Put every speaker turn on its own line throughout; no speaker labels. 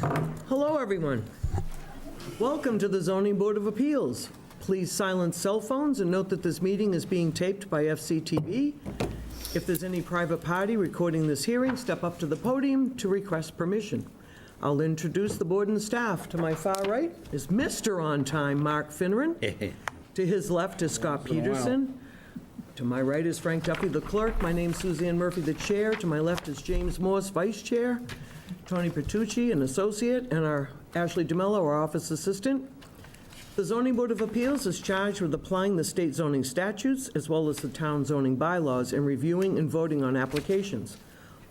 Hello, everyone. Welcome to the Zoning Board of Appeals. Please silence cell phones and note that this meeting is being taped by FCTV. If there's any private party recording this hearing, step up to the podium to request permission. I'll introduce the board and staff. To my far right is Mr. On Time, Mark Finneran. To his left is Scott Peterson. To my right is Frank Duffy, the clerk. My name's Suzanne Murphy, the chair. To my left is James Morse, vice chair. Tony Pertucci, an associate, and our Ashley DeMello, our office assistant. The Zoning Board of Appeals is charged with applying the state zoning statutes as well as the town zoning bylaws and reviewing and voting on applications.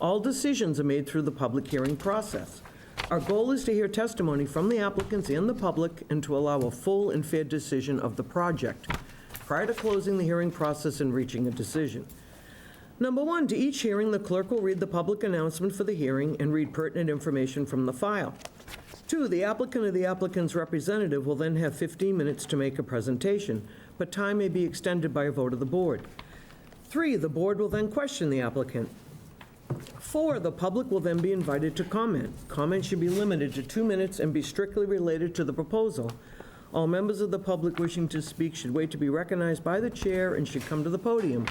All decisions are made through the public hearing process. Our goal is to hear testimony from the applicants and the public and to allow a full and fair decision of the project prior to closing the hearing process and reaching a decision. Number one, to each hearing, the clerk will read the public announcement for the hearing and read pertinent information from the file. Two, the applicant or the applicant's representative will then have 15 minutes to make a presentation, but time may be extended by a vote of the board. Three, the board will then question the applicant. Four, the public will then be invited to comment. Comment should be limited to 2 minutes and be strictly related to the proposal. All members of the public wishing to speak should wait to be recognized by the chair and should come to the podium.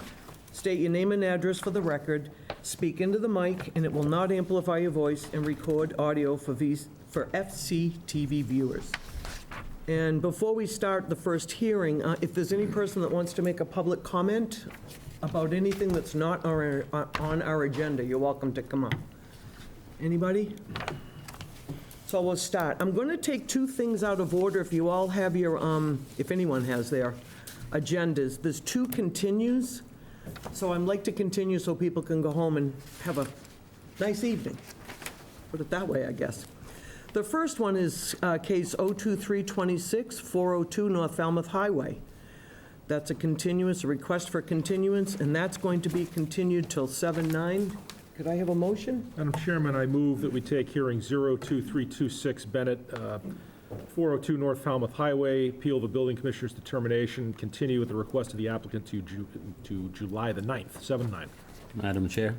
State your name and address for the record, speak into the mic, and it will not amplify your voice, and record audio for FCTV viewers. And before we start the first hearing, if there's any person that wants to make a public comment about anything that's not on our agenda, you're welcome to come up. Anybody? So we'll start. I'm going to take two things out of order. If you all have your, if anyone has their agendas, there's two continues. So I'd like to continue so people can go home and have a nice evening. Put it that way, I guess. The first one is case 02326, 402 North Falmouth Highway. That's a continuance, a request for continuance, and that's going to be continued till 7/9. Could I have a motion?
Madam Chairman, I move that we take hearing 02326 Bennett, 402 North Falmouth Highway, appeal the building commissioner's determination, continue with the request of the applicant to July the 9th, 7/9.
Madam Chair,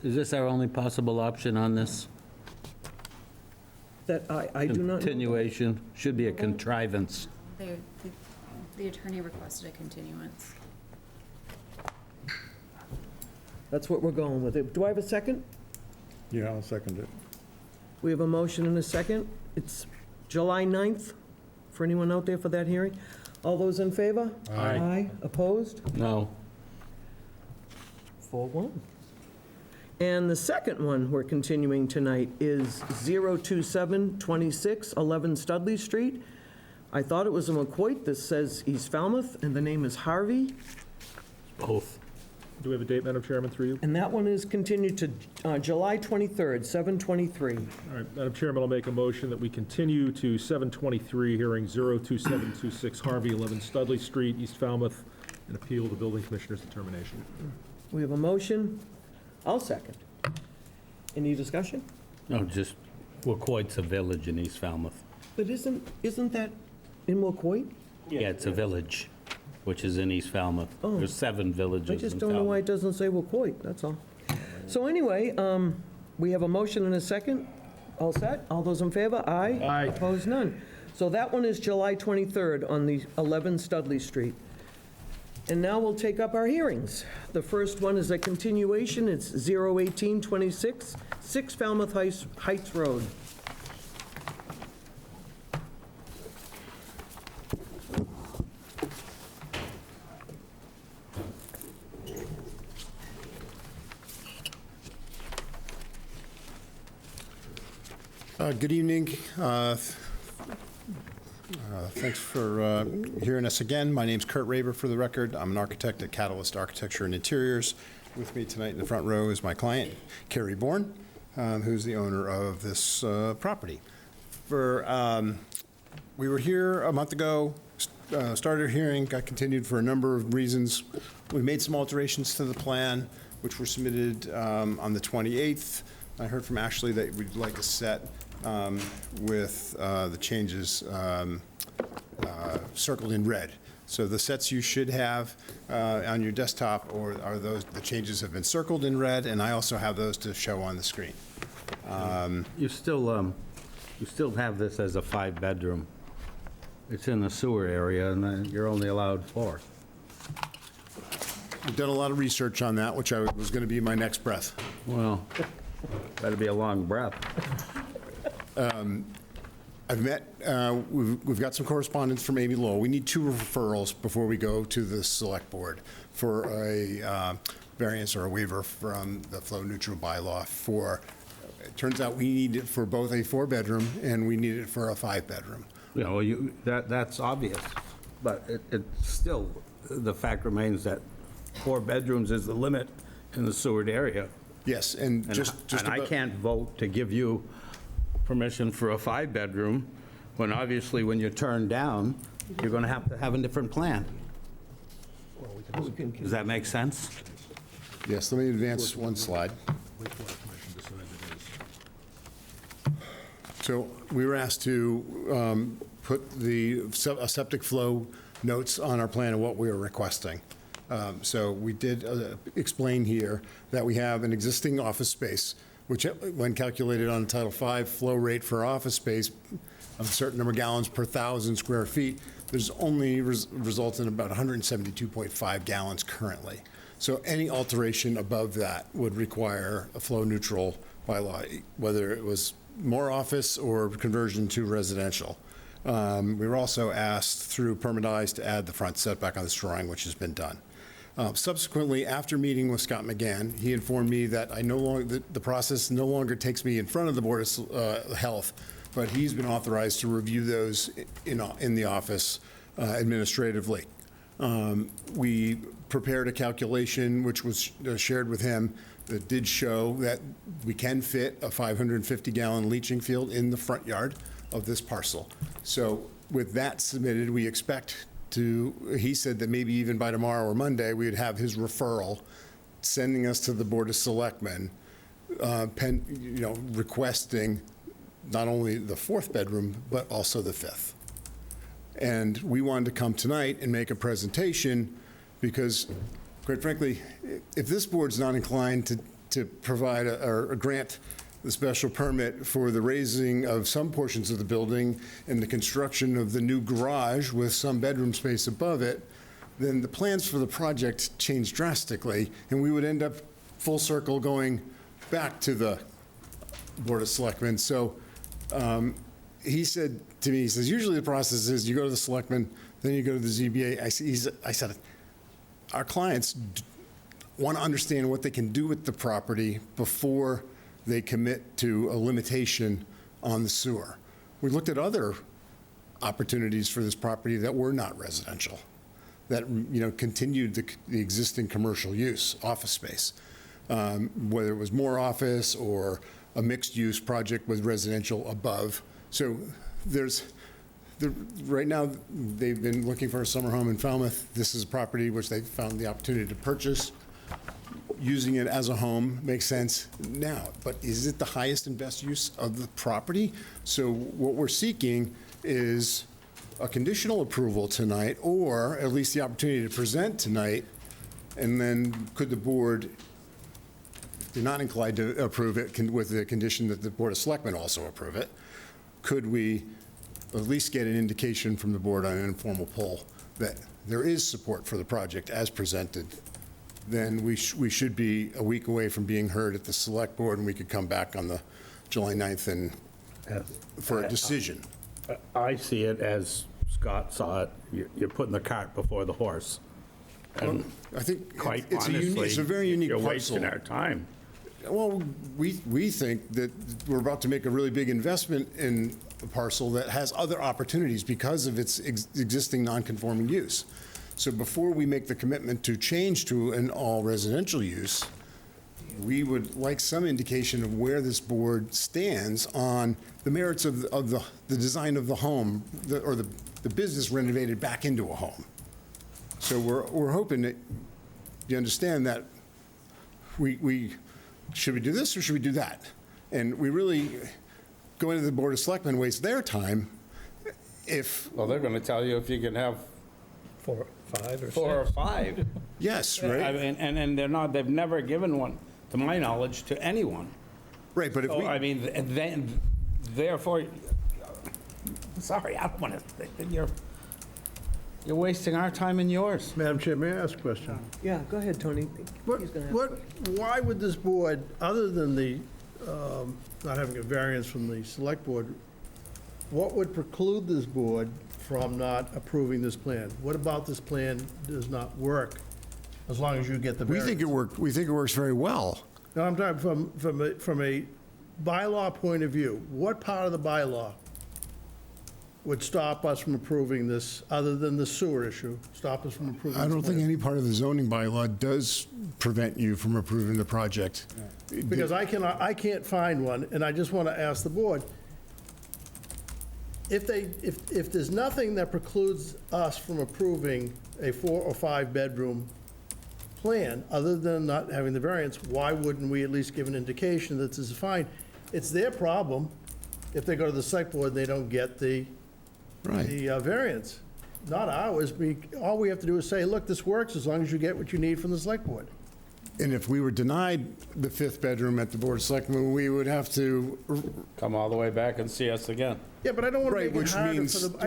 is this our only possible option on this?
That I do not know.
Continuation, should be a contrivance.
The attorney requested a continuance.
That's what we're going with. Do I have a second?
Yeah, I'll second it.
We have a motion and a second. It's July 9th, for anyone out there for that hearing. All those in favor?
Aye.
Aye. Opposed?
No.
4-1. And the second one we're continuing tonight is 02726 11 Studley Street. I thought it was a McCoy. This says East Falmouth, and the name is Harvey.
Both.
Do we have a date, Madam Chairman, through you?
And that one is continued to July 23rd, 7/23.
All right, Madam Chairman, I'll make a motion that we continue to 7/23, hearing 02726 Harvey, 11 Studley Street, East Falmouth, and appeal the building commissioner's determination.
We have a motion. I'll second. Any discussion?
No, just, Wacoit's a village in East Falmouth.
But isn't that in Wacoit?
Yeah, it's a village, which is in East Falmouth.
Oh.
There's 7 villages
I
in
just don't know why it
Falmouth.
doesn't say Wacoit, that's all. So anyway, we have a motion and a second. All set? All those in favor? Aye.
Aye.
Opposed? None. So that one is July 23rd on the 11 Studley Street. And now we'll take up our hearings. The first one is a continuation. It's 01826, 6 Falmouth Heights Road.
Good evening. Thanks for hearing us again. My name's Kurt Raber, for the record. I'm an architect at Catalyst Architecture and Interiors. With me tonight in the front row is my client, Carrie Bourne, who's the owner of this property. We were here a month ago, started a hearing, got continued for a number of reasons. We made some alterations to the plan, which were submitted on the 28th. I heard from Ashley that we'd like a set with the changes circled in red. So the sets you should have on your desktop, or are those, the changes have been circled in red, and I also have those to show on the screen.
You still have this as a 5-bedroom. It's in the sewer area, and you're only allowed 4.
We've done a lot of research on that, which was going to be my next breath.
Well, that'd be a long breath.
I've met, we've got some correspondence from Amy Lowell. We need 2 referrals before we go to the select board for a variance or a waiver from the flow neutral bylaw for, it turns out we need it for both a 4-bedroom and we need it for a 5-bedroom.
You know, that's obvious, but it's still, the fact remains that 4 bedrooms is the limit in the sewered area.
Yes, and
And
just
and I
about-
can't vote to give you permission for a 5-bedroom, when obviously when you turn down, you're going to have a different plan. Does that make sense?
Yes, let me advance one slide. So we were asked to put a septic flow notes on our plan of what we were requesting. So we did explain here that we have an existing office space, which when calculated on Title V flow rate for office space of a certain number of gallons per 1,000 square feet, there's only results in about 172.5 gallons currently. So any alteration above that would require a flow neutral bylaw, whether it was more office or conversion to residential. We were also asked through Permitize to add the front setback on this drawing, which has been done. Subsequently, after meeting with Scott McGann, he informed me that the process no longer takes me in front of the Board of Health, but he's been authorized to review those in the office administratively. We prepared a calculation, which was shared with him, that did show that we can fit a 550-gallon leaching field in the front yard of this parcel. So with that submitted, we expect he said that maybe even by tomorrow or Monday, we would have his referral sending us to the Board of Selectmen, requesting not only the 4th bedroom, but also the 5th. And we wanted to come tonight and make a presentation because, quite frankly, if this board's not inclined to provide or grant the special permit for the raising of some portions of the building and the construction of the new garage with some bedroom space above it, then the plans for the project change drastically, and we would end up full circle going back to the Board of Selectmen. So he said to me, he says, usually the process is you go to the Selectmen, then you go to the ZBA. I said, our clients want to understand what they can do with the property before they commit to a limitation on the sewer. We looked at other opportunities for this property that were not residential, that continued the existing commercial use, office space, whether it was more office or a mixed-use project with residential above. So right now, they've been looking for a summer home in Falmouth. This is a property which they found the opportunity to purchase. Using it as a home makes sense now, but is it the highest and best use of the property? So what we're seeking is a conditional approval tonight, or at least the opportunity to present tonight, and then could the board, if they're not inclined to approve it with the condition that the Board of Selectmen also approve it, could we at least get an indication from the board on an informal poll that there is support for the project as presented? Then we should be a week away from being heard at the select board, and we could come back on the July 9th for a decision.
I see it as Scott saw it, you're putting the cart before the horse. And
I think
quite
it's
honestly,
a very unique
you're
parcel.
wasting our time.
Well, we think that we're about to make a really big investment in a parcel that has other opportunities because of its existing non-conforming use. So before we make the commitment to change to an all-residential use, we would like some indication of where this board stands on the merits of the design of the home, or the business renovated back into a home. So we're hoping that you understand that should we do this or should we do that? And we really, going to the Board of Selectmen waste their time if...
Well, they're going to tell you if you can have
4, 5, or 6.
4 or 5.
Yes,
I
right?
mean, and they've never given one, to my knowledge, to anyone.
Right, but if
So,
we,
I mean, then, therefore, sorry, I don't want to, you're wasting our time and yours.
Madam Chair, may I ask a question?
Yeah, go ahead, Tony.
What,
He's gonna
what, why would this board, other than the, not having a variance from the select board, what would preclude this board from not approving this plan? What about this plan does not work, as long as you get the
we
variance?
we think it works very well.
No, I'm talking from a bylaw point of view. What part of the bylaw would stop us from approving this, other than the sewer issue, stop us from approving this
I don't think
plan?
any part of the zoning bylaw does prevent you from approving the project.
Because I can't find one, and I just want to ask the board, if there's nothing that precludes us from approving a 4 or 5 bedroom plan, other than not having the variance, why wouldn't we at least give an indication that this is fine? It's their problem if they go to the select board and they don't get the
Right.
variance, not ours. All we have to do is say, look, this works as long as you get what you need from the select board.
And if we were denied the 5th bedroom at the Board of Selectmen, we would have to,
Come all the way back and see us again.
Yeah, but I don't want to
Right,
make it
which
harder for
means-
them.
which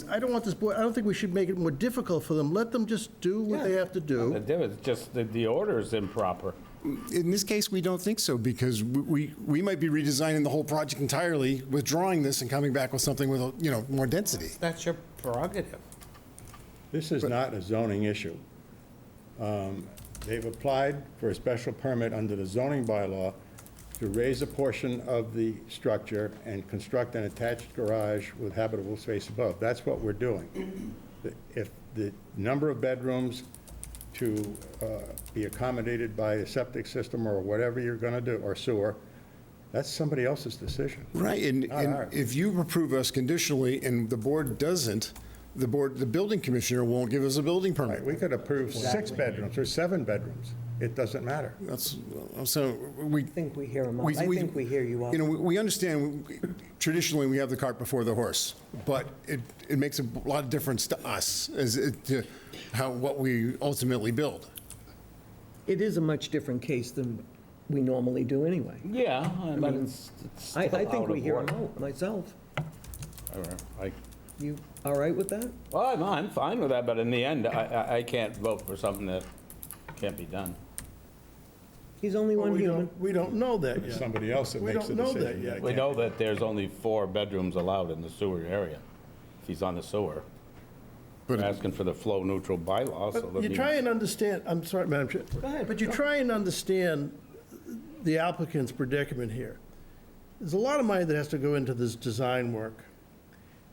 I don't want this board, I don't think we should make it more difficult for them. Let them just do what they have to do.
It's just that the order is improper.
in this case, we don't think so, because we might be redesigning the whole project entirely, withdrawing this and coming back with something with, more density.
That's your prerogative.
This is not a zoning issue. They've applied for a special permit under the zoning bylaw to raise a portion of the structure and construct an attached garage with habitable space above. That's what we're doing. If the number of bedrooms to be accommodated by a septic system or whatever you're going to do, or sewer, that's somebody else's decision.
Right, and
Not ours.
if you approve us conditionally and the board doesn't, the building commissioner won't give us a building
Right,
permit.
we could approve 6 bedrooms or 7 bedrooms. It doesn't matter.
That's, so we.
I think we hear him out. I think we hear you out.
We understand, traditionally, we have the cart before the horse, but it makes a lot of difference to us to what we ultimately build.
It is a much different case than we normally do anyway.
Yeah, but it's
I
still
think
out
we
of
hear him
order.
out, myself. You all right with that?
Well, I'm fine with that, but in the end, I can't vote for something that can't be done.
He's only
But
one human.
we don't know that
It's
yet.
somebody else that
We
makes the
don't know
decision.
that yet.
We know that there's only 4 bedrooms allowed in the sewer area, if he's on the sewer.
But
We're asking for the flow-neutral bylaw, so
But
that
you
means...
try and understand, I'm sorry, Madam Chair.
Go ahead.
But you try and understand the applicant's predicament here. There's a lot of money that has to go into this design work.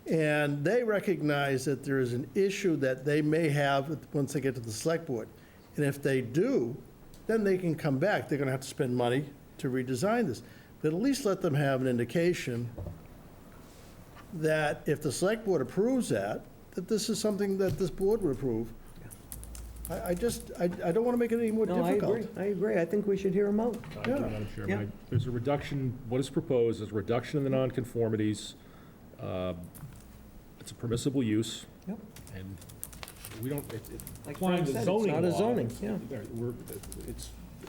And they recognize that there is an issue that they may have once they get to the select board. And if they do, then they can come back. They're going to have to spend money to redesign this. But at least let them have an indication that if the select board approves that this is something that this board would approve. I don't want to make it any more
No,
difficult.
I agree. I think we should hear him out.
I agree, Madam Chairman.
Yeah.
There's a reduction, what is proposed is a reduction in the nonconformities. It's a permissible use,
Yep.
and we don't,
Like
applying
Frank
the
said, it's
zoning
not a
law,
zoning,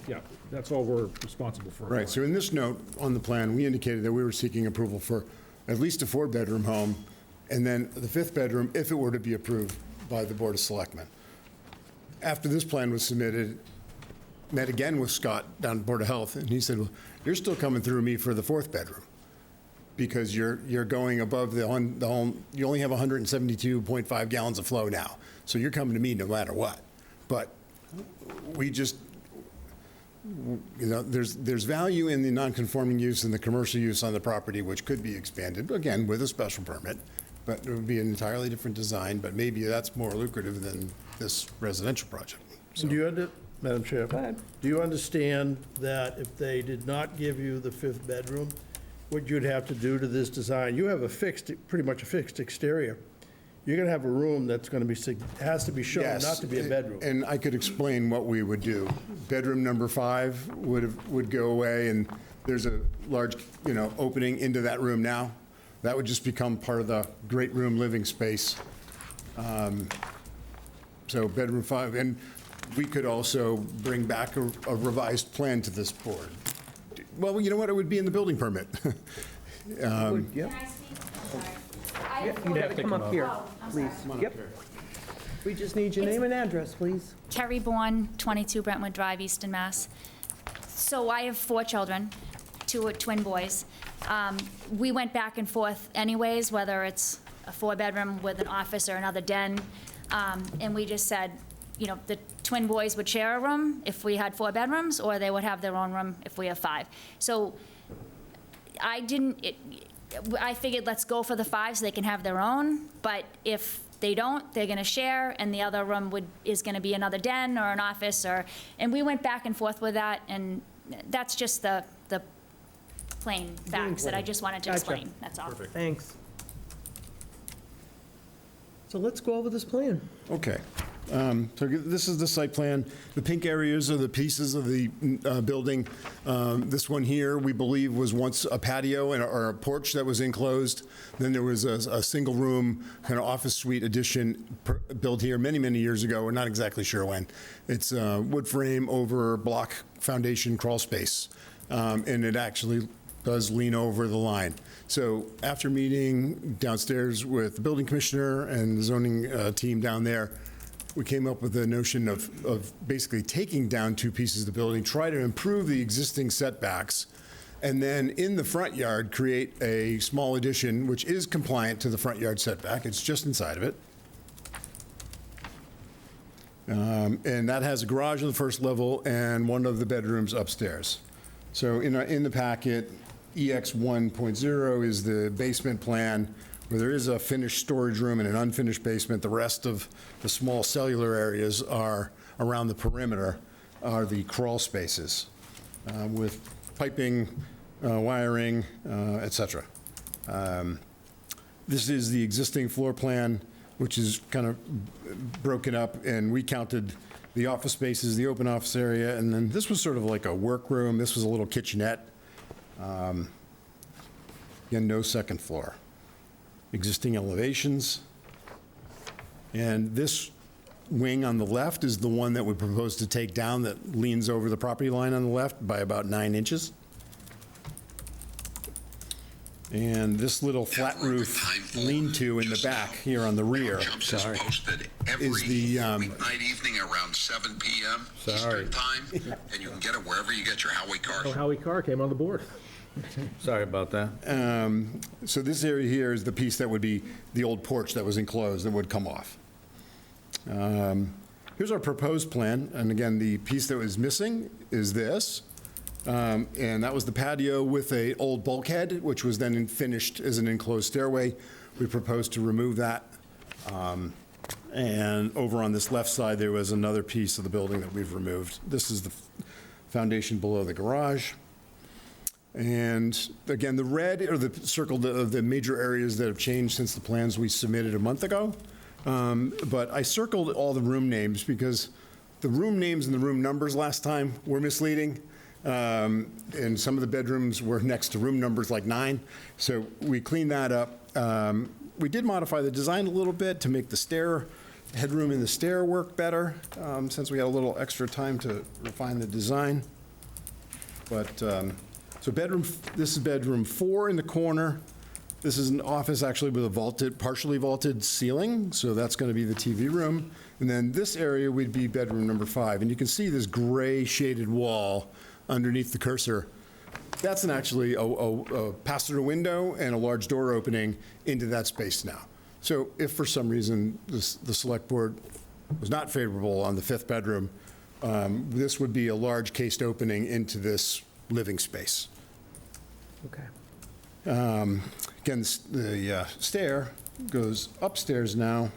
yeah.
that's all we're responsible for.
Right, so in this note on the plan, we indicated that we were seeking approval for at least a 4-bedroom home, and then the 5th bedroom, if it were to be approved by the Board of Selectmen. After this plan was submitted, met again with Scott down at Board of Health, and he said, well, you're still coming through me for the 4th bedroom, because you're going above the home, you only have 172.5 gallons of flow now, so you're coming to me no matter what. But we just, there's value in the non-conforming use and the commercial use on the property, which could be expanded, again, with a special permit, but it would be an entirely different design, but maybe that's more lucrative than this residential project. So-
Do you, Madam Chair?
Go ahead.
Do you understand that if they did not give you the 5th bedroom, what you'd have to do to this design, you have pretty much a fixed exterior. You're going to have a room that's going to be, has to be shown
Yes,
not to be a bedroom.
And I could explain what we would do. Bedroom number 5 would go away, and there's a large, opening into that room now. That would just become part of the great room living space. So bedroom 5, and we could also bring back a revised plan to this board. Well, you know what, it would be in the building permit.
Would- Yep.
Can I speak?
Yep, you'd have to come up here, please. Yep. We just need your name and address, please.
Terry Bourne, 22 Brentwood Drive, Easton, Mass. So I have 4 children, 2 are twin boys. We went back and forth anyways, whether it's a 4-bedroom with an office or another den. And we just said, you know, the twin boys would share a room if we had 4 bedrooms, or they would have their own room if we have 5. So I figured let's go for the 5 so they can have their own, but if they don't, they're gonna share, and the other room is gonna be another den or an office, and we went back and forth with that, and that's just the plain facts that I just wanted to
Gotcha.
explain, that's all.
Thanks. So let's go over this plan.
Okay. So this is the site plan. The pink areas are the pieces of the building. This one here, we believe, was once a patio or a porch that was enclosed. Then there was a single-room kind of office suite addition built here many, many years ago. We're not exactly sure when. It's wood frame over block foundation crawl space. And it actually does lean over the line. So after meeting downstairs with the building commissioner and the zoning team down there, we came up with the notion of basically taking down 2 pieces of the building, try to improve the existing setbacks, and then in the front yard, create a small addition which is compliant to the front yard setback. It's just inside of it. And that has a garage on the first level and one of the bedrooms upstairs. So in the packet, EX 1.0 is the basement plan, where there is a finished storage room and an unfinished basement. The rest of the small cellular areas are around the perimeter, are the crawl spaces with piping, wiring, et cetera. This is the existing floor plan, which is kind of broken up, and we counted the office spaces, the open office area, and then this was sort of like a workroom. This was a little kitchenette. Again, no second floor. Existing elevations. And this wing on the left is the one that we propose to take down that leans over the property line on the left by about 9 inches. And this little flat roof lean-to in the back here on the rear
Sorry.
is the,
Weeknight evening around 7 p.m.
Sorry.
Eastern time, and you can get it wherever you get your Howie cars.
Oh, Howie Carr came on the board.
Sorry about that.
so this area here is the piece that would be the old porch that was enclosed that would come off. Here's our proposed plan, and again, the piece that was missing is this. And that was the patio with a old bulkhead, which was then finished as an enclosed stairway. We proposed to remove that. And over on this left side, there was another piece of the building that we've removed. This is the foundation below the garage. And again, the red are the circled the major areas that have changed since the plans we submitted a month ago. But I circled all the room names because the room names and the room numbers last time were misleading. And some of the bedrooms were next to room numbers like 9. So we cleaned that up. We did modify the design a little bit to make the stair, headroom in the stair work better, since we had a little extra time to refine the design. But, so this is bedroom 4 in the corner. This is an office actually with a partially vaulted ceiling, so that's going to be the TV room. And then this area would be bedroom number 5. And you can see this gray shaded wall underneath the cursor. That's actually a pass-through window and a large door opening into that space now. So if for some reason the select board was not favorable on the 5th bedroom, this would be a large cased opening into this living space.
Okay.
Again, the stair goes upstairs now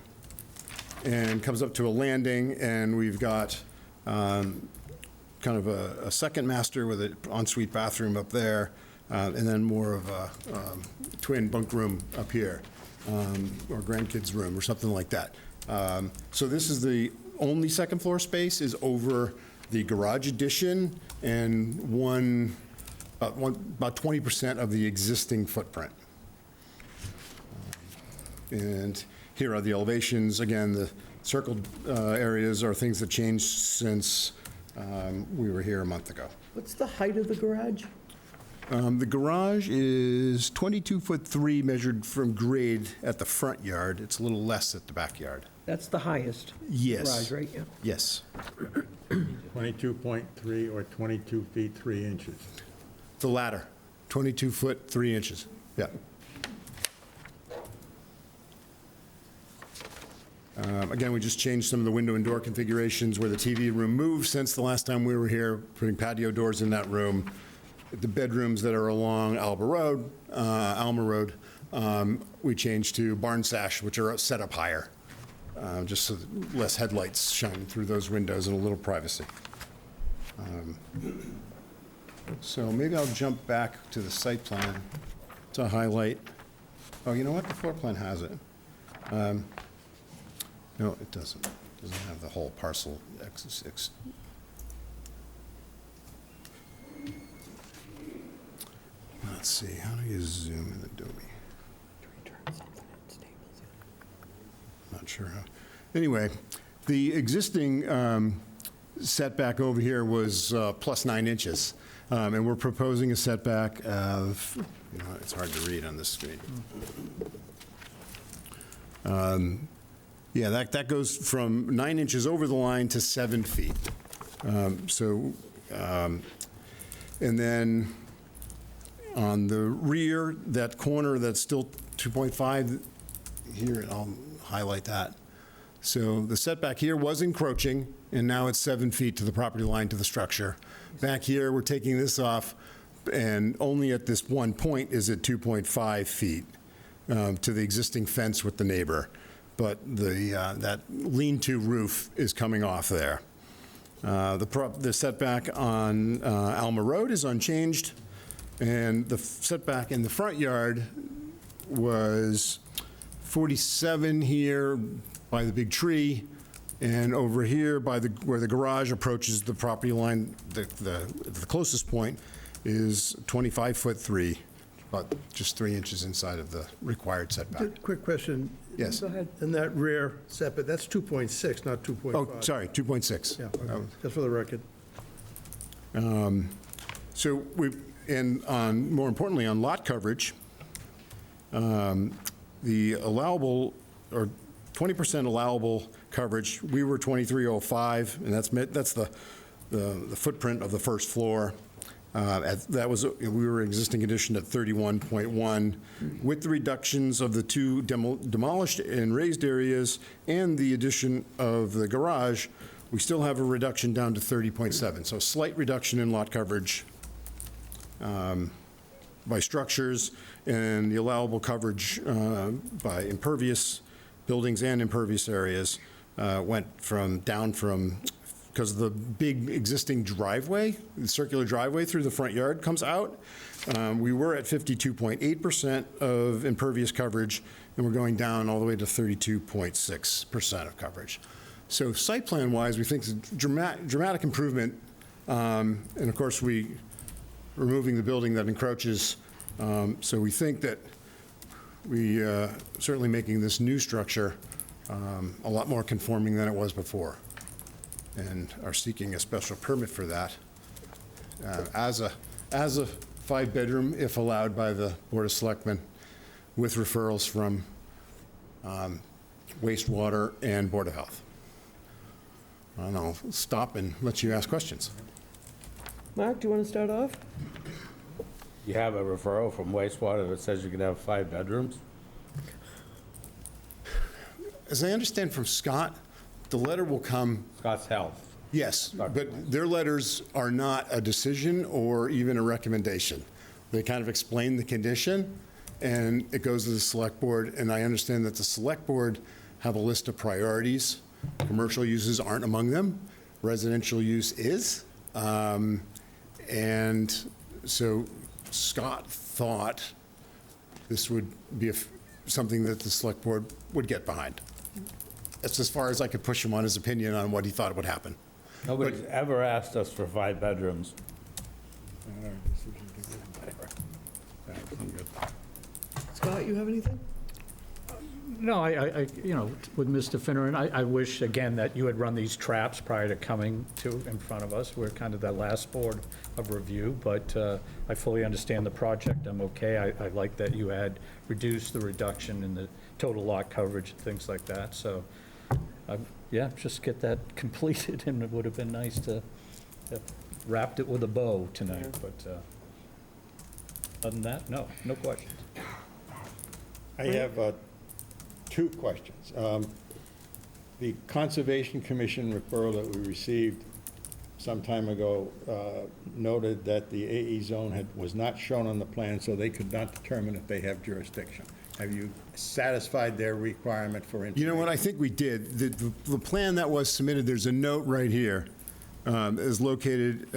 and comes up to a landing, and we've got kind of a second master with an ensuite bathroom up there, and then more of a twin bunk room up here, or grandkids' room or something like that. So this is the only second floor space is over the garage addition and about 20% of the existing footprint. And here are the elevations. Again, the circled areas are things that changed since we were here a month ago.
What's the height of the garage?
The garage is 22 foot 3 measured from grade at the front yard. It's a little less at the backyard.
That's the highest
Yes.
garage, right? Yeah.
Yes.
22.3 or 22 feet 3 inches.
The latter, 22 foot 3 inches. Yeah. Again, we just changed some of the window and door configurations where the TV room moved since the last time we were here, putting patio doors in that room. The bedrooms that are along Alma Road, we changed to barn sash, which are set up higher, just so that less headlights shine through those windows and a little privacy. So maybe I'll jump back to the site plan to highlight. Oh, you know what? The floor plan has it. No, it doesn't. It doesn't have the whole parcel. Let's see, how do you zoom in Adobe? Not sure how. Anyway, the existing setback over here was plus 9 inches. And we're proposing a setback of, you know, it's hard to read on this screen. Yeah, that goes from 9 inches over the line to 7 feet. And then on the rear, that corner that's still 2.5, here, I'll highlight that. So the setback here was encroaching, and now it's 7 feet to the property line to the structure. Back here, we're taking this off, and only at this one point is it 2.5 feet to the existing fence with the neighbor. But that lean-to roof is coming off there. The setback on Alma Road is unchanged, and the setback in the front yard was 47 here by the big tree, and over here by where the garage approaches the property line, the closest point is 25 foot 3, about just 3 inches inside of the required setback.
Quick question.
Yes.
Go ahead. In that rear setback, that's 2.6, not 2.5.
Oh, sorry, 2.6.
Yeah, okay. Just for the record.
So more importantly, on lot coverage, the allowable, or 20% allowable coverage, we were 2305, and that's the footprint of the first floor. We were existing condition at 31.1. With the reductions of the two demolished and raised areas and the addition of the garage, we still have a reduction down to 30.7. So a slight reduction in lot coverage by structures, and the allowable coverage by impervious buildings and impervious areas went down from, because the big existing driveway, the circular driveway through the front yard comes out. We were at 52.8% of impervious coverage, and we're going down all the way to 32.6% of coverage. So site plan-wise, we think it's a dramatic improvement. And of course, removing the building that encroaches. So we think that we certainly making this new structure a lot more conforming than it was before, and are seeking a special permit for that as a 5-bedroom, if allowed by the Board of Selectmen, with referrals from wastewater and Board of Health. And I'll stop and let you ask questions.
Mark, do you want to start off?
You have a referral from wastewater that says you can have 5 bedrooms?
As I understand from Scott, the letter will come.
Scott's Health.
Yes, but their letters are not a decision or even a recommendation. They kind of explain the condition, and it goes to the select board, and I understand that the select board have a list of priorities. Commercial uses aren't among them. Residential use is. And so Scott thought this would be something that the select board would get behind. That's as far as I could push him on his opinion on what he thought would happen.
Nobody's ever asked us for 5 bedrooms.
Scott, you have anything?
No, with Mr. Finneran, I wish, again, that you had run these traps prior to coming in front of us. We're kind of the last board of review, but I fully understand the project. I'm okay. I like that you had reduced the reduction in the total lot coverage and things like that, so, yeah, just get that completed, and it would have been nice to have wrapped it with a bow tonight, but other than that, no questions.
I have 2 questions. The Conservation Commission referral that we received some time ago noted that the AE zone was not shown on the plan, so they could not determine if they have jurisdiction. Have you satisfied their requirement for information?
You know what, I think we did. The plan that was submitted, there's a note right here, is located,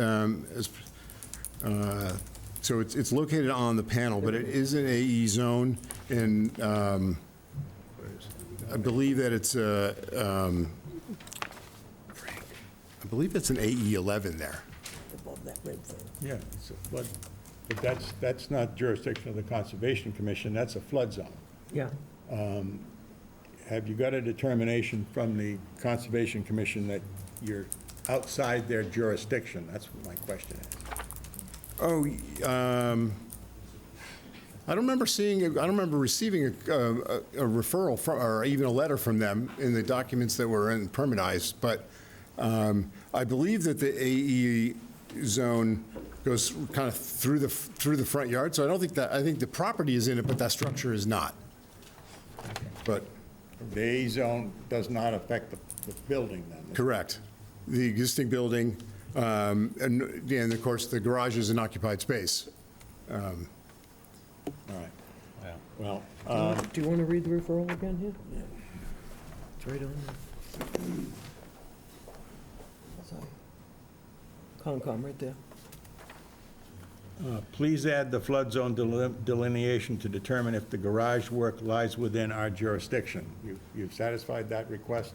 so it's located on the panel, but it is an AE zone, and I believe that it's I believe it's an AE 11 there.
Yeah, it's a flood, but that's not jurisdiction of the Conservation Commission, that's a flood zone.
Yeah.
Have you got a determination from the Conservation Commission that you're outside their jurisdiction? That's what my question is.
Oh, I don't remember receiving a referral from, or even a letter from them in the documents that were permitized, but I believe that the AE zone goes kind of through the front yard, so I think the property is in it, but that structure is not. But.
The AE zone does not affect the building then?
Correct. The existing building, and of course, the garage is an occupied space.
All right. Well,
Do you want to read the referral again here? Yeah. It's right on there. Concom, right there.
please add the flood zone delineation to determine if the garage work lies within our jurisdiction. You've satisfied that request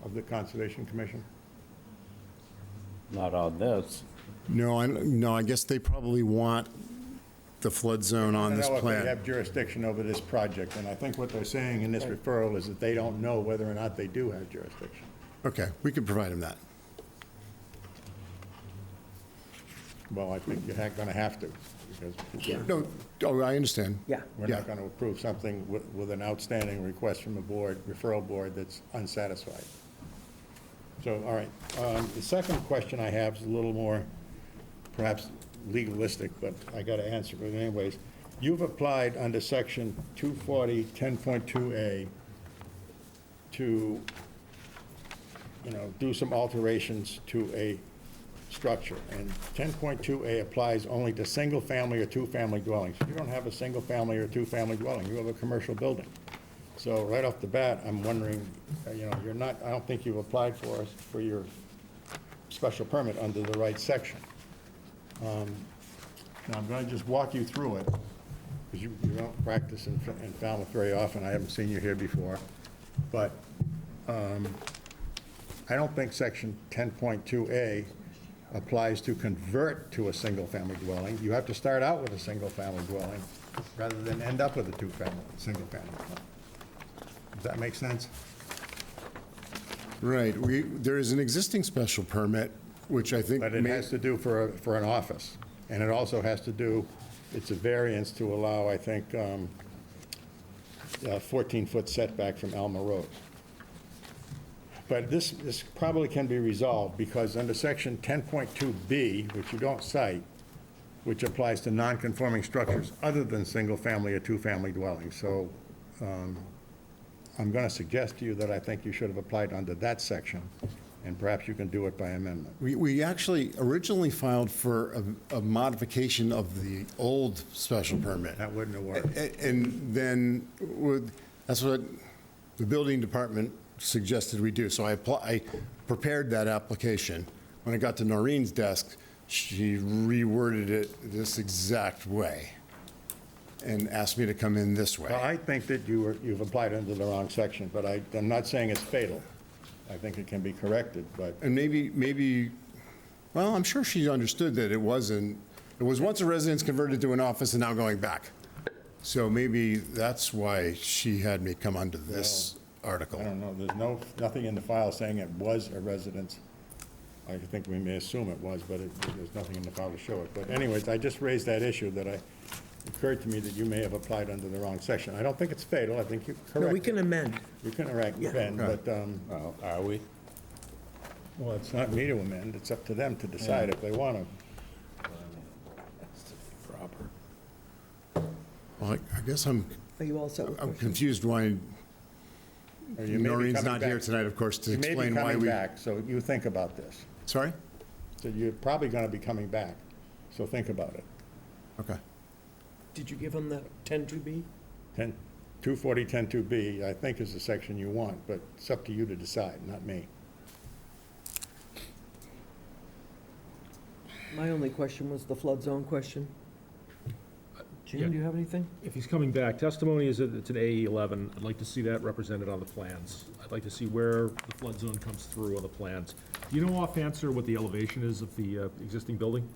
of the Conservation Commission?
Not on this.
No, I guess they probably want the flood zone on this
I don't know if
plan.
they have jurisdiction over this project, and I think what they're saying in this referral is that they don't know whether or not they do have jurisdiction.
Okay, we can provide them that.
Well, I think you're going to have to, because
No, oh, I understand.
Yeah.
we're not going to approve something with an outstanding request from the board, referral board, that's unsatisfied. So, all right. The second question I have is a little more, perhaps legalistic, but I got to answer it anyways. You've applied under section 240, 10.2A to, do some alterations to a structure. And 10.2A applies only to single-family or two-family dwellings. You don't have a single-family or two-family dwelling. You have a commercial building. So right off the bat, I'm wondering, you're not, I don't think you've applied for your special permit under the right section. Now, I'm going to just walk you through it, because you don't practice in Falmouth very often. I haven't seen you here before. But I don't think section 10.2A applies to convert to a single-family dwelling. You have to start out with a single-family dwelling rather than end up with a single-family dwelling. Does that make sense?
Right. There is an existing special permit, which I think.
But it has to do for an office. And it also has to do, it's a variance to allow, I think, a 14-foot setback from Alma Road. But this probably can be resolved, because under section 10.2B, which you don't cite, which applies to non-conforming structures other than single-family or two-family dwellings. So I'm going to suggest to you that I think you should have applied under that section, and perhaps you can do it by amendment.
We actually originally filed for a modification of the old special permit.
That wouldn't have worked.
And then, that's what the building department suggested we do. So I prepared that application. When I got to Noreen's desk, she reworded it this exact way and asked me to come in this way.
Well, I think that you've applied under the wrong section, but I'm not saying it's fatal. I think it can be corrected, but.
And maybe, well, I'm sure she understood that it was once a residence converted to an office and now going back. So maybe that's why she had me come onto this article.
I don't know, there's nothing in the file saying it was a residence. I think we may assume it was, but there's nothing in the file to show it. But anyways, I just raised that issue it occurred to me that you may have applied under the wrong section. I don't think it's fatal, I think you're
No,
correct.
we can amend.
You can amend, but,
Well, are we?
well, it's not me to amend, it's up to them to decide if they want to.
Well, I guess I'm
Are you all set with questions?
confused why
Or you may be
Noreen's
coming
not here
back.
tonight, of course, to
You may be
explain why
coming
we...
back, so you think about this.
Sorry?
So you're probably going to be coming back, so think about it.
Okay.
Did you give them the 10-2B?
240-102B, I think, is the section you want, but it's up to you to decide, not me.
My only question was the flood zone question.
Yeah.
Jim, do you have anything?
If he's coming back, testimony is that it's an AE11. I'd like to see that represented on the plans. I'd like to see where the flood zone comes through on the plans. Do you know off answer what the elevation is of the existing building?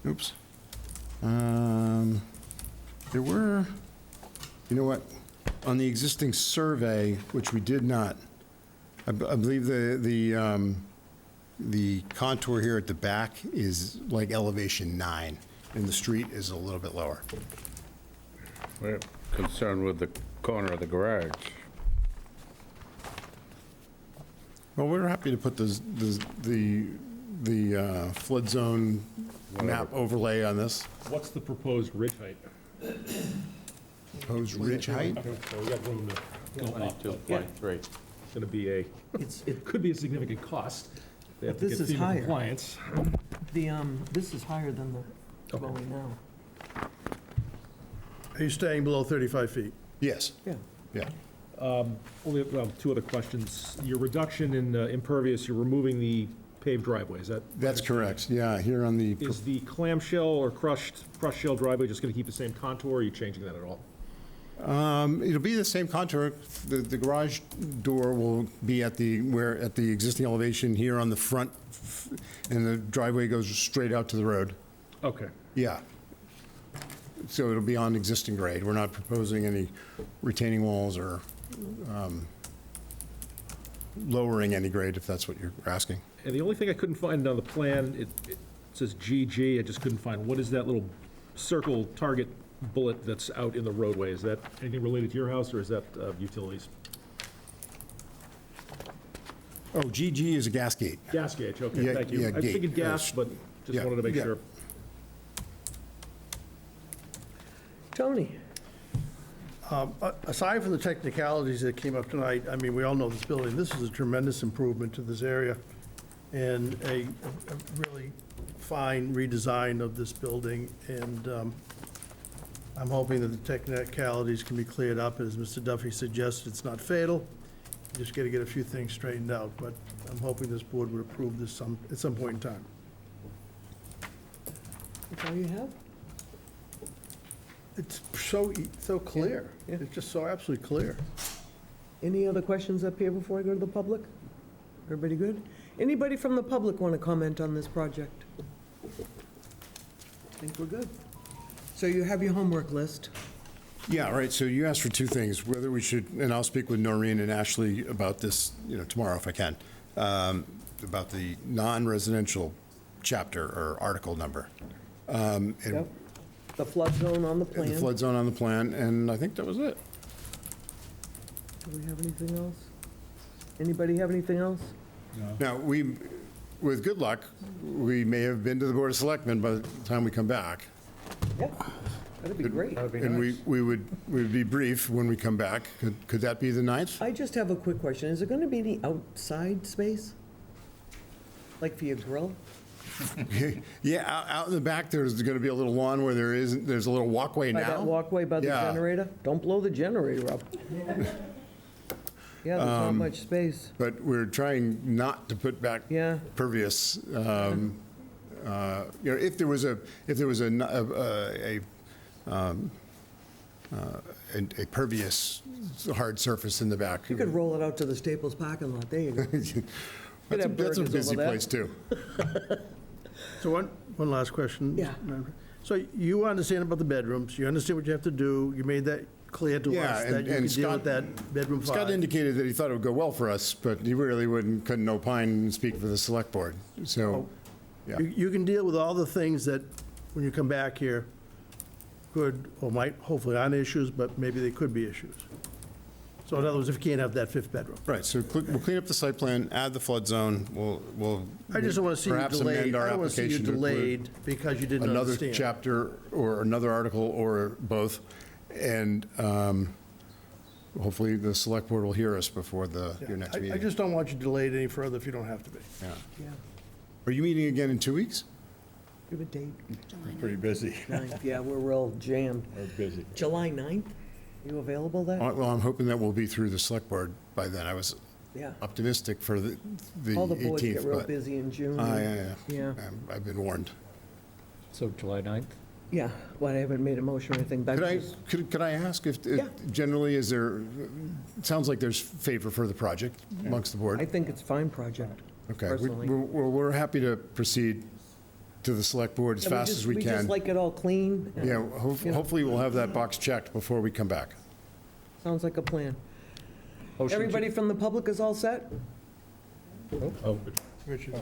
Oops. There were, you know what, on the existing survey, which we did not, I believe the contour here at the back is like elevation 9, and the street is a little bit lower.
We're concerned with the corner of the garage.
Well, we're happy to put the flood zone map overlay on this.
What's the proposed ridge height?
Proposed ridge height?
So we got room to go up. but
22.3.
It's going to be it could be a significant cost. They have to
This
get
is
FEMA
higher.
compliance.
This is higher than the dwelling now.
Are you staying below 35 feet?
Yes,
Yeah.
yeah.
Only, well, two other questions. Your reduction in impervious, you're removing the paved driveway, is that?
That's correct, yeah, here on the,
Is the clamshell or crushed shell driveway just going to keep the same contour, or are you changing that at all?
it'll be the same contour. The garage door will be at the existing elevation here on the front, and the driveway goes straight out to the road.
Okay.
Yeah. So it'll be on existing grade. We're not proposing any retaining walls or lowering any grade, if that's what you're asking.
And the only thing I couldn't find on the plan, it says GG, I just couldn't find, what is that little circle target bullet that's out in the roadway? Is that anything related to your house, or is that utilities?
Oh, GG is a gas gate.
Gas gauge, okay,
Yeah,
thank you.
yeah,
I was
gate.
thinking gas, but just
Yeah,
wanted to make
yeah.
sure.
Tony?
Aside from the technicalities that came up tonight, I mean, we all know this building, this is a tremendous improvement to this area, and a really fine redesign of this building, and I'm hoping that the technicalities can be cleared up. As Mr. Duffy suggested, it's not fatal, you just got to get a few things straightened out, but I'm hoping this board would approve this at some point in time.
That's all you have?
It's so clear.
Yeah.
It's just so absolutely clear.
Any other questions up here before I go to the public? Everybody good? Anybody from the public want to comment on this project? I think we're good. So you have your homework list.
Yeah, right, so you asked for two things, whether we should, and I'll speak with Noreen and Ashley about this, tomorrow if I can, about the non-residential chapter or article number. And
Yep. The flood zone on the
the
plan.
flood zone on the plan, and I think that was it.
Do we have anything else? Anybody have anything else?
Now, with good luck, we may have been to the Board of Selectmen by the time we come back.
Yeah, that'd be great.
And we would be brief when we come back. Could that be the 9th?
I just have a quick question. Is there going to be any outside space? Like for your grill?
Yeah, out in the back, there's going to be a little lawn where there's a little walkway now.
By that walkway by the
Yeah.
generator? Don't blow the generator up. Yeah, there's not much space.
But we're trying not to put back
Yeah.
pervious. If there was a pervious hard surface in the back.
You could roll it out to the Staples parking lot. There you go.
That's
have
a
burgers
busy
over there.
place, too.
So one last question.
Yeah.
So you understand about the bedrooms, you understand what you have to do, you made that clear to
Yeah,
us,
and-
that you
and
could deal with
Scott-
that bedroom
Scott
5.
indicated that he thought it would go well for us, but he really couldn't opine and speak for the select board. So, yeah.
You can deal with all the things that, when you come back here, could, or might, hopefully aren't issues, but maybe they could be issues. So in other words, if you can't have that fifth bedroom.
Right, so we'll clean up the site plan, add the flood zone, we'll
I just don't want to see you
perhaps
delayed.
amend our
I don't want to see you
application to include
delayed because you didn't
another
understand.
chapter or another article or both, and hopefully the select board will hear us before your next
I
meeting.
just don't want you delayed any further if you don't have to be.
Yeah.
Yeah.
Are you meeting again in 2 weeks?
Give a date.
July
Pretty busy.
9th, yeah, we're real jammed.
We're busy.
July 9th? You available that?
Well, I'm hoping that we'll be through the select board by then. I was
Yeah.
optimistic for the 18th.
All the boards get real
but-
busy in June.
Yeah.
Yeah.
I've been warned.
So July 9th?
Yeah, but I haven't made a motion or anything. but
Could I ask if,
Yeah.
generally, is there, it sounds like there's favor for the project amongst the
I
board?
think it's a fine project,
Okay,
personally.
we're happy to proceed to the select board as
Yeah,
fast as we
We just
can.
like it all clean. and-
Yeah,
you know.
hopefully we'll have that box checked before we come back.
Sounds like a plan.
Motion to-
Everybody from the public is all set?
Oh,
Richard?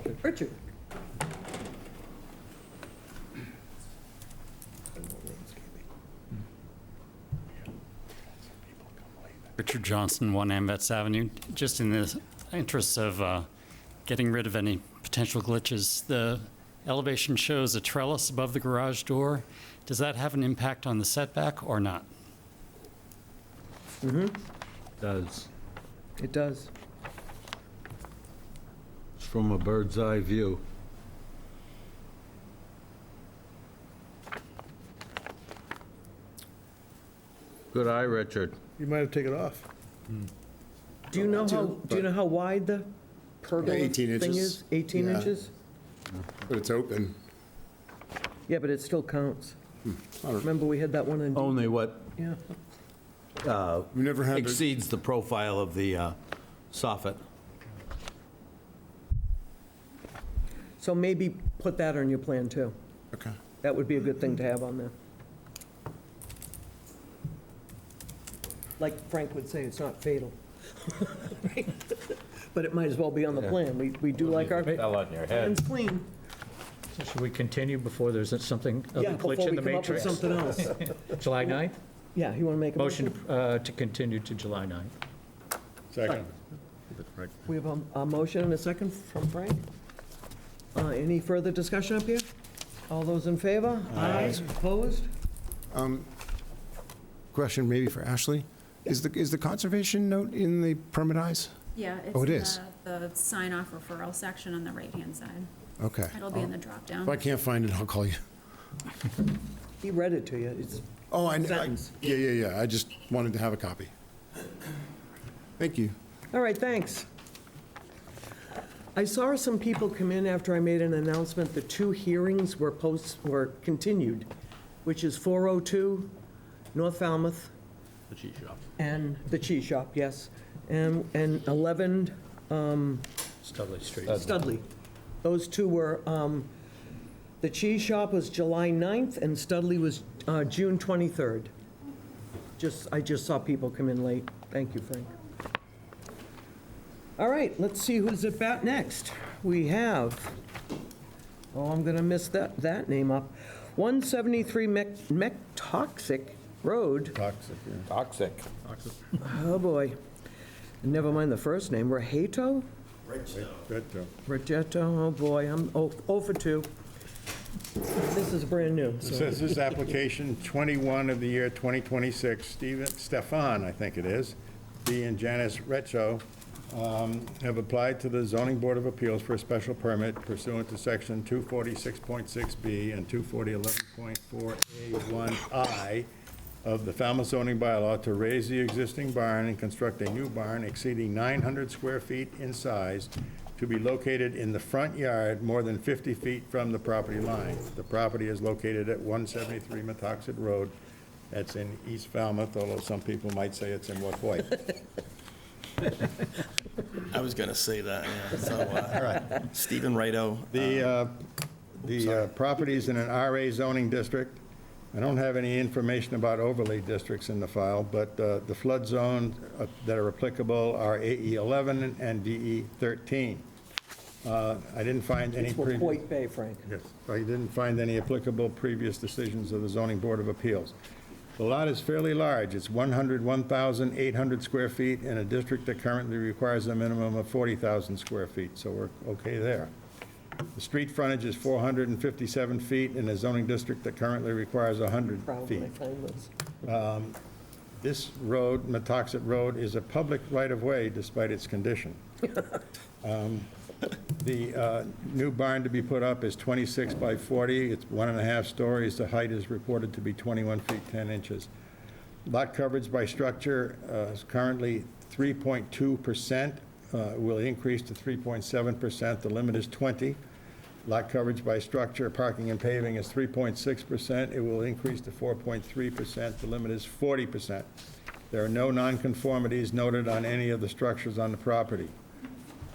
Richard Johnson, 1 Ambets Avenue. Just in the interest of getting rid of any potential glitches, the elevation shows a trellis above the garage door. Does that have an impact on the setback or not?
does.
It does.
It's from a bird's eye view. Good eye, Richard.
You might have taken it off.
Do you know how wide the pergola
18
thing
inches.
is? 18
Yeah.
inches?
But it's open.
Yeah, but it still counts.
I don't-
Remember, we had that one in,
Only what
yeah.
We've never had,
exceeds the profile of the soffit.
So maybe put that on your plan, too.
okay.
That would be a good thing to have on there. Like Frank would say, it's not fatal. Right? But it might as well be on the plan. We do like our
Fell on your head.
plans clean.
So should we continue before there's something, a
Yeah,
glitch
before
in
we
the
come up with
matrix?
something else.
July 9th?
Yeah, you want to make a
Motion
motion?
to continue to July 9th.
Second.
We have a motion and a second from Frank. Any further discussion up here? All those in favor? Aye. Opposed?
Question maybe for Ashley. Is the conservation note in the permit eyes?
Yeah, it's
Oh, it
in
is?
the sign-off referral section on the right-hand side.
Okay.
It'll be in the drop-down.
If I can't find it, I'll call you.
He read it to you. It's
Oh, I know.
Sentence.
Yeah. I just wanted to have a copy. Thank you.
All right, thanks. I saw some people come in after I made an announcement that 2 hearings were continued, which is 402 North Falmouth.
The cheese shop.
And the cheese shop, yes, and 11
Studley Street.
Studley. Those 2 were, the cheese shop was July 9th, and Studley was June 23rd. I just saw people come in late. Thank you, Frank. All right, let's see who's at bat next. We have, I'm going to mess that name up, 173 Metoxit Road.
Toxic, yeah.
Toxic.
Oh, boy. Never mind the first name. Rejto?
Rejto.
Rejto, oh, boy, I'm 0 for 2. This is brand new,
It
so,
says this is application 21 of the year 2026. Stefan, I think it is, B and Janice Rejto have applied to the Zoning Board of Appeals for a special permit pursuant to section 246.6B and 24011.4A1I of the Falmouth zoning bylaw to raise the existing barn and construct a new barn exceeding 900 square feet in size to be located in the front yard more than 50 feet from the property line. The property is located at 173 Metoxit Road. That's in East Falmouth, although some people might say it's in Wacoit.
I was going to say that, yeah. So, Stephen Rejto.
The property is in an RA zoning district. I don't have any information about overlay districts in the file, but the flood zones that are applicable are AE 11 and DE 13. I didn't find any previous...
Point Bay, Frank.
Yes, I didn't find any applicable previous decisions of the Zoning Board of Appeals. The lot is fairly large. It's 101,800 square feet in a district that currently requires a minimum of 40,000 square feet, so we're okay there. The street frontage is 457 feet in a zoning district that currently requires 100 feet. This road, Metoxit Road, is a public right-of-way despite its condition. The new barn to be put up is 26 by 40. It's 1.5 stories. The height is reported to be 21 feet 10 inches. Lot coverage by structure is currently 3.2%. Will increase to 3.7%. The limit is 20. Lot coverage by structure, parking and paving is 3.6%. It will increase to 4.3%. The limit is 40%. There are no nonconformities noted on any of the structures on the property.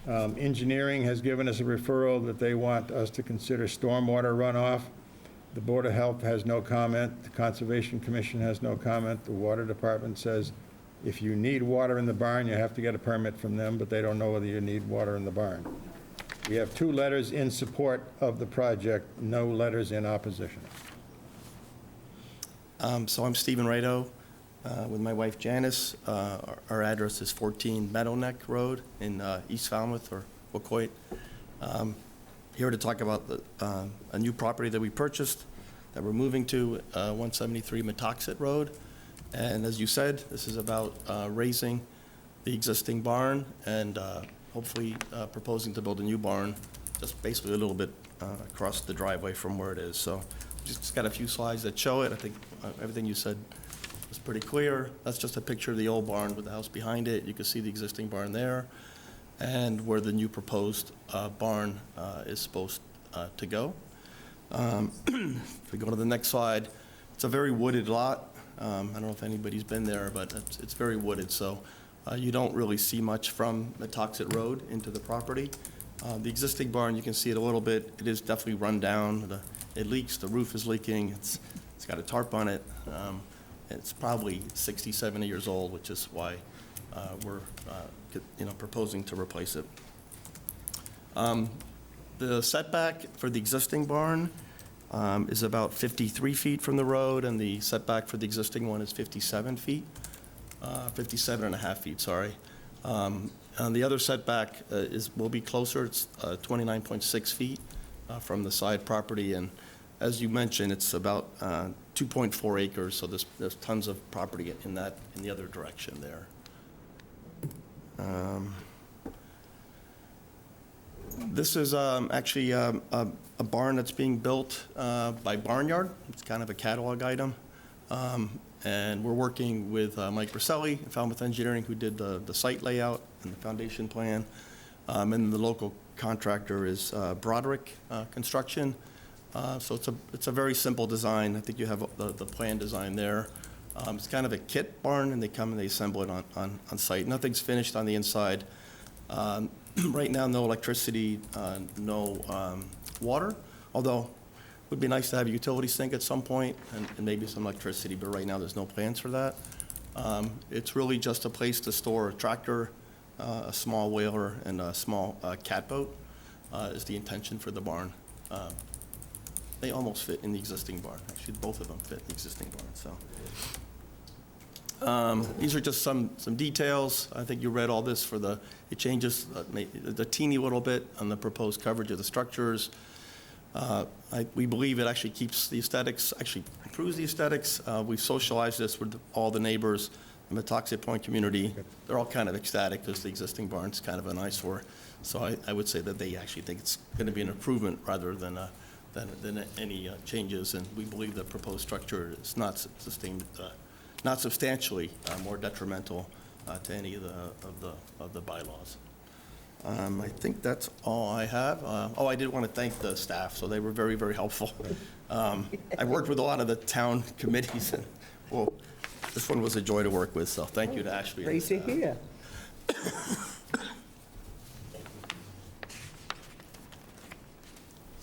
Engineering has given us a referral that they want us to consider stormwater runoff. The Board of Health has no comment. The Conservation Commission has no comment. The Water Department says if you need water in the barn, you have to get a permit from them, but they don't know whether you need water in the barn. We have 2 letters in support of the project, no letters in opposition.
So I'm Stephen Rejto with my wife Janice. Our address is 14 Meadowneck Road in East Falmouth or Wacoit. Here to talk about a new property that we purchased that we're moving to, 173 Metoxit Road. And as you said, this is about raising the existing barn and hopefully proposing to build a new barn just basically a little bit across the driveway from where it is. So just got a few slides that show it. I think everything you said was pretty clear. That's just a picture of the old barn with the house behind it. You can see the existing barn there and where the new proposed barn is supposed to go. If we go to the next slide, it's a very wooded lot. I don't know if anybody's been there, but it's very wooded, so you don't really see much from Metoxit Road into the property. The existing barn, you can see it a little bit. It is definitely run down. It leaks. The roof is leaking. It's got a tarp on it. It's probably 60, 70 years old, which is why we're proposing to replace it. The setback for the existing barn is about 53 feet from the road, and the setback for the existing one is 57 feet. 57 and a half feet, sorry. And the other setback will be closer. It's 29.6 feet from the side property, and as you mentioned, it's about 2.4 acres, so there's tons of property in the other direction there. This is actually a barn that's being built by Barnyard. It's kind of a catalog item. And we're working with Mike Briselli, Falmouth Engineering, who did the site layout and the foundation plan. And the local contractor is Broderick Construction. So it's a very simple design. I think you have the plan design there. It's kind of a kit barn, and they come and they assemble it on site. Nothing's finished on the inside. Right now, no electricity, no water, although it would be nice to have a utility sink at some point and maybe some electricity, but right now there's no plans for that. It's really just a place to store a tractor, a small whaler, and a small catboat is the intention for the barn. They almost fit in the existing barn. Actually, both of them fit in the existing barn. So these are just some details. I think you read all this for it changes the teeny little bit on the proposed coverage of the structures. We believe it actually keeps the aesthetics, actually improves the aesthetics. We've socialized this with all the neighbors, the Metoxit Point community. They're all kind of ecstatic because the existing barn's kind of an eyesore. So I would say that they actually think it's going to be an improvement rather than any changes. And we believe the proposed structure is not substantially more detrimental to any of the bylaws. I think that's all I have. I did want to thank the staff, so they were very, very helpful. I worked with a lot of the town committees, and this one was a joy to work with, so thank you to Ashley.
Great to hear.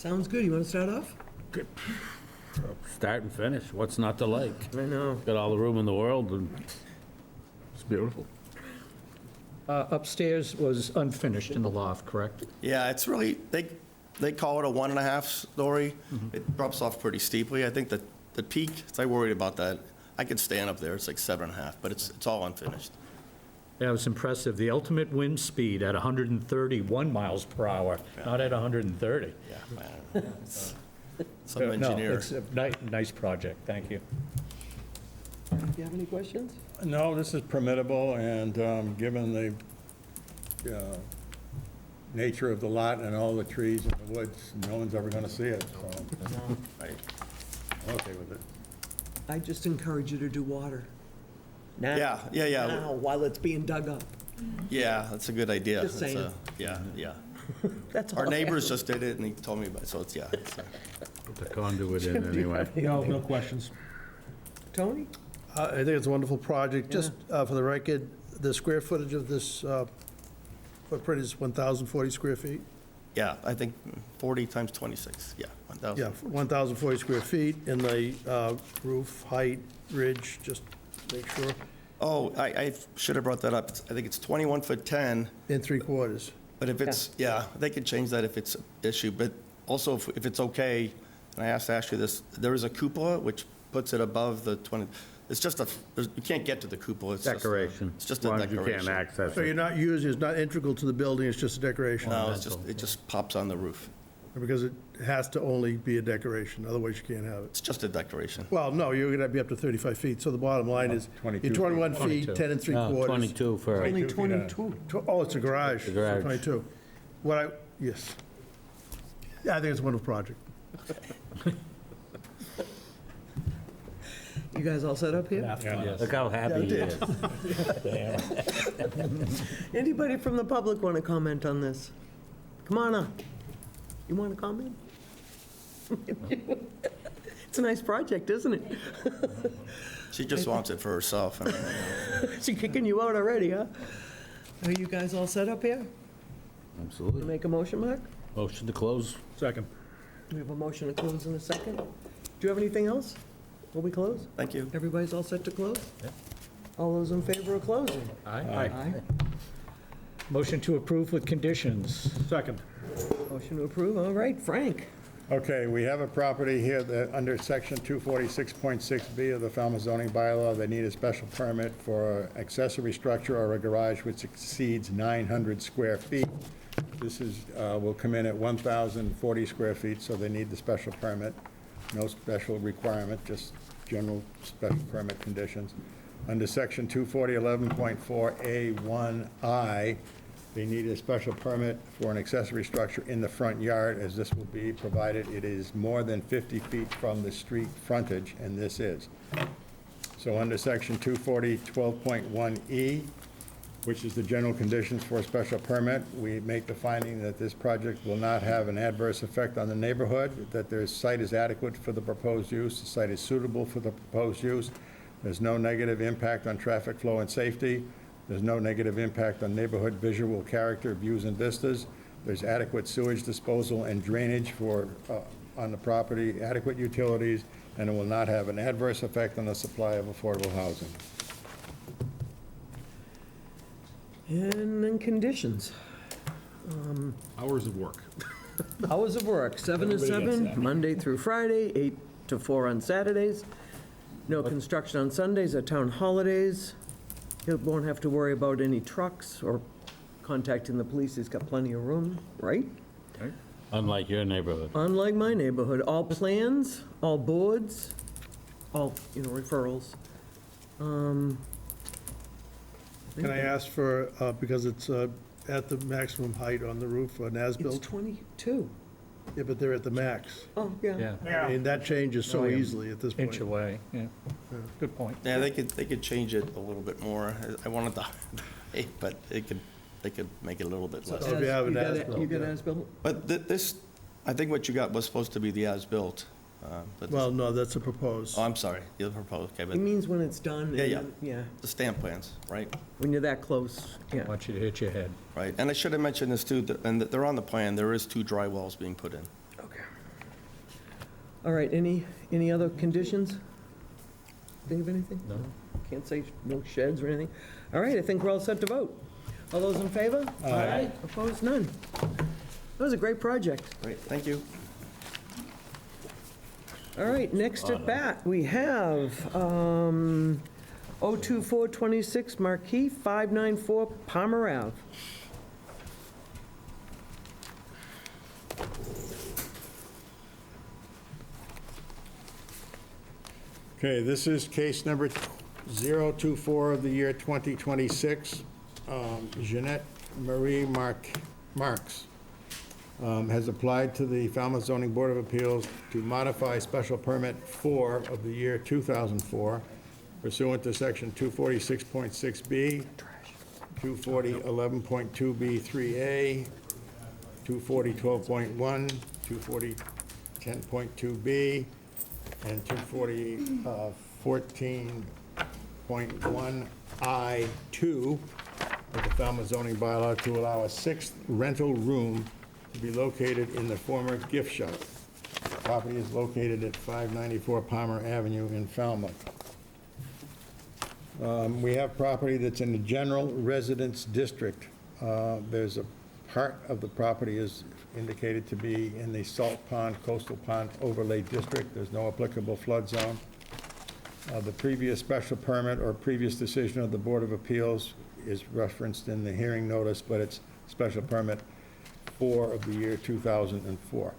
Sounds good. You want to start off?
Start and finish, what's not to like?
I know.
Got all the room in the world, and it's beautiful.
Upstairs was unfinished in the loft, correct?
Yeah, it's really, they call it a 1.5 story. It drops off pretty steeply. I think that the peak, I worried about that. I could stand up there, it's like 7.5, but it's all unfinished.
Yeah, it was impressive. The ultimate wind speed at 131 miles per hour, not at 130.
Yeah, man. Some
No,
engineer.
it's a nice project, thank you.
Do you have any questions?
No, this is permittable, and given the nature of the lot and all the trees and the woods, no one's ever going to see it, so
Right.
I'm okay with it.
I just encourage you to do water. Now.
Yeah.
Now, while it's being dug up.
Yeah, that's a good idea.
Just
That's
saying.
Yeah.
That's all.
Our
I
neighbors
ask.
just did it, and he told me about it, so it's,
Put the conduit in anyway.
No questions.
Tony?
I think it's a wonderful project. Just for the record, the square footage of this footprint is 1,040 square feet?
Yeah, I think 40 times 26, yeah, 1,000.
Yeah, 1,040 square feet, and the roof height, ridge, just make sure,
Oh, I should have brought that up. I think it's 21 foot 10,
and 3/4.
but if it's, they could change that if it's an issue. But also, if it's okay, and I asked Ashley this, there is a cupola which puts it above the 20, it's just you can't get to the cupola. It's
Decoration.
It's just
As
a
long as you
decoration.
can't access
So you're
it.
not using, it's not integral to the building, it's just a decoration?
No, it just pops on the roof.
Because it has to only be a decoration, otherwise you can't have it.
It's just a decoration.
Well, no, you're gonna be up to 35 feet, so the bottom line is,
22
you're 21 feet,
22.
10 and 3/4.
No, 22 for,
Only
22 feet,
22.
Oh, it's a garage.
The garage.
22. Yes. Yeah, I think it's a wonderful project.
You guys all set up here?
look how happy he is.
Anybody from the public want to comment on this? Come on up. You want to comment? It's a nice project, isn't it?
She just wants it for herself.
She's kicking you out already, huh? Are you guys all set up here?
Absolutely.
Make a motion, Mark?
Motion to close.
Second.
We have a motion to close in a second. Do you have anything else? Will we close?
Thank you.
Everybody's all set to close? All those in favor of closing?
Aye.
Motion to approve with conditions.
Second.
Motion to approve, all right. Frank?
Okay, we have a property here that, under section 246.6B of the Falmouth zoning bylaw, they need a special permit for accessory structure or a garage which exceeds 900 square feet. This is, will come in at 1,040 square feet, so they need the special permit. No special requirement, just general special permit conditions. Under section 24011.4A1I, they need a special permit for an accessory structure in the front yard, as this will be provided it is more than 50 feet from the street frontage, and this is. So under section 24012.1E, which is the general conditions for a special permit, we make the finding that this project will not have an adverse effect on the neighborhood, that their site is adequate for the proposed use, the site is suitable for the proposed use, there's no negative impact on traffic flow and safety, there's no negative impact on neighborhood visual character, views and vistas, there's adequate sewage disposal and drainage on the property, adequate utilities, and it will not have an adverse effect on the supply of affordable housing.
And then conditions.
Hours of work.
Hours of work, 7 to 7, Monday through Friday, 8 to 4 on Saturdays. No construction on Sundays or town holidays. He won't have to worry about any trucks or contacting the police. He's got plenty of room, right?
Unlike your neighborhood.
Unlike my neighborhood, all plans, all boards, all, referrals.
Can I ask for, because it's at the maximum height on the roof, an
It's
as-built?
22.
Yeah, but they're at the max.
Oh, yeah.
I mean, that changes so easily at this point.
Inch away, yeah. Good point.
Yeah, they could change it a little bit more. I wanted the height, but they could make it a little bit less.
So if you have an
got
as-built,
You got
yeah.
as-built?
But this, I think what you got was supposed to be the as-built. But this-
Well, no, that's a proposed.
Oh, I'm sorry, the proposed, okay,
It
but
means when it's done.
Yeah,
and- Yeah,
the stamp plans, right?
when you're that close, yeah.
Want you to hit your head.
Right, and I should have mentioned this too, and that they're on the plan, there is 2 dry wells being put in.
Okay. All right, any other conditions? Think of anything? No. Can't say no sheds or anything? All right, I think we're all set to vote. All those in favor? Aye. Opposed? None. That was a great project.
Great, thank you.
All right, next at bat, we have 02426 Marques, 594 Palmer Ave.
Okay, this is case number 024 of the year 2026. Jeanette Marie Marques has applied to the Falmouth Zoning Board of Appeals to modify special permit 4 of the year 2004 pursuant to section 246.6B, 240.11.2B3A, 240.12.1, 240.10.2B, and 240.14.1I2 of the Falmouth zoning bylaw to allow a 6th rental room to be located in the former gift shop. The property is located at 594 Palmer Avenue in Falmouth. We have property that's in the general residence district. There's a part of the property is indicated to be in the Salt Pond Coastal Pond Overlay District. There's no applicable flood zone. The previous special permit or previous decision of the Board of Appeals is referenced in the hearing notice, but it's special permit 4 of the year 2004.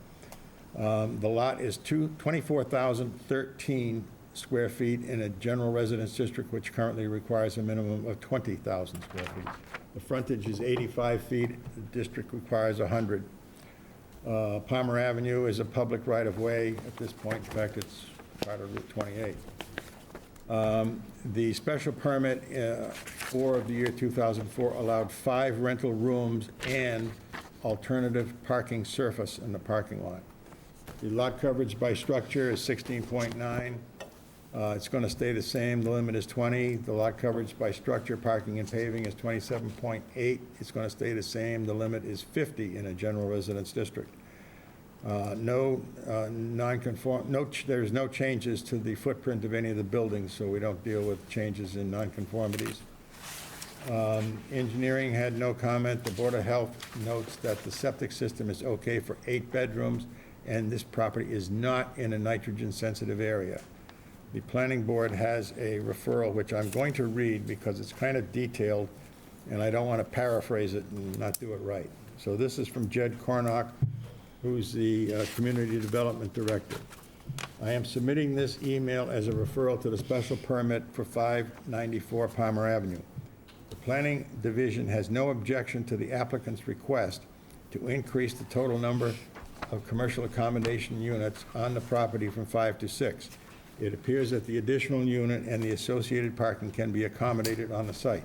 The lot is 24,013 square feet in a general residence district, which currently requires a minimum of 20,000 square feet. The frontage is 85 feet. The district requires 100. Palmer Avenue is a public right-of-way at this point. In fact, it's part of Route 28. The special permit 4 of the year 2004 allowed 5 rental rooms and alternative parking surface in the parking lot. The lot coverage by structure is 16.9. It's going to stay the same. The limit is 20. The lot coverage by structure, parking, and paving is 27.8. It's going to stay the same. The limit is 50 in a general residence district. There's no changes to the footprint of any of the buildings, so we don't deal with changes in nonconformities. Engineering had no comment. The Board of Health notes that the septic system is okay for 8 bedrooms, and this property is not in a nitrogen-sensitive area. The Planning Board has a referral, which I'm going to read because it's kind of detailed, and I don't want to paraphrase it and not do it right. So this is from Jed Cornock, who's the Community Development Director. I am submitting this email as a referral to the special permit for 594 Palmer Avenue. The Planning Division has no objection to the applicant's request to increase the total number of commercial accommodation units on the property from 5 to 6. It appears that the additional unit and the associated parking can be accommodated on the site.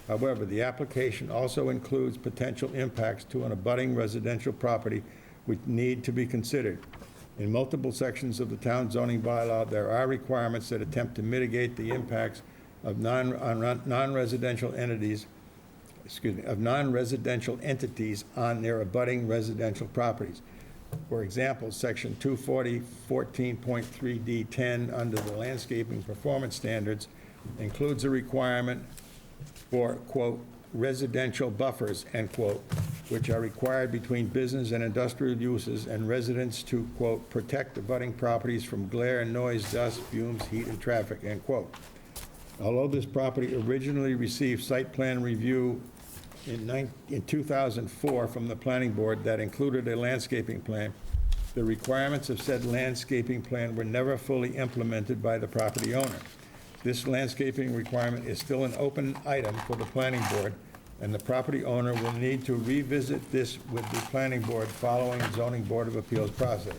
However, the application also includes potential impacts to an abutting residential property which need to be considered. In multiple sections of the town zoning bylaw, there are requirements that attempt to mitigate the impacts of non-residential entities on their abutting residential properties. For example, section 240.14.3D10 under the landscaping performance standards includes a requirement for, quote, residential buffers, end quote, which are required between business and industrial uses and residents to, quote, protect abutting properties from glare, noise, dust, fumes, heat, and traffic, end quote. Although this property originally received site plan review in 2004 from the Planning Board that included a landscaping plan, the requirements of said landscaping plan were never fully implemented by the property owner. This landscaping requirement is still an open item for the Planning Board, and the property owner will need to revisit this with the Planning Board following the Zoning Board of Appeals process.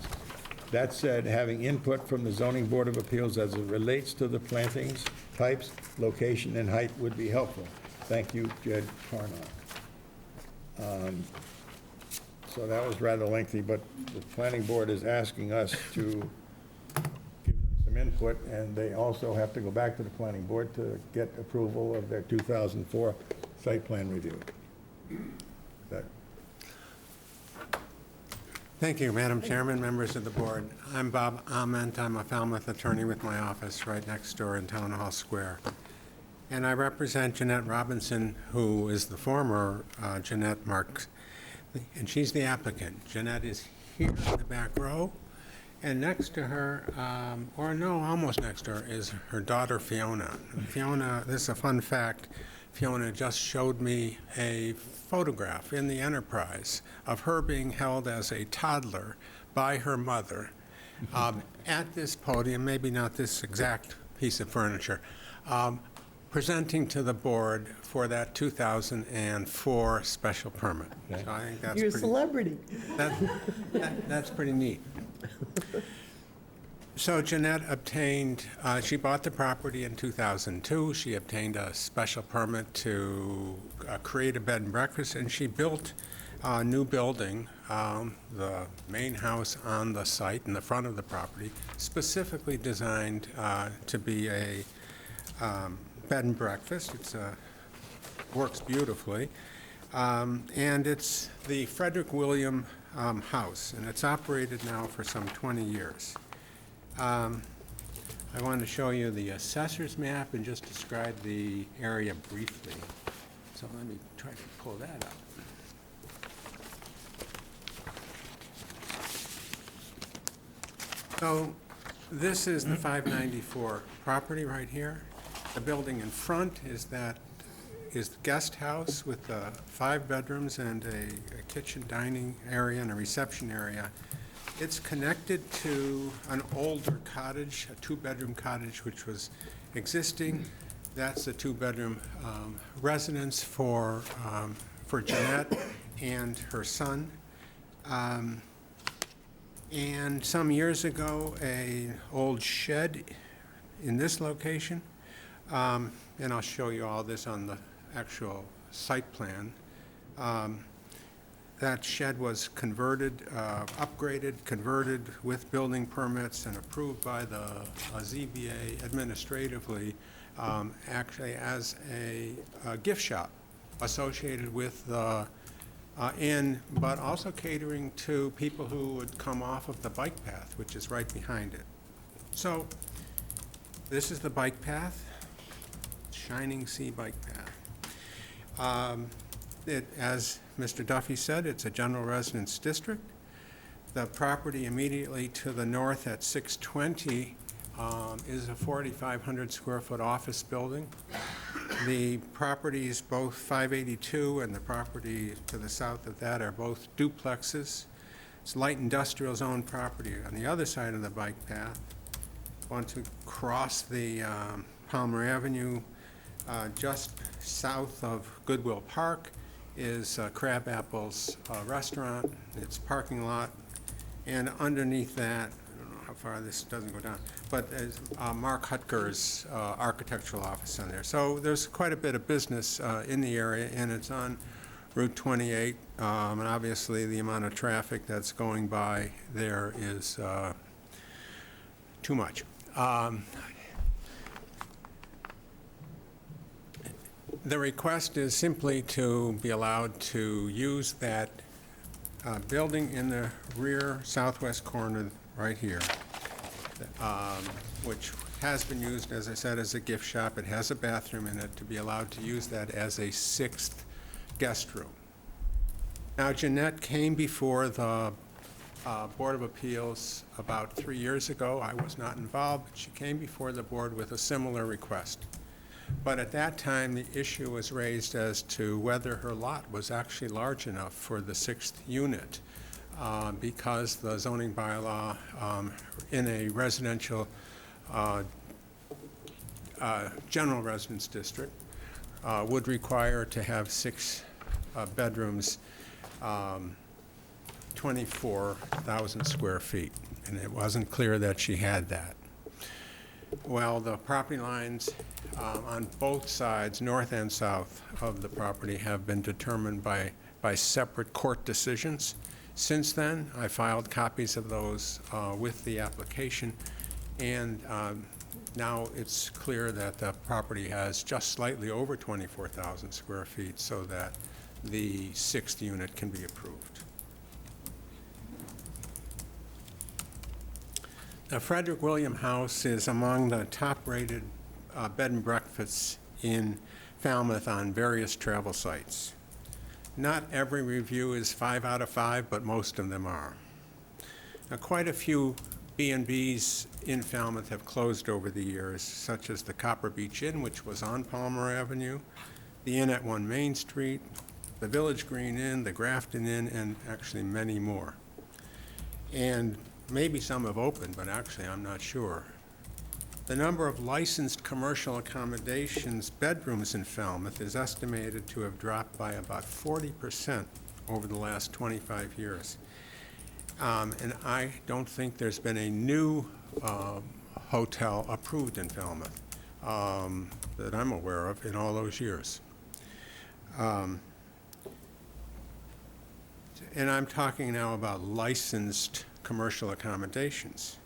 That said, having input from the Zoning Board of Appeals as it relates to the plantings, types, location, and height would be helpful. Thank you, Jed Carnock. So that was rather lengthy, but the Planning Board is asking us to give them some input, and they also have to go back to the Planning Board to get approval of their 2004 site plan review. That
Thank you, Madam Chairman, members of the board. I'm Bob Ament. I'm a Falmouth attorney with my office right next door in Town Hall Square. And I represent Jeanette Robinson, who is the former Jeanette Marques, and she's the applicant. Jeanette is here in the back row, and next to her, or no, almost next to her, is her daughter Fiona. Fiona, this is a fun fact, Fiona just showed me a photograph in the Enterprise of her being held as a toddler by her mother at this podium, maybe not this exact piece of furniture, presenting to the board for that 2004 special permit. So I think that's
You're a
pretty,
celebrity.
that's pretty neat. So Jeanette obtained, she bought the property in 2002. She obtained a special permit to create a bed and breakfast, and she built a new building, the main house on the site in the front of the property, specifically designed to be a bed and breakfast. It's works beautifully. And it's the Frederick William House, and it's operated now for some 20 years. I wanted to show you the assessor's map and just describe the area briefly. So let me try to pull that up. So this is the 594 property right here. The building in front is the guest house with 5 bedrooms and a kitchen dining area and a reception area. It's connected to an older cottage, a 2-bedroom cottage, which was existing. That's a 2-bedroom residence for Jeanette and her son. And some years ago, an old shed in this location, and I'll show you all this on the actual site plan. That shed was converted, upgraded, converted with building permits and approved by the ZBA administratively, actually as a gift shop associated with the inn, but also catering to people who would come off of the bike path, which is right behind it. So this is the bike path, Shining Sea bike path. As Mr. Duffy said, it's a general residence district. The property immediately to the north at 620 is a 4,500 square foot office building. The properties, both 582 and the property to the south of that, are both duplexes. It's light industrial zone property on the other side of the bike path. Want to cross the Palmer Avenue just south of Goodwill Park is Crab Apple's restaurant, its parking lot, and underneath that, I don't know how far this doesn't go down, but there's Mark Hutker's architectural office on there. So there's quite a bit of business in the area, and it's on Route 28, and obviously the amount of traffic that's going by there is too much. The request is simply to be allowed to use that building in the rear southwest corner right here, which has been used, as I said, as a gift shop. It has a bathroom in it, to be allowed to use that as a 6th guest room. Now, Jeanette came before the Board of Appeals about 3 years ago. I was not involved, but she came before the board with a similar request. But at that time, the issue was raised as to whether her lot was actually large enough for the 6th unit, because the zoning bylaw in a residential general residence district would require to have 6 bedrooms, 24,000 square feet, and it wasn't clear that she had that. Well, the property lines on both sides, north and south of the property, have been determined by separate court decisions. Since then, I filed copies of those with the application, and now it's clear that the property has just slightly over 24,000 square feet, so that the 6th unit can be approved. The Frederick William House is among the top-rated bed and breakfasts in Falmouth on various travel sites. Not every review is 5 out of 5, but most of them are. Now, quite a few B&Bs in Falmouth have closed over the years, such as the Copper Beach Inn, which was on Palmer Avenue, the Inn at 1 Main Street, the Village Green Inn, the Grafton Inn, and actually many more. And maybe some have opened, but actually I'm not sure. The number of licensed commercial accommodations bedrooms in Falmouth is estimated to have dropped by about 40% over the last 25 years. And I don't think there's been a new hotel approved in Falmouth that I'm aware of in all those years. And I'm talking now about licensed commercial accommodations.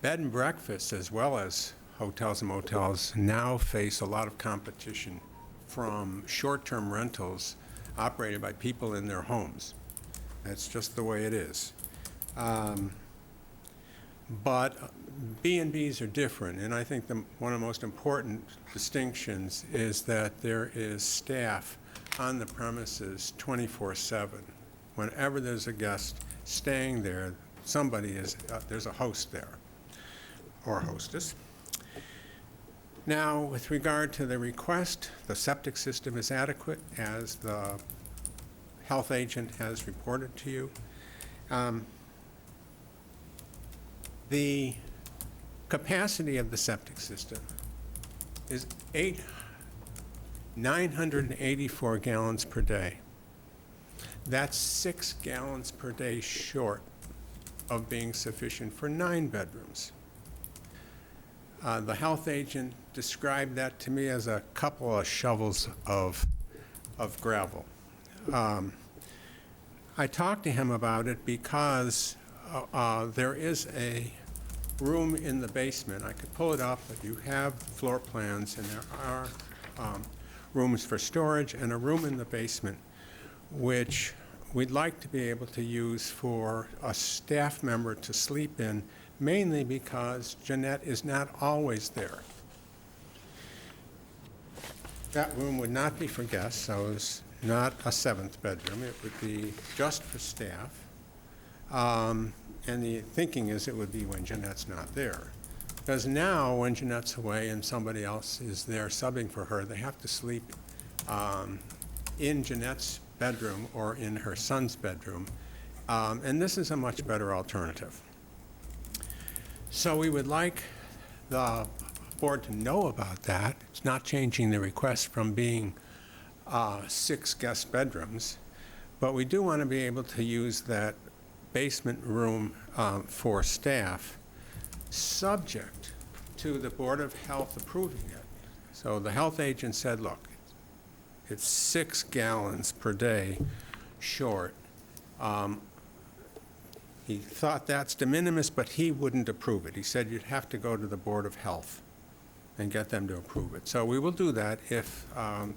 Bed and breakfasts, as well as hotels and motels, now face a lot of competition from short-term rentals operated by people in their homes. That's just the way it is. But B&Bs are different, and I think one of the most important distinctions is that there is staff on the premises 24/7. Whenever there's a guest staying there, there's a host there, or hostess. Now, with regard to the request, the septic system is adequate, as the health agent has reported to you. The capacity of the septic system is 984 gallons per day. That's 6 gallons per day short of being sufficient for 9 bedrooms. The health agent described that to me as a couple of shovels of gravel. I talked to him about it because there is a room in the basement. I could pull it up, but you have floor plans, and there are rooms for storage and a room in the basement which we'd like to be able to use for a staff member to sleep in, mainly because Jeanette is not always there. That room would not be for guests, so it's not a 7th bedroom. It would be just for staff. And the thinking is it would be when Jeanette's not there. Because now, when Jeanette's away and somebody else is there subbing for her, they have to sleep in Jeanette's bedroom or in her son's bedroom. And this is a much better alternative. So we would like the board to know about that. It's not changing the request from being 6 guest bedrooms, but we do want to be able to use that basement room for staff, subject to the Board of Health approving it. So the health agent said, look, it's 6 gallons per day short. He thought that's de minimis, but he wouldn't approve it. He said you'd have to go to the Board of Health and get them to approve it. So we will do that if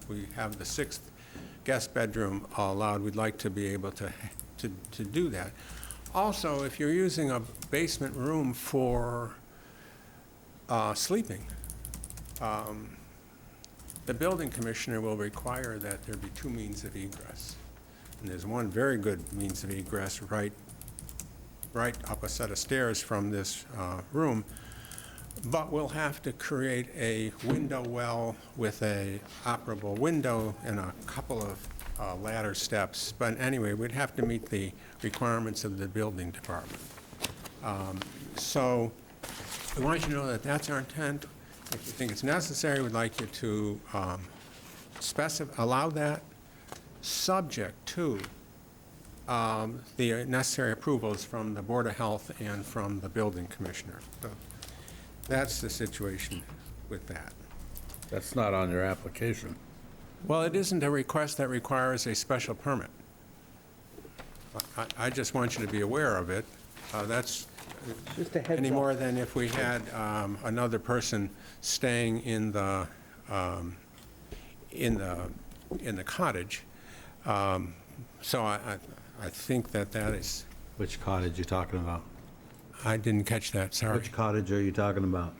we have the 6th guest bedroom allowed. We'd like to be able to do that. Also, if you're using a basement room for sleeping, the building commissioner will require that there be 2 means of egress. And there's one very good means of egress right up a set of stairs from this room, but we'll have to create a window well with a operable window and a couple of ladder steps. But anyway, we'd have to meet the requirements of the building department. So we want you to know that that's our intent. If you think it's necessary, we'd like you to allow that, subject to the necessary approvals from the Board of Health and from the building commissioner. So that's the situation with that.
That's not on your application.
Well, it isn't a request that requires a special permit. I just want you to be aware of it. That's
Just a heads
any
up.
more than if we had another person staying in the cottage. So I think that is.
Which cottage you talking about?
I didn't catch that, sorry.
Which cottage are you talking about?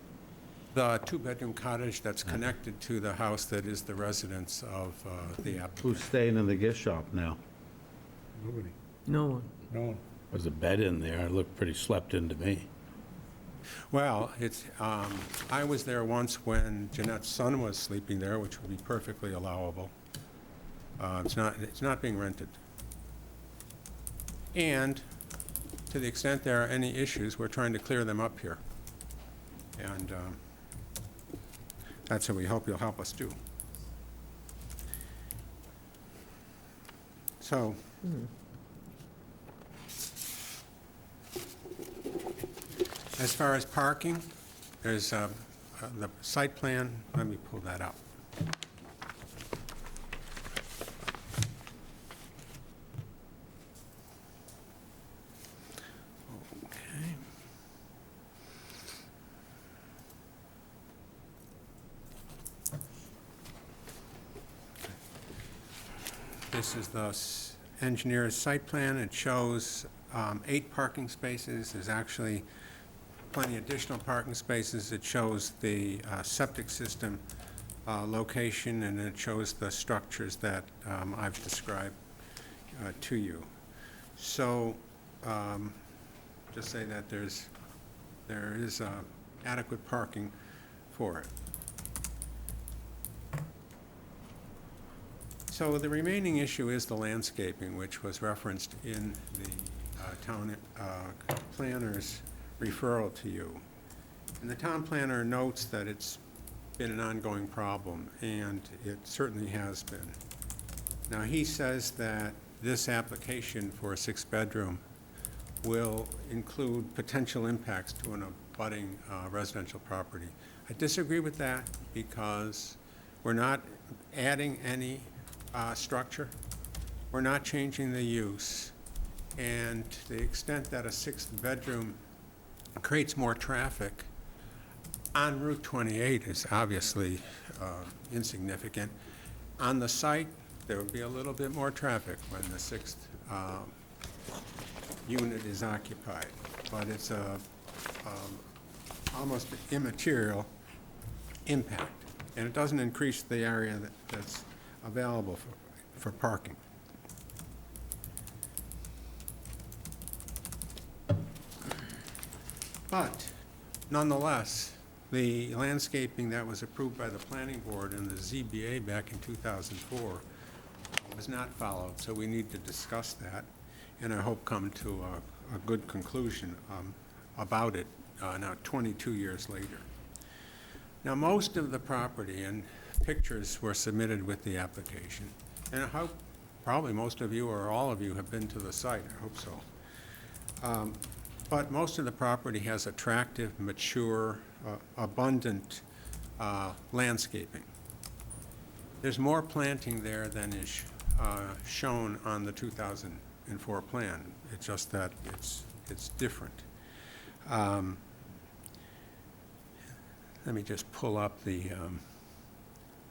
The two-bedroom cottage that's connected to the house that is the residence of the applicant.
Who's staying in the gift shop now?
Nobody.
No one.
No one.
There's a bed in there. It looked pretty slept in to me.
Well, I was there once when Jeanette's son was sleeping there, which would be perfectly allowable. It's not being rented. And to the extent there are any issues, we're trying to clear them up here. And that's what we hope you'll help us do. So, as far as parking, there's the site plan. Let me pull that up. Okay. This is the engineer's site plan. It shows 8 parking spaces. There's actually plenty additional parking spaces. It shows the septic system location, and it shows the structures that I've described to you. So just say that there is adequate parking for it. So the remaining issue is the landscaping, which was referenced in the town planner's referral to you. And the town planner notes that it's been an ongoing problem, and it certainly has been. Now, he says that this application for a 6-bedroom will include potential impacts to an abutting residential property. I disagree with that because we're not adding any structure. We're not changing the use. And to the extent that a 6th bedroom creates more traffic on Route 28 is obviously insignificant. On the site, there will be a little bit more traffic when the 6th unit is occupied, but it's a almost immaterial impact, and it doesn't increase the area that's available for parking. But nonetheless, the landscaping that was approved by the planning board and the ZBA back in 2004 was not followed, so we need to discuss that, and I hope come to a good conclusion about it now 22 years later. Now, most of the property and pictures were submitted with the application, and I hope probably most of you or all of you have been to the site. I hope so. But most of the property has attractive, mature, abundant landscaping. There's more planting there than is shown on the 2004 plan. It's just that it's different. Let me just pull up the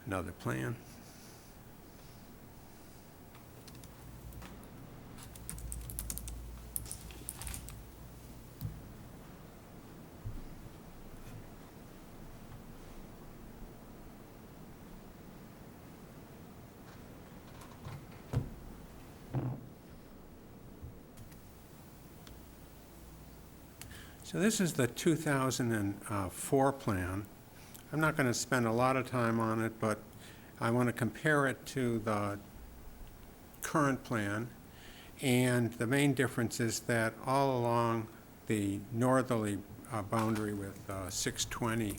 another plan. So this is the 2004 plan. I'm not going to spend a lot of time on it, but I want to compare it to the current plan. And the main difference is that all along the northerly boundary with 620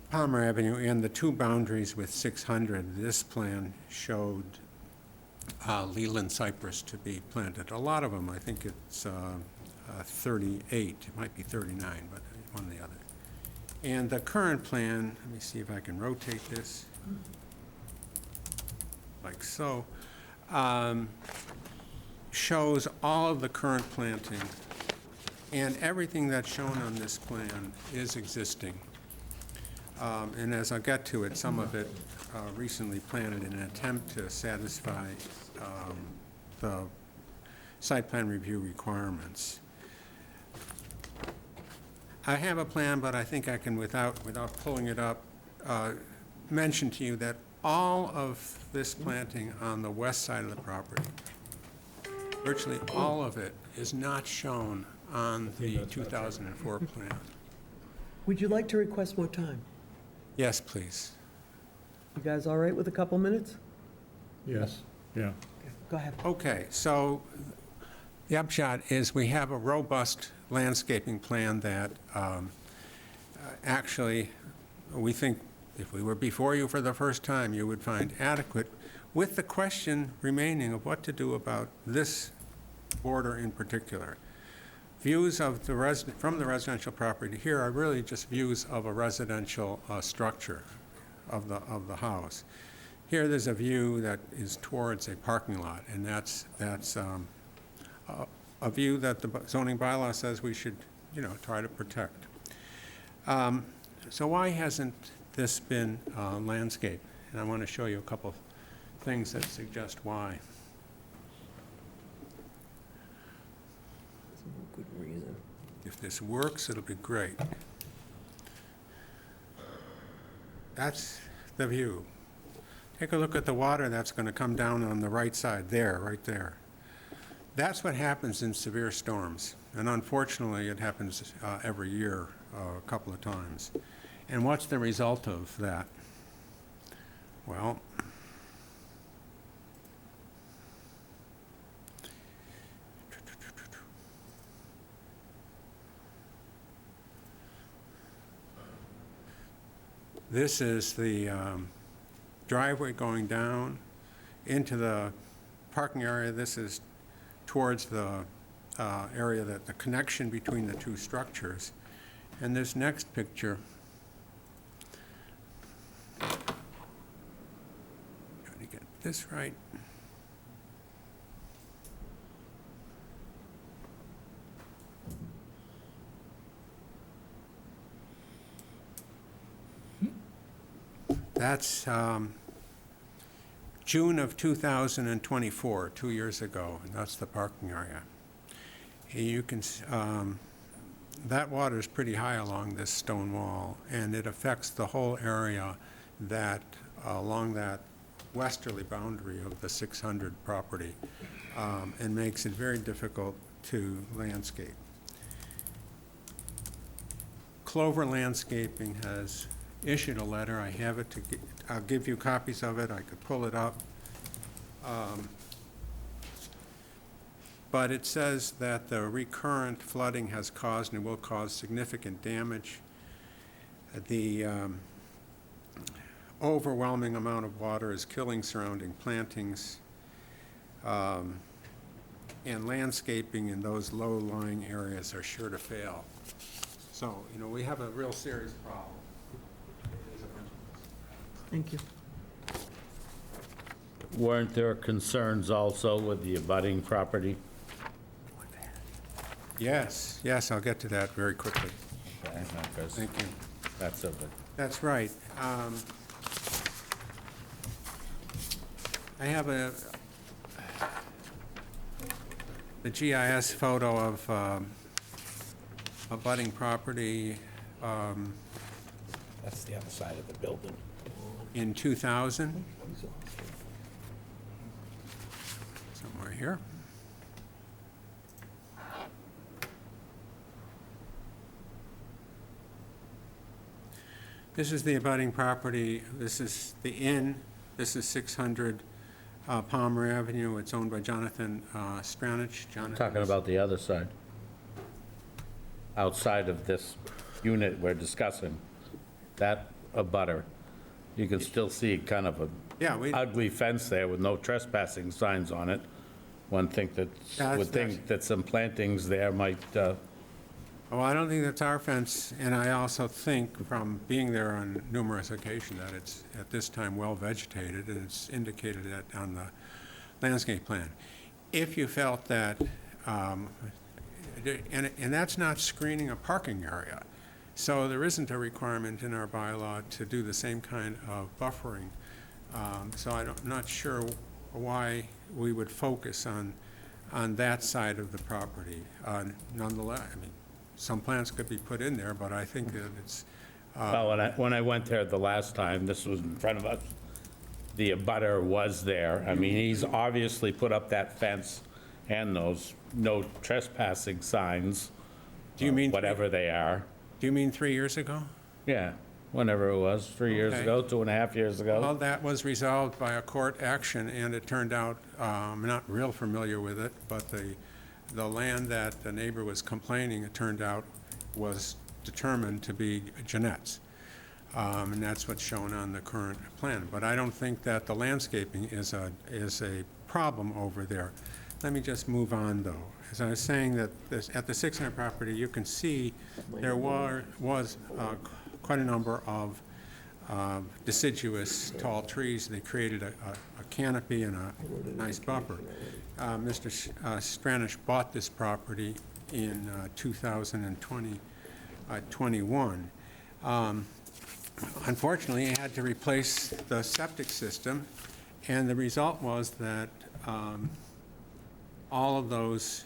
Palmer Avenue and the 2 boundaries with 600, this plan showed Leland cypress to be planted. A lot of them, I think it's 38, it might be 39, but one or the other. And the current plan, let me see if I can rotate this, like so, shows all of the current planting, and everything that's shown on this plan is existing. And as I'll get to it, some of it recently planted in an attempt to satisfy the site plan review requirements. I have a plan, but I think I can, without pulling it up, mention to you that all of this planting on the west side of the property, virtually all of it, is not shown on the 2004 plan.
Would you like to request more time?
Yes, please.
You guys all right with a couple minutes?
Yes, yeah.
Go ahead.
Okay, so the upshot is we have a robust landscaping plan that actually, we think if we were before you for the first time, you would find adequate, with the question remaining of what to do about this border in particular. Views of from the residential property here are really just views of a residential structure of the house. Here, there's a view that is towards a parking lot, and that's a view that the zoning bylaw says we should, try to protect. So why hasn't this been landscaped? And I want to show you a couple things that suggest why.
Good reason.
If this works, it'll be great. That's the view. Take a look at the water that's going to come down on the right side there, right there. That's what happens in severe storms. And unfortunately, it happens every year, a couple of times. And what's the result of that? Well, this is the driveway going down into the parking area. This is towards the area that the connection between the two structures. And this next picture, trying to get this right. That's June of 2024, 2 years ago, and that's the parking area. You can, that water is pretty high along this stone wall, and it affects the whole area that, along that westerly boundary of the 600 property, and makes it very difficult to landscape. Clover Landscaping has issued a letter. I have it I'll give you copies of it. I could pull it up. But it says that the recurrent flooding has caused and will cause significant damage. The overwhelming amount of water is killing surrounding plantings, and landscaping in those low-lying areas are sure to fail. So, we have a real serious problem.
Thank you.
Weren't there concerns also with the abutting property?
Yes, I'll get to that very quickly.
Okay, because
Thank you.
that's of it.
That's right. I have the GIS photo of abutting property
That's the other side of the building.
in 2000. Somewhere here. This is the abutting property. This is the inn. This is 600 Palmer Avenue. It's owned by Jonathan Stranich.
Talking about the other side. Outside of this unit we're discussing, that abutter, you can still see kind of a ugly fence there with no trespassing signs on it. One think would think that some plantings there might,
Well, I don't think that's our fence, and I also think from being there on numerous occasions that it's at this time well vegetated, and it's indicated that on the landscape plan. If you felt that, and that's not screening a parking area, so there isn't a requirement in our bylaw to do the same kind of buffering. So I'm not sure why we would focus on that side of the property. Nonetheless, I mean, some plants could be put in there, but I think that it's,
Well, when I went there the last time, this was in front of us, the abutter was there. I mean, he's obviously put up that fence and those no trespassing signs.
Do you mean-
Whatever they are.
do you mean 3 years ago?
Yeah, whenever it was, 3 years
Okay.
ago, 2.5 years ago.
Well, that was resolved by a court action, and it turned out, I'm not real familiar with it, but the land that the neighbor was complaining, it turned out, was determined to be Jeanette's. And that's what's shown on the current plan. But I don't think that the landscaping is a problem over there. Let me just move on, though. As I was saying, that at the 600 property, you can see there was quite a number of deciduous tall trees. They created a canopy and a nice buffer. Mr. Stranish bought this property in 2021. Unfortunately, he had to replace the septic system, and the result was that all of those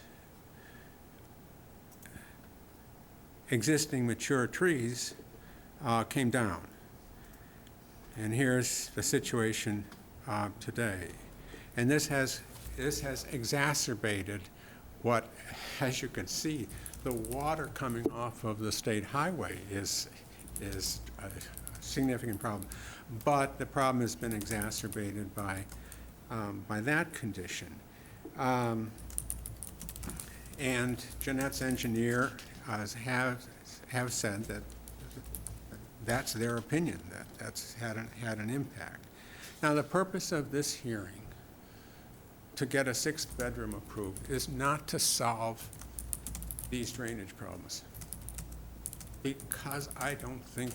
existing mature trees came down. And here's the situation today. And this has exacerbated what, as you can see, the water coming off of the state highway is a significant problem. But the problem has been exacerbated by that condition. And Jeanette's engineer have said that that's their opinion, that that's had an impact. Now, the purpose of this hearing, to get a 6th bedroom approved, is not to solve these drainage problems. Because I don't think,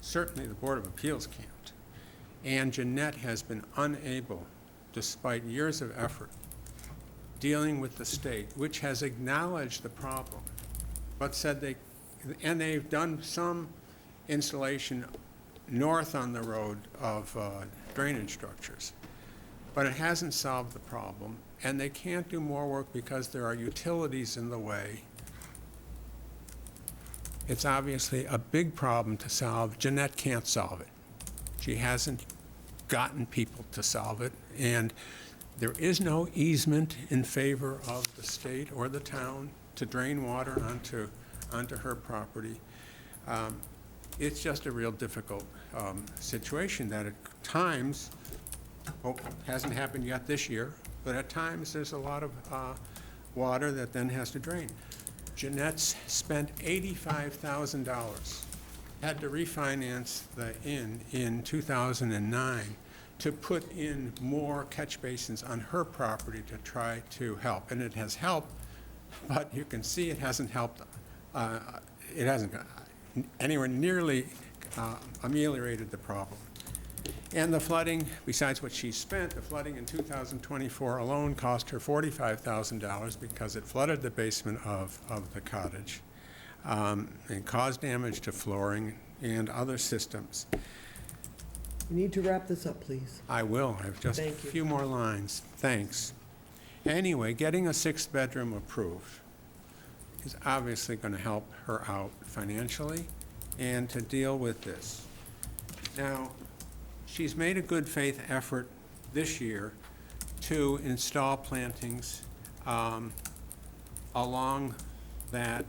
certainly the Board of Appeals can't. And Jeanette has been unable, despite years of effort, dealing with the state, which has acknowledged the problem, but said they've done some installation north on the road of drainage structures. But it hasn't solved the problem, and they can't do more work because there are utilities in the way. It's obviously a big problem to solve. Jeanette can't solve it. She hasn't gotten people to solve it, and there is no easement in favor of the state or the town to drain water onto her property. It's just a real difficult situation that at times, hasn't happened yet this year, but at times there's a lot of water that then has to drain. Jeanette's spent $85,000, had to refinance the inn in 2009 to put in more catch basins on her property to try to help. And it has helped, but you can see it hasn't helped. It hasn't anywhere nearly ameliorated the problem. And the flooding, besides what she spent, the flooding in 2024 alone cost her $45,000 because it flooded the basement of the cottage and caused damage to flooring and other systems.
You need to wrap this up, please.
I will. I have just a
Thank you.
few more lines. Thanks. Anyway, getting a 6th bedroom approved is obviously going to help her out financially and to deal with this. Now, she's made a good faith effort this year to install plantings along that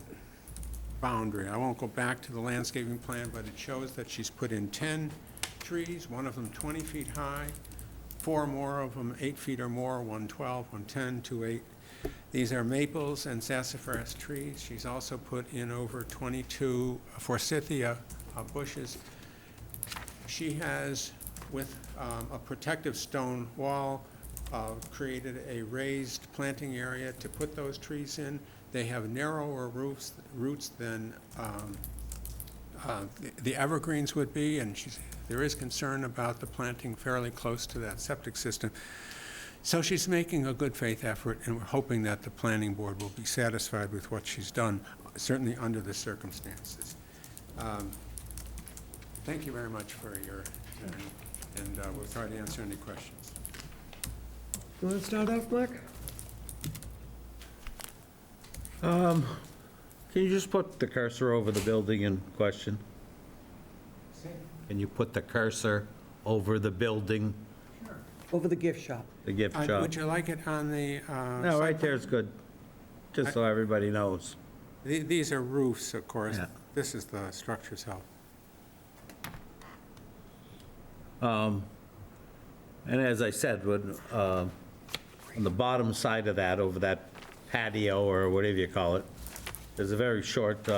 boundary. I won't go back to the landscaping plan, but it shows that she's put in 10 trees, one of them 20 feet high, 4 more of them 8 feet or more, one 12, one 10, 2 8. These are maples and sassafras trees. She's also put in over 22 forsythia bushes. She has, with a protective stone wall, created a raised planting area to put those trees in. They have narrower roots than the evergreens would be, and there is concern about the planting fairly close to that septic system. So she's making a good faith effort, and we're hoping that the planning board will be satisfied with what she's done, certainly under the circumstances. Thank you very much for your time, and we'll try to answer any questions.
You want to start off, Mark?
Can you just put the cursor over the building in question? Can you put the cursor over the building,
Over the gift shop.
the gift shop?
Would you like it on the?
No, right there is good, just so everybody knows.
These are roofs, of course.
Yeah.
This is the structure itself.
And as I said, when, on the bottom side of that, over that patio or whatever you call it, there's a very short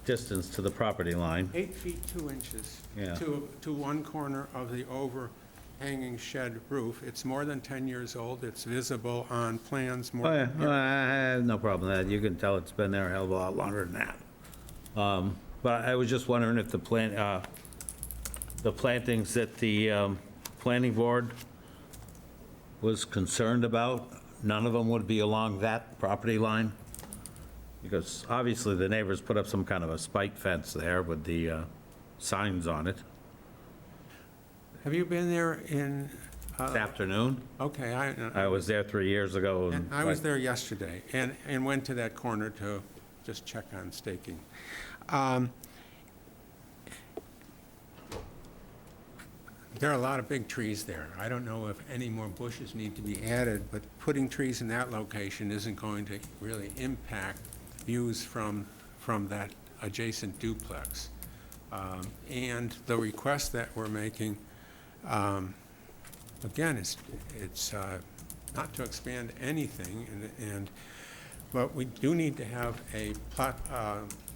distance to the property line.
8 feet 2 inches
Yeah.
to one corner of the overhanging shed roof. It's more than 10 years old. It's visible on plans more.
Oh, yeah, well, I have no problem with that. You can tell it's been there a hell of a lot longer than that. But I was just wondering if the plantings that the planning board was concerned about, none of them would be along that property line? Because obviously the neighbors put up some kind of a spike fence there with the signs on it.
Have you been there in?
This afternoon.
Okay,
I was there 3 years ago.
and I was there yesterday and went to that corner to just check on staking. There are a lot of big trees there. I don't know if any more bushes need to be added, but putting trees in that location isn't going to really impact views from that adjacent duplex. And the request that we're making, again, it's not to expand anything, but we do need to have a plot.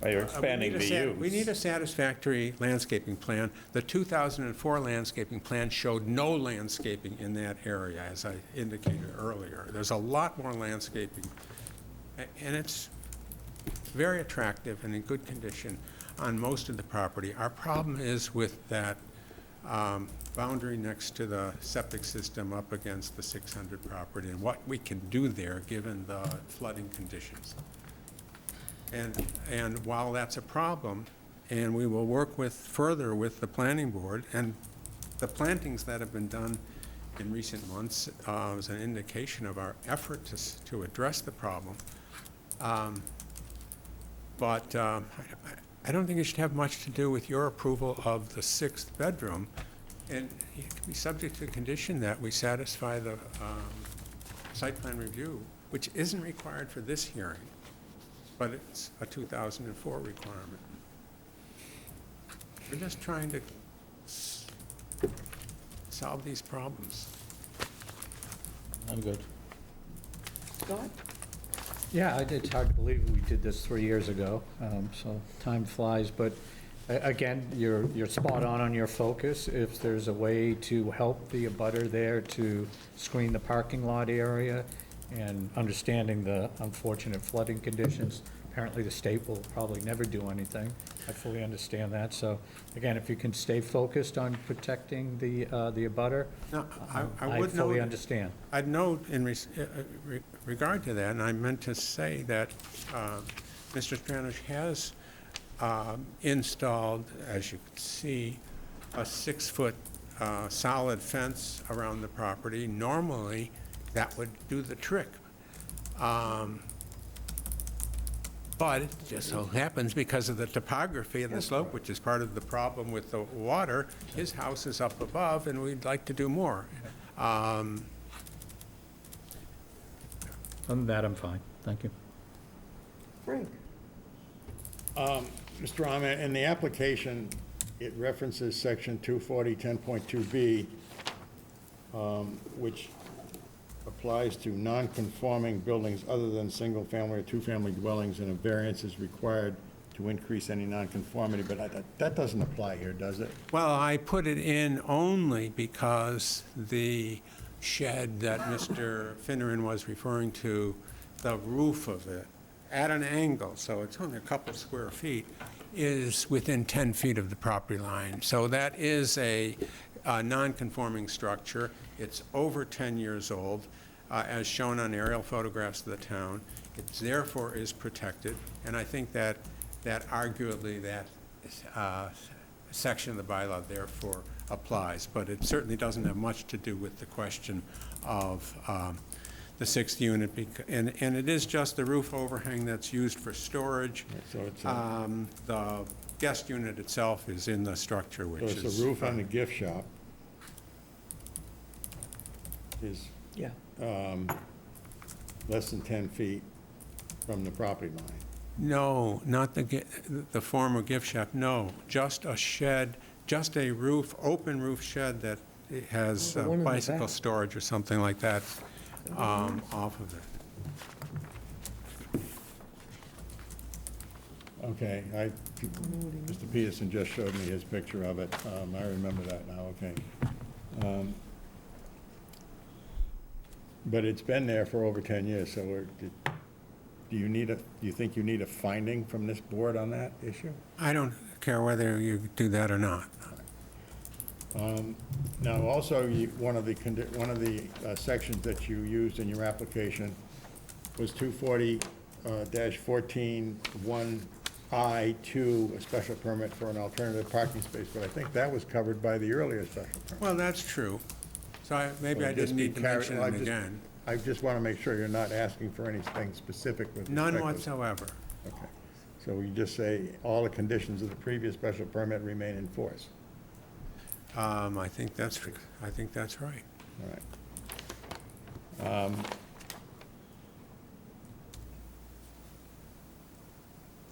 You're expanding the use.
We need a satisfactory landscaping plan. The 2004 landscaping plan showed no landscaping in that area, as I indicated earlier. There's a lot more landscaping, and it's very attractive and in good condition on most of the property. Our problem is with that boundary next to the septic system up against the 600 property and what we can do there given the flooding conditions. And while that's a problem, and we will work further with the planning board, and the plantings that have been done in recent months is an indication of our effort to address the problem. But I don't think it should have much to do with your approval of the 6th bedroom. And it can be subject to the condition that we satisfy the site plan review, which isn't required for this hearing, but it's a 2004 requirement. We're just trying to solve these problems.
I'm good.
Scott?
Yeah, it's hard to believe we did this 3 years ago, so time flies, but again, you're spot on your focus. If there's a way to help the abutter there to screen the parking lot area and understanding the unfortunate flooding conditions, apparently the state will probably never do anything. I fully understand that. So again, if you can stay focused on protecting the abutter,
Now,
I
would
fully
note-
understand.
I'd note in regard to that, and I meant to say that Mr. Stranish has installed, as you can see, a 6-foot solid fence around the property. Normally, that would do the trick. But it just so happens because of the topography and the slope, which is part of the problem with the water, his house is up above, and we'd like to do more.
Other than that, I'm fine. Thank you.
Frank?
Mr. Ahmed, in the application, it references section 240, 10.2B, which applies to non-conforming buildings other than single-family or two-family dwellings, and a variance is required to increase any non-conformity, but that doesn't apply here, does it?
Well, I put it in only because the shed that Mr. Finneran was referring to, the roof of it, at an angle, so it's only a couple square feet, is within 10 feet of the property line. So that is a non-conforming structure. It's over 10 years old, as shown on aerial photographs of the town. It therefore is protected, and I think that arguably that section of the bylaw therefore applies, but it certainly doesn't have much to do with the question of the sixth unit, and it is just the roof overhang that's used for storage.
So it's
The guest unit itself is in the structure, which is...
so it's a roof on the gift shop is
Yeah.
less than 10 feet from the property line.
No, not the former gift shop, no, just a shed, just a roof, open roof shed that has
Oh, the one in the
bicycle
back.
storage or something like that off of it.
Okay, Mr. Peterson just showed me his picture of it. I remember that now, okay. But it's been there for over 10 years, so do you think you need a finding from this board on that issue?
I don't care whether you do that or not.
Now, also, one of the sections that you used in your application was 240-14-1I2, a special permit for an alternative parking space, but I think that was covered by the earlier special permit.
Well, that's true. So maybe I didn't need to mention it again.
I just want to make sure you're not asking for anything specific with respect
None
to-
whatsoever.
Okay. So we just say all the conditions of the previous special permit remain in force.
I think that's right.
All right.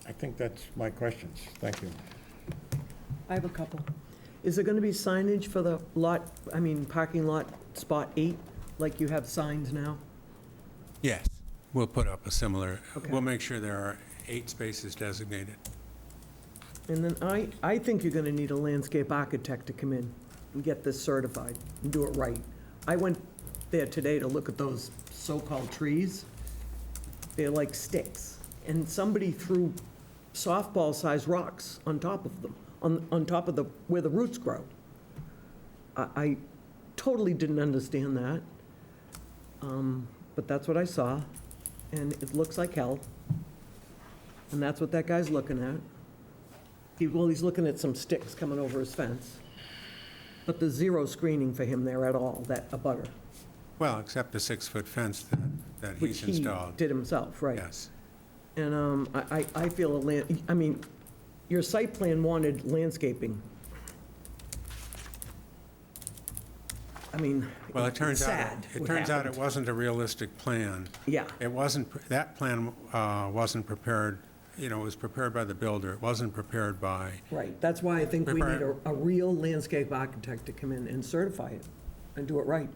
I think that's my questions. Thank you.
I have a couple. Is there going to be signage for the parking lot spot 8, like you have signs now?
Yes, we'll put up a similar,
Okay.
we'll make sure there are 8 spaces designated.
And then I think you're going to need a landscape architect to come in and get this certified and do it right. I went there today to look at those so-called trees. They're like sticks, and somebody threw softball-sized rocks on top of them, on top of where the roots grow. I totally didn't understand that, but that's what I saw, and it looks like hell, and that's what that guy's looking at. He's looking at some sticks coming over his fence, but there's zero screening for him there at all, that abutter,
Well, except the 6-foot fence that
which
he's
he
installed.
did himself, right?
Yes.
And I feel your site plan wanted landscaping.
Well, it turns
it's
out,
sad
it
what
turns out it
happened.
wasn't a realistic plan.
Yeah,
It wasn't, that plan wasn't prepared, it was prepared by the builder. It wasn't prepared by,
right. That's why I think we need a real landscape architect to come in and certify it and do it right.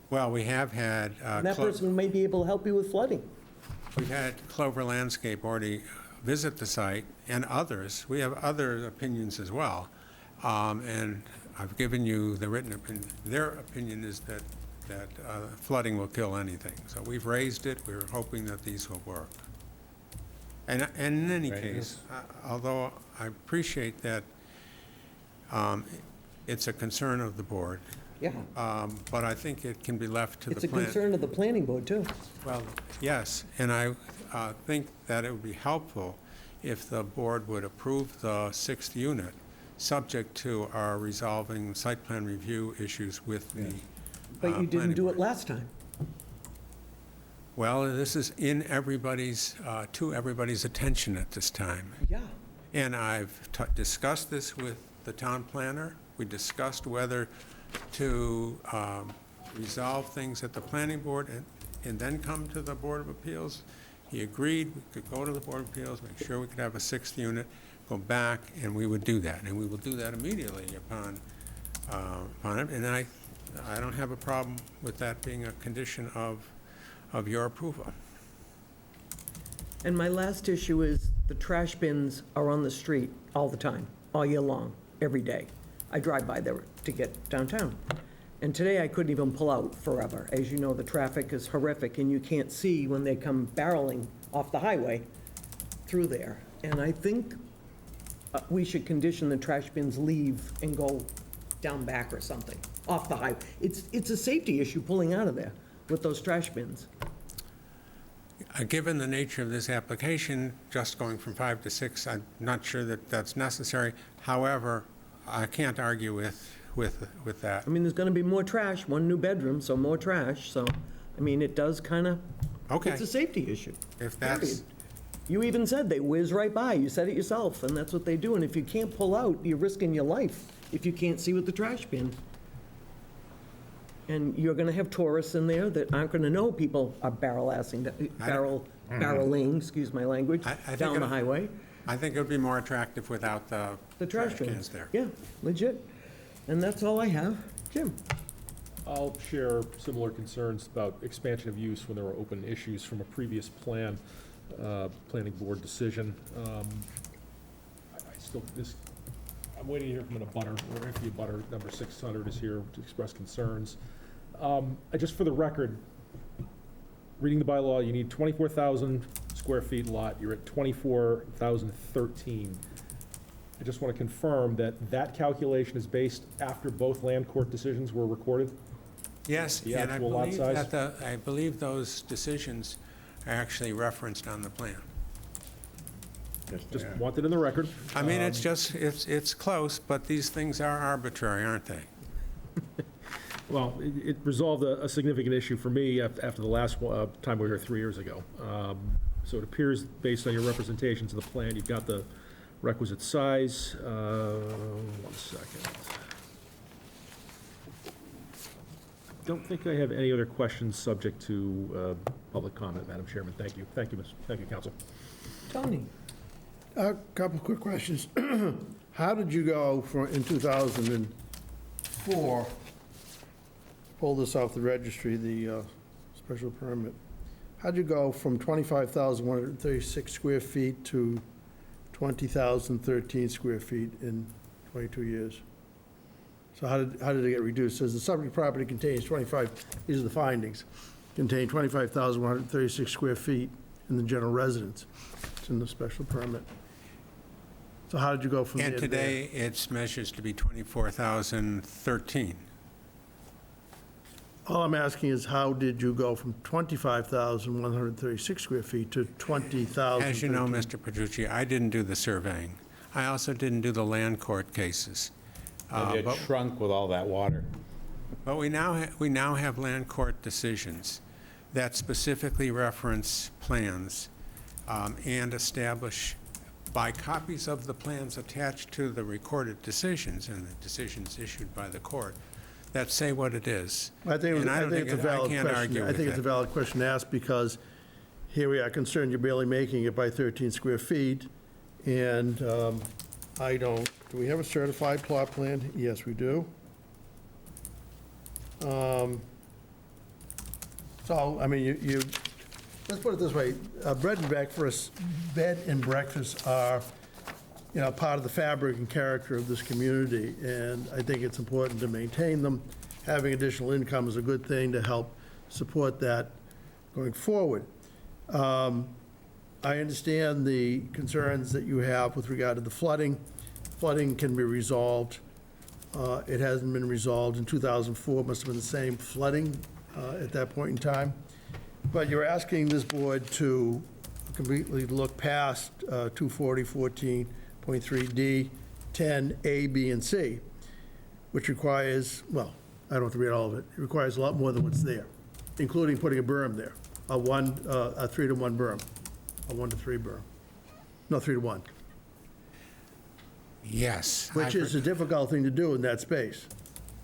well, we have had,
And that person may be able to help you with flooding.
we've had Clover Landscape already visit the site, and others. We have other opinions as well. And I've given you the written opinion. Their opinion is that flooding will kill anything. So we've raised it. We're hoping that these will work. And in any case, although I appreciate that it's a concern of the board,
Yeah.
but I think it can be left to the
It's a
plan.
concern of the planning board, too.
Well, yes, and I think that it would be helpful if the board would approve the 6th unit, subject to our resolving site plan review issues with the
But you didn't
planning
do it
board.
last time.
Well, this is in everybody's, to everybody's attention at this time.
Yeah.
And I've discussed this with the town planner. We discussed whether to resolve things at the planning board and then come to the Board of Appeals. He agreed we could go to the Board of Appeals, make sure we could have a 6th unit, go back, and we would do that. And we will do that immediately upon it. And I don't have a problem with that being a condition of your approval.
And my last issue is the trash bins are on the street all the time, all year long, every day. I drive by there to get downtown. And today I couldn't even pull out forever. As you know, the traffic is horrific and you can't see when they come barreling off the highway through there. And I think we should condition the trash bins leave and go down back or something, off the highway. It's a safety issue pulling out of there with those trash bins.
Given the nature of this application, just going from 5 to 6, I'm not sure that that's necessary. However, I can't argue with that.
I mean, there's gonna be more trash, one new bedroom, so more trash, so I mean, it does kind of,
Okay.
it's a safety issue.
If that's,
Period. You even said they whiz right by. You said it yourself, and that's what they do. And if you can't pull out, you're risking your life if you can't see with the trash bin. And you're going to have tourists in there that aren't going to know people are barreling, excuse my language,
I think
down the
it-
highway.
I think it would be more attractive without the
Trash
cans
cans
there.
Yeah, legit. And that's all I have. Jim?
I'll share similar concerns about expansion of use when there were open issues from a previous planning board decision. I'm waiting to hear from an abutter, or if the abutter number 600 is here to express concerns. Just for the record, reading the bylaw, you need 24,000 square feet lot. You're at 24,013. I just want to confirm that that calculation is based after both land court decisions were recorded?
Yes,
The
and I
actual lot
believe
size?
I believe those decisions are actually referenced on the plan.
Just want it in the record.
I mean, it's just, it's close, but these things are arbitrary, aren't they?
Well, it resolved a significant issue for me after the last time we were here 3 years ago. So it appears, based on your representations of the plan, you've got the requisite size. 1 second. Don't think I have any other questions subject to public comment, Madam Chairman. Thank you. Thank you, Council.
Tony?
A couple quick questions. How did you go from, in 2004, pull this off the registry, the special permit? How'd you go from 25,136 square feet to 20,013 square feet in 22 years? So how did it get reduced? It says the subject property contains 25, these are the findings, contain 25,136 square feet in the general residence. It's in the special permit. So how did you go from there
And
to there?
today, its measures to be 24,013.
All I'm asking is how did you go from 25,136 square feet to 20,000?
As you know, Mr. Petrucci, I didn't do the surveying. I also didn't do the land court cases.
Maybe it
But
shrunk with all that water.
but we now have land court decisions that specifically reference plans and establish by copies of the plans attached to the recorded decisions and the decisions issued by the court that say what it is.
I think
And I don't
it's a
I
valid
can't
question.
argue
I
with
think it's a
that.
valid question to ask because here we are concerned you're barely making it by 13 square feet. And I don't, do we have a certified plot plan? Yes, we do. So, I mean, you, let's put it this way, bed and breakfasts are, you know, part of the fabric and character of this community, and I think it's important to maintain them. Having additional income is a good thing to help support that going forward. I understand the concerns that you have with regard to the flooding. Flooding can be resolved. It hasn't been resolved in 2004, must have been the same flooding at that point in time. But you're asking this board to completely look past 240-14.3D, 10, A, B, and C, which requires, well, I don't have to read all of it. It requires a lot more than what's there, including putting a berm there, a 3-to-1 berm, a 1-to-3 berm. No, 3-to-1.
Yes.
Which is a difficult thing to do in that space.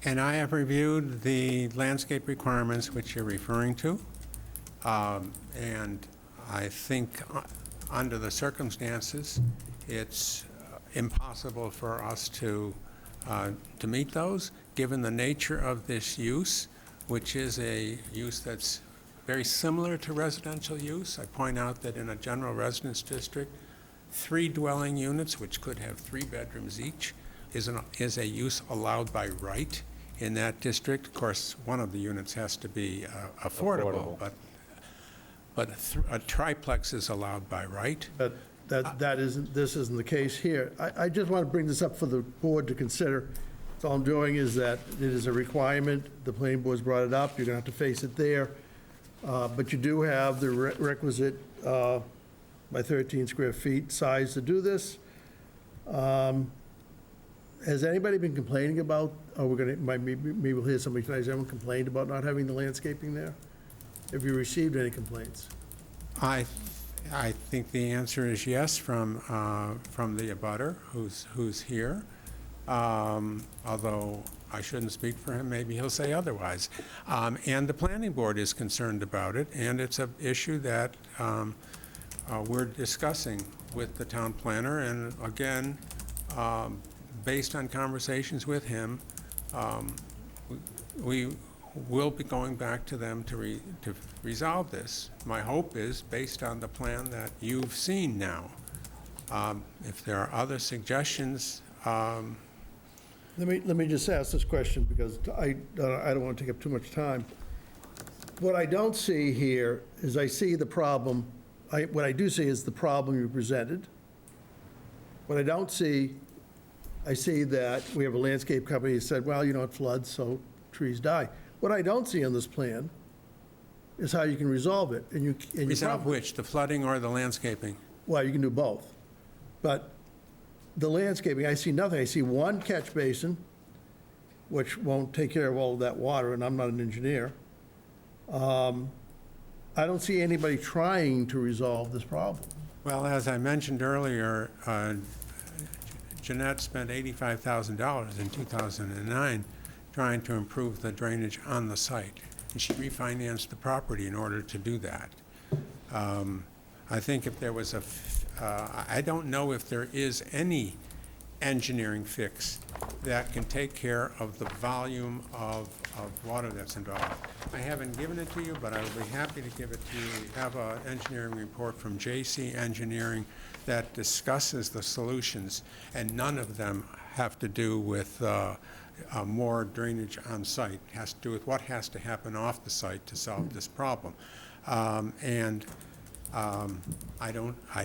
And I have reviewed the landscape requirements which you're referring to. And I think under the circumstances, it's impossible for us to meet those, given the nature of this use, which is a use that's very similar to residential use. I point out that in a general residence district, 3 dwelling units, which could have 3 bedrooms each, is a use allowed by right in that district. Of course, one of the units has to be affordable, but a triplex is allowed by right.
But this isn't the case here. I just want to bring this up for the board to consider. So all I'm doing is that it is a requirement. The planning board's brought it up. You're going to have to face it there. But you do have the requisite by 13 square feet size to do this. Has anybody been complaining about, maybe we'll hear somebody tonight, has anyone complained about not having the landscaping there? Have you received any complaints?
I think the answer is yes from the abutter who's here. Although I shouldn't speak for him, maybe he'll say otherwise. And the planning board is concerned about it, and it's an issue that we're discussing with the town planner. And again, based on conversations with him, we will be going back to them to resolve this. My hope is, based on the plan that you've seen now, if there are other suggestions.
Let me just ask this question, because I don't want to take up too much time. What I don't see here is I see the problem, what I do see is the problem you presented. What I don't see, I see that we have a landscape company that said, well, it floods, so trees die. What I don't see on this plan is how you can resolve it. And you
Resolve which, the flooding or the landscaping?
Well, you can do both. But the landscaping, I see nothing. I see one catch basin, which won't take care of all of that water, and I'm not an engineer. I don't see anybody trying to resolve this problem.
Well, as I mentioned earlier, Jeanette spent $85,000 in 2009 trying to improve the drainage on the site, and she refinanced the property in order to do that. I think if there was I don't know if there is any engineering fix that can take care of the volume of water that's involved. I haven't given it to you, but I would be happy to give it to you. We have an engineering report from JC Engineering that discusses the solutions, and none of them have to do with more drainage on site. It has to do with what has to happen off the site to solve this problem. I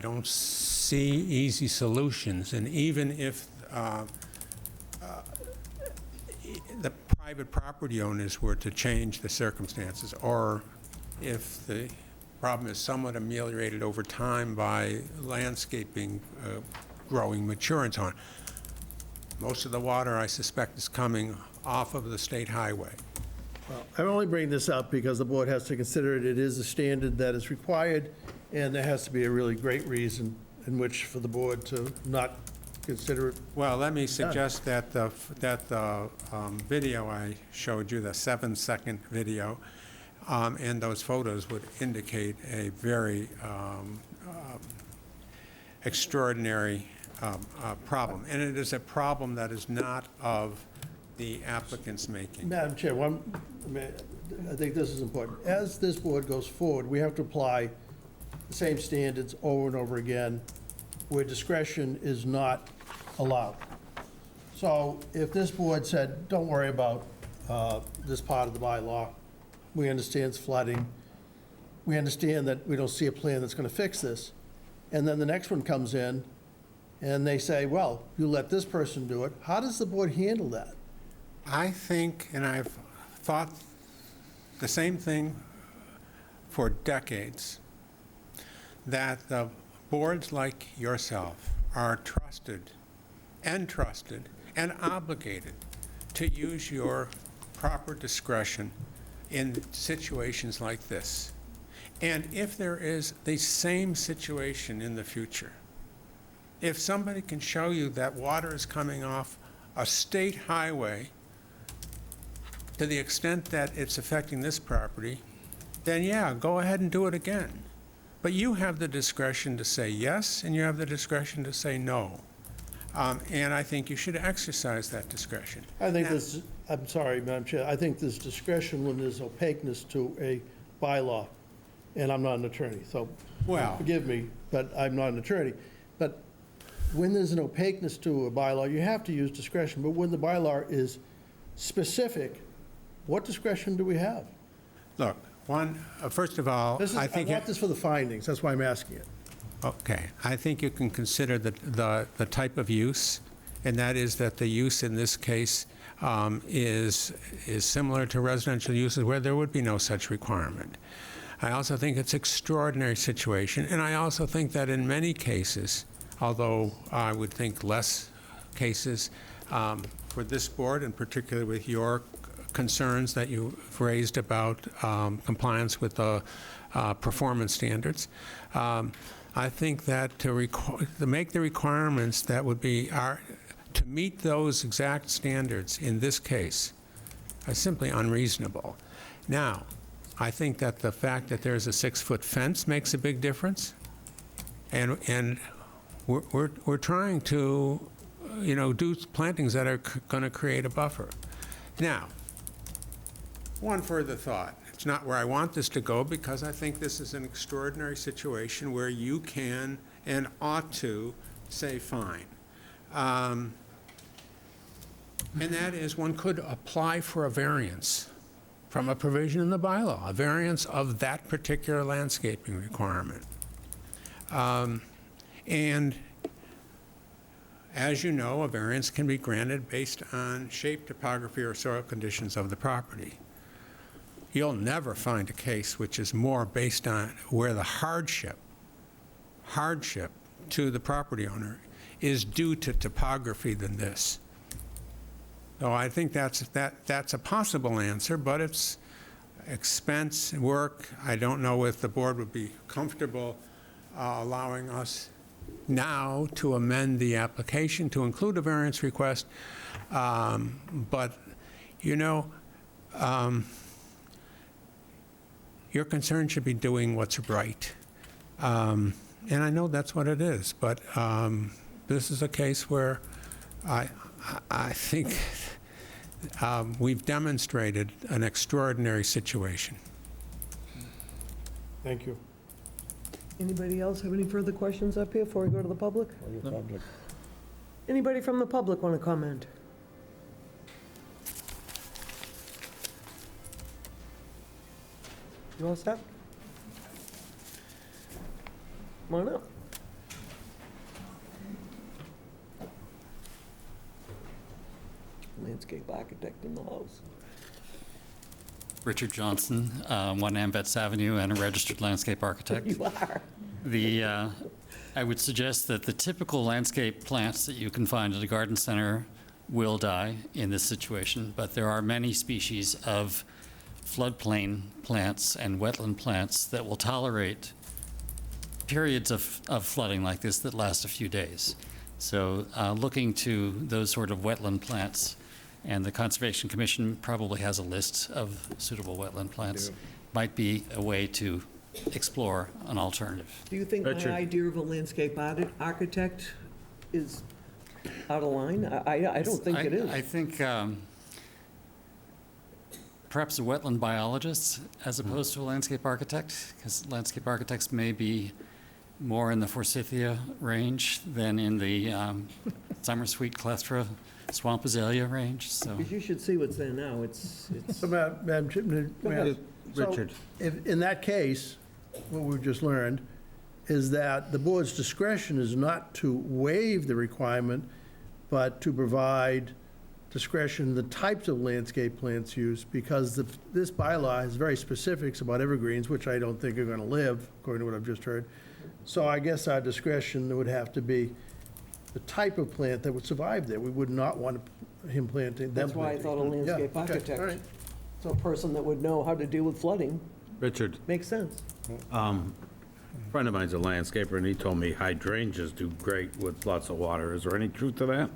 don't see easy solutions, and even if the private property owners were to change the circumstances, or if the problem is somewhat ameliorated over time by landscaping growing mature and so on, most of the water, I suspect, is coming off of the state highway.
Well, I'm only bringing this up because the board has to consider it. It is a standard that is required, and there has to be a really great reason in which for the board to not consider it.
Well, let me suggest that the video I showed you, the 7-second video, and those photos would indicate a very extraordinary problem. And it is a problem that is not of the applicant's making.
Madam Chair, I think this is important. As this board goes forward, we have to apply the same standards over and over again, where discretion is not allowed. So if this board said, don't worry about this part of the bylaw, we understand it's flooding, we understand that we don't see a plan that's going to fix this, and then the next one comes in, and they say, well, you let this person do it, how does the board handle that?
I think, and I've thought the same thing for decades, that the boards like yourself are trusted and obligated to use your proper discretion in situations like this. And if there is the same situation in the future, if somebody can show you that water is coming off a state highway to the extent that it's affecting this property, then yeah, go ahead and do it again. But you have the discretion to say yes, and you have the discretion to say no. And I think you should exercise that discretion.
I think this, I'm sorry, Madam Chair, I think there's discretion when there's opaqueness to a bylaw, and I'm not an attorney, so forgive me, but I'm not an attorney. But when there's an opaqueness to a bylaw, you have to use discretion. But when the bylaw is specific, what discretion do we have?
Look, first of all,
I want this for the findings, that's why I'm asking it.
Okay, I think you can consider the type of use, and that is that the use in this case is similar to residential uses where there would be no such requirement. I also think it's an extraordinary situation, and I also think that in many cases, although I would think less cases for this board, and particularly with your concerns that you've raised about compliance with the performance standards. I think that to make the requirements that would be to meet those exact standards in this case are simply unreasonable. Now, I think that the fact that there's a 6-foot fence makes a big difference, and we're trying to, do plantings that are going to create a buffer. Now, one further thought. It's not where I want this to go, because I think this is an extraordinary situation where you can and ought to say fine. And that is, one could apply for a variance from a provision in the bylaw, a variance of that particular landscaping requirement. And as you know, a variance can be granted based on shape, topography, or soil conditions of the property. You'll never find a case which is more based on where the hardship to the property owner is due to topography than this. So I think that's a possible answer, but it's expense, work. I don't know if the board would be comfortable allowing us now to amend the application to include a variance request. But, your concern should be doing what's right. And I know that's what it is, but this is a case where I think we've demonstrated an extraordinary situation.
Thank you.
Anybody else have any further questions up here before we go to the public? Anybody from the public want to comment? You all set? Come on up. Landscape architect in the house.
Richard Johnson, 1 Ambets Avenue, and a registered landscape architect.
You are.
I would suggest that the typical landscape plants that you can find at a garden center will die in this situation, but there are many species of floodplain plants and wetland plants that will tolerate periods of flooding like this that last a few days. So looking to those sort of wetland plants, and the Conservation Commission probably has a list of suitable wetland plants, might be a way to explore an alternative.
Do you think my idea of a landscape architect is out of line? I don't think it is.
I think perhaps a wetland biologist as opposed to a landscape architect, because landscape architects may be more in the forsythia range than in the summer sweet clethra swamp azalea range. So
Because you should see what's there now. It's
So, Madam Chairman,
Go ahead.
Richard. In that case, what we've just learned is that the board's discretion is not to waive the requirement, but to provide discretion the types of landscape plants used, because this bylaw has very specifics about evergreens, which I don't think are going to live, according to what I've just heard. So I guess our discretion would have to be the type of plant that would survive there. We would not want him planting.
That's why I thought a landscape
Yeah, okay,
architect.
all right.
So a person that would know how to deal with flooding
Richard,
makes sense.
a friend of mine's a landscaper, and he told me hydrangeas do great with lots of water. Is there any truth to that?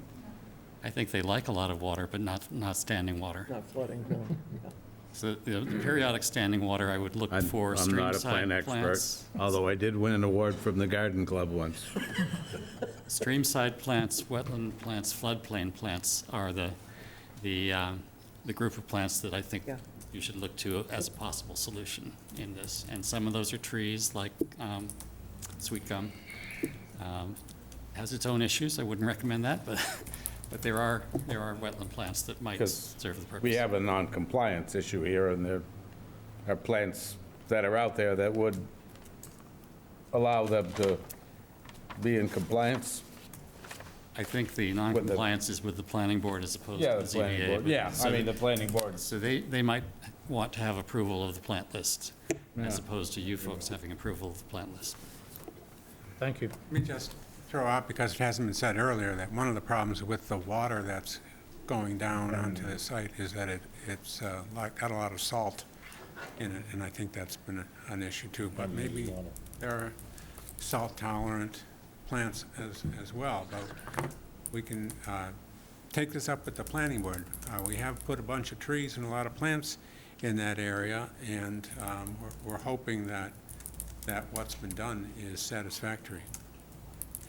I think they like a lot of water, but not standing water.
Not flooding, no.
So the periodic standing water, I would look for
I'm not a
stream-side
plant
plants.
expert, although I did win an award from the garden club once.
Stream-side plants, wetland plants, floodplain plants are the group of plants that I think
Yeah.
you should look to as a possible solution in this. And some of those are trees like sweet gum. Has its own issues, I wouldn't recommend that, but there are wetland plants that might
Because
serve the purpose.
we have a non-compliance issue here, and there are plants that are out there that would allow them to be in compliance.
I think the non-compliance is with the planning board as opposed
Yeah,
to
the
the
planning
ZBA.
board,
but-
yeah,
so
I mean, the planning board.
So they might want to have approval of the plant list, as
Yeah.
opposed to you folks having approval of the plant list.
Thank you.
Let me just throw out, because it hasn't been said earlier, that one of the problems with the water that's going down onto the site is that it's got a lot of salt in it, and I think that's been an issue too. But maybe there are salt-tolerant plants as well. But we can take this up with the planning board. We have put a bunch of trees and a lot of plants in that area, and we're hoping that what's been done is satisfactory.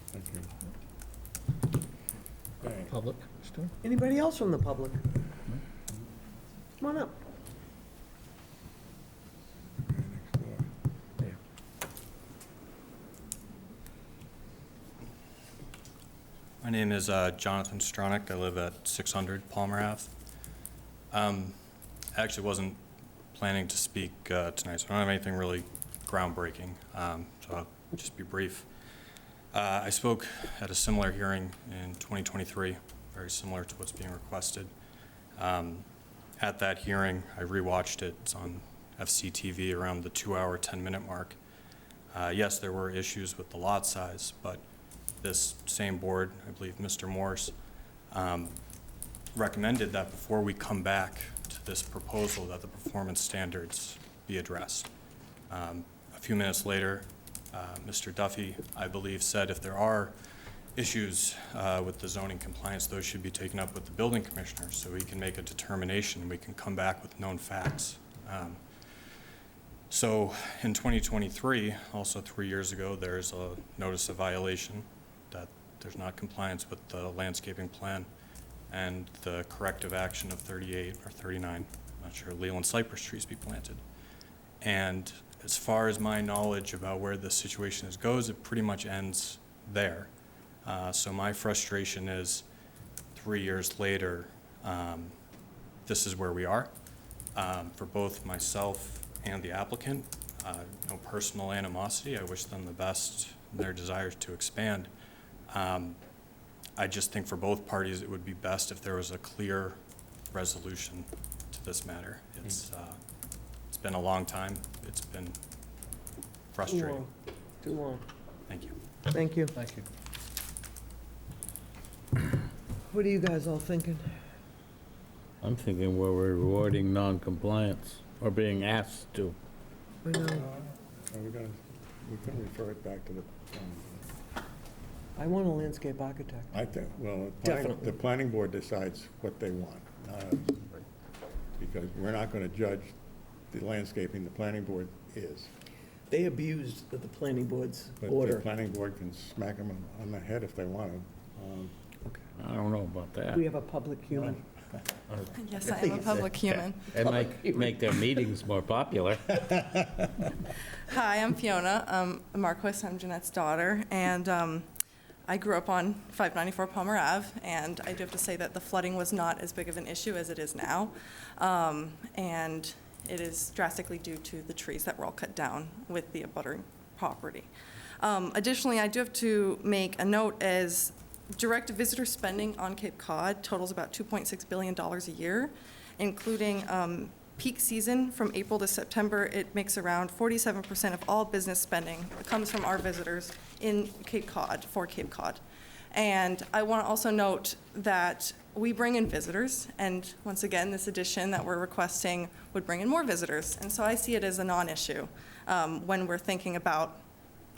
Thank you.
Public, still?
Anybody else from the public? Come on up.
My name is Jonathan Stronach. I live at 600 Palmer Ave. I actually wasn't planning to speak tonight, so I don't have anything really groundbreaking, so I'll just be brief. I spoke at a similar hearing in 2023, very similar to what's being requested. At that hearing, I rewatched it. It's on FCTV around the 2-hour, 10-minute mark. Yes, there were issues with the lot size, but this same board, I believe Mr. Morse, recommended that before we come back to this proposal that the performance standards be addressed. A few minutes later, Mr. Duffy, I believe, said if there are issues with the zoning compliance, those should be taken up with the building commissioner so we can make a determination. We can come back with known facts. So in 2023, also 3 years ago, there's a notice of violation that there's not compliance with the landscaping plan and the corrective action of 38 or 39, I'm not sure, Leland cypress trees be planted. And as far as my knowledge about where the situation goes, it pretty much ends there. So my frustration is 3 years later, this is where we are. For both myself and the applicant, no personal animosity. I wish them the best in their desires to expand. I just think for both parties it would be best if there was a clear resolution to this matter. It's been a long time. It's been frustrating.
Too long.
Thank you.
Thank you.
Thank you.
What are you guys all thinking?
I'm thinking we're rewarding non-compliance or being asked to.
I know.
We can refer it back to the,
I want a landscape architect.
I think, well,
Definitely.
the planning board decides what they want, not us. Because we're not going to judge the landscaping, the planning board is.
They abused the planning board's
But the
order.
planning board can smack them on the head if they want to.
I don't know about that.
We have a public human.
Yes, I am a public human.
It might make their meetings more popular.
Hi, I'm Fiona. Marques, I'm Jeanette's daughter, and I grew up on 594 Palmer Ave, and I do have to say that the flooding was not as big of an issue as it is now, and it is drastically due to the trees that were all cut down with the abuttering property. Additionally, I do have to make a note as direct visitor spending on Cape Cod totals about $2.6 billion a year, including peak season from April to September. It makes around 47% of all business spending comes from our visitors in Cape Cod, for Cape Cod. And I want to also note that we bring in visitors, and once again, this addition that we're requesting would bring in more visitors. And so I see it as a non-issue when we're thinking about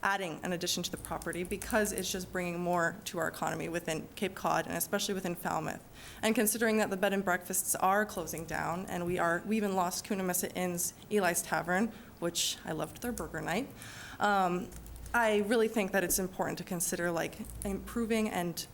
adding an addition to the property, because it's just bringing more to our economy within Cape Cod and especially within Falmouth. And considering that the bed and breakfasts are closing down, and we even lost Coonamessett Inn's Eli's Tavern, which I loved their burger night, I really think that it's important to consider like improving and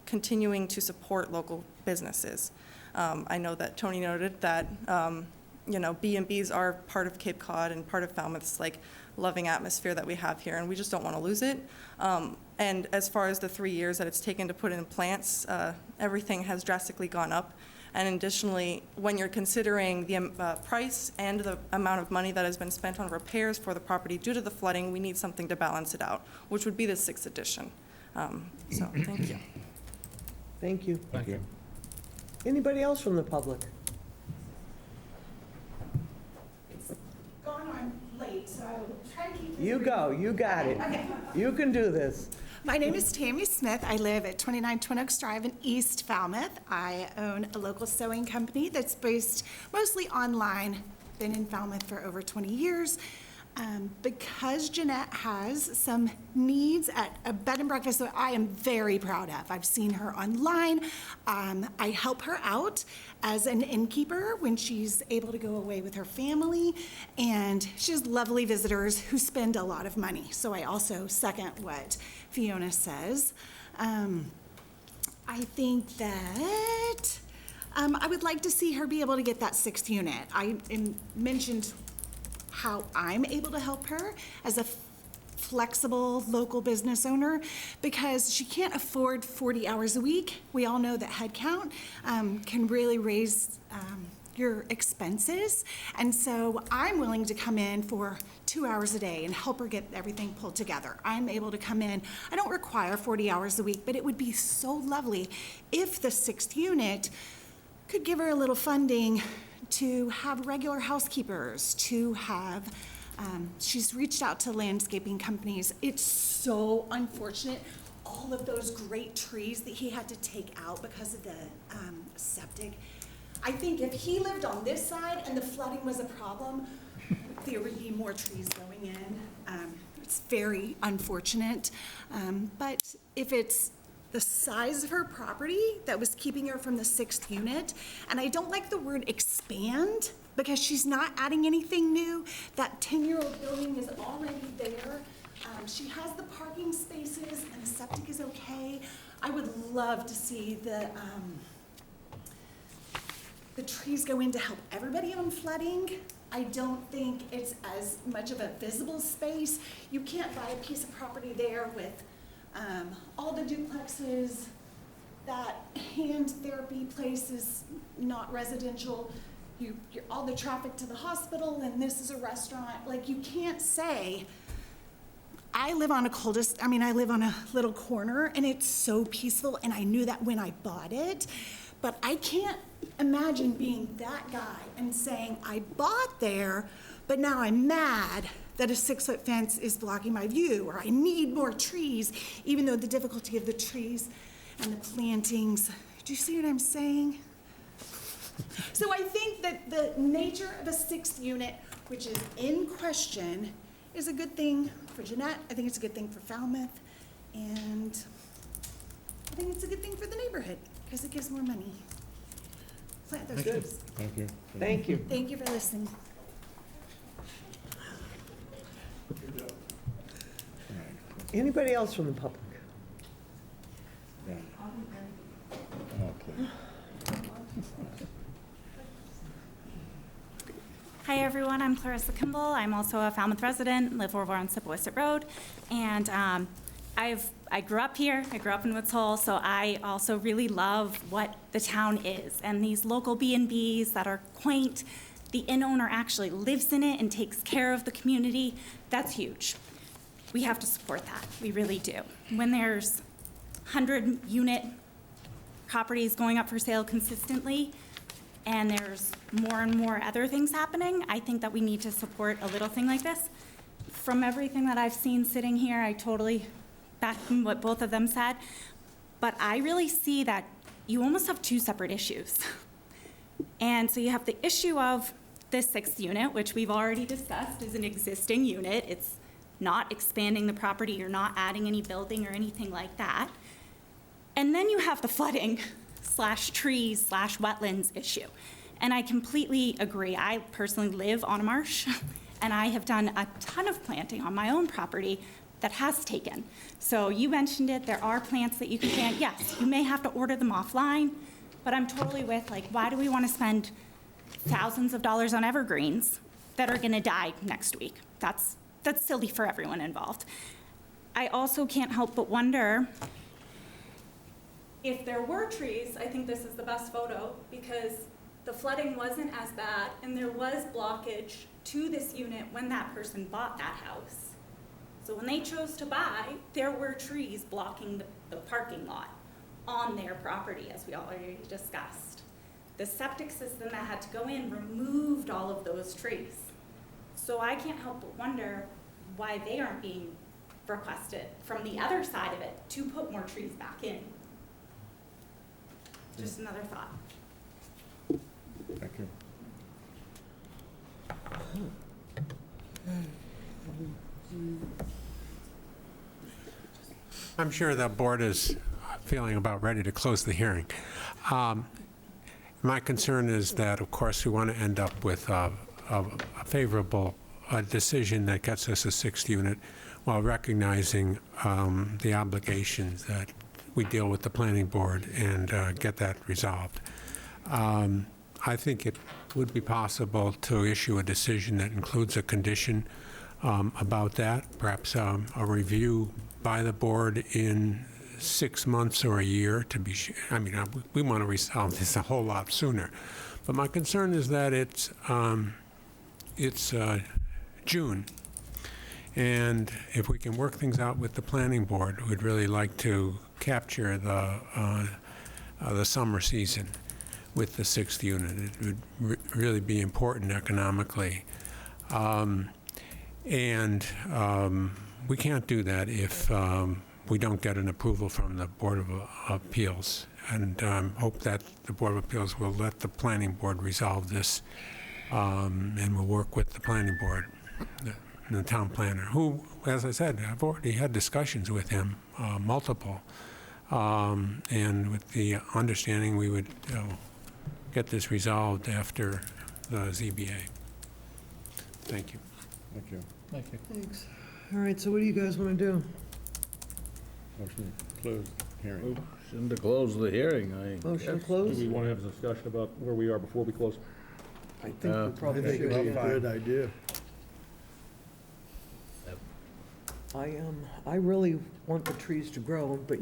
continuing to support local businesses. I know that Tony noted that B&Bs are part of Cape Cod and part of Falmouth's like loving atmosphere that we have here, and we just don't want to lose it. And as far as the 3 years that it's taken to put in plants, everything has drastically gone up. And additionally, when you're considering the price and the amount of money that has been spent on repairs for the property due to the flooding, we need something to balance it out, which would be the 6th edition. So thank you.
Thank you.
Thank you.
Anybody else from the public?
Going on late, so I will try to keep this
You
brief.
go, you got it.
Okay.
You can do this.
My name is Tammy Smith. I live at 29 Twin Oaks Drive in East Falmouth. I own a local sewing company that's based mostly online. Been in Falmouth for over 20 years. Because Jeanette has some needs at a bed and breakfast that I am very proud of. I've seen her online. I help her out as an innkeeper when she's able to go away with her family, and she has lovely visitors who spend a lot of money. So I also second what Fiona says. I think that I would like to see her be able to get that 6th unit. I mentioned how I'm able to help her as a flexible local business owner, because she can't afford 40 hours a week. We all know that headcount can really raise your expenses. And so I'm willing to come in for 2 hours a day and help her get everything pulled together. I'm able to come in. I don't require 40 hours a week, but it would be so lovely if the 6th unit could give her a little funding to have regular housekeepers, to have, she's reached out to landscaping companies. It's so unfortunate, all of those great trees that he had to take out because of the septic. I think if he lived on this side and the flooding was a problem, there would be more trees going in. It's very unfortunate, but if it's the size of her property that was keeping her from the 6th unit. And I don't like the word expand because she's not adding anything new. That 10-year-old building is already there. She has the parking spaces and the septic is okay. I would love to see the trees go in to help everybody on flooding. I don't think it's as much of a visible space. You can't buy a piece of property there with all the duplexes. That hand therapy place is not residential. You're all the traffic to the hospital, and this is a restaurant. Like, you can't say, I live on I live on a little corner, and it's so peaceful, and I knew that when I bought it, but I can't imagine being that guy and saying, I bought there, but now I'm mad that a 6-foot fence is blocking my view, or I need more trees, even though the difficulty of the trees and the plantings. Do you see what I'm saying? So I think that the nature of a 6th unit, which is in question, is a good thing for Jeanette. I think it's a good thing for Falmouth, and I think it's a good thing for the neighborhood, because it gives more money. Plant those trees.
Thank you. Thank you.
Thank you for listening.
Anybody else from the public?
Hi everyone, I'm Clarissa Kimball. I'm also a Falmouth resident, live over on Metoxit Road, and I grew up here. I grew up in Woods Hole, so I also really love what the town is, and these local B&Bs that are quaint. The inn owner actually lives in it and takes care of the community. That's huge. We have to support that. We really do. When there's 100-unit properties going up for sale consistently, and there's more and more other things happening, I think that we need to support a little thing like this. From everything that I've seen sitting here, I totally back what both of them said, but I really see that you almost have 2 separate issues. And so you have the issue of this 6th unit, which we've already discussed is an existing unit. It's not expanding the property, you're not adding any building or anything like that. And then you have the flooding / trees / wetlands issue. And I completely agree. I personally live on a marsh, and I have done a ton of planting on my own property that has taken. So you mentioned it, there are plants that you can plant. Yes, you may have to order them offline, but I'm totally with, like, why do we want to spend thousands of dollars on evergreens that are gonna die next week? That's silly for everyone involved. I also can't help but wonder, if there were trees, I think this is the best photo, because the flooding wasn't as bad, and there was blockage to this unit when that person bought that house. So when they chose to buy, there were trees blocking the parking lot on their property, as we already discussed. The septic system that had to go in removed all of those trees. So I can't help but wonder why they aren't being requested from the other side of it to put more trees back in. Just another thought.
Thank you.
I'm sure the board is feeling about ready to close the hearing. My concern is that, of course, we want to end up with a favorable decision that gets us a sixth unit while recognizing the obligations that we deal with the planning board and get that resolved. I think it would be possible to issue a decision that includes a condition about that, perhaps a review by the board in 6 months or a year to be sure. I mean, we want to resolve this a whole lot sooner. But my concern is that it's June. And if we can work things out with the planning board, we'd really like to capture the summer season with the sixth unit. It would really be important economically. We can't do that if we don't get an approval from the Board of Appeals. And hope that the Board of Appeals will let the planning board resolve this, and we'll work with the planning board, the town planner, who, as I said, I've already had discussions with him, multiple, and with the understanding we would get this resolved after the ZBA. Thank you.
Thank you.
Thank you.
Thanks. All right, so what do you guys want to do?
Motion to close hearing.
Motion to close the hearing.
Motion to
Do
close?
we want to have a discussion about where we are before we close?
I think we
I
probably
think
should.
it'd be a
yeah.
good idea.
I really want the trees to grow, but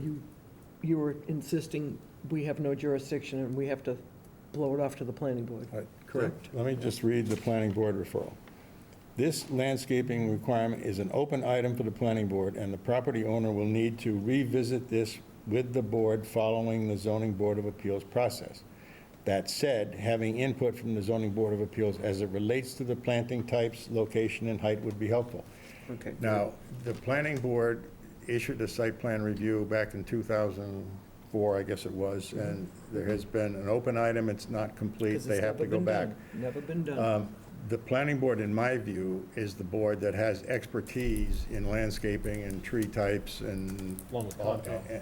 you were insisting we have no jurisdiction and we have to blow it off to the planning board, correct?
Let me just read the planning board referral. This landscaping requirement is an open item for the planning board, and the property owner will need to revisit this with the board following the zoning board of appeals process. That said, having input from the zoning board of appeals as it relates to the planting types, location, and height would be helpful.
Okay.
Now, the planning board issued a site plan review back in 2004, I guess it was, and there has been an open item, it's not complete,
'Cause
they
it's
have to
never
go
been
back.
done. Never been done.
The planning board, in my view, is the board that has expertise in landscaping and tree types and
Along with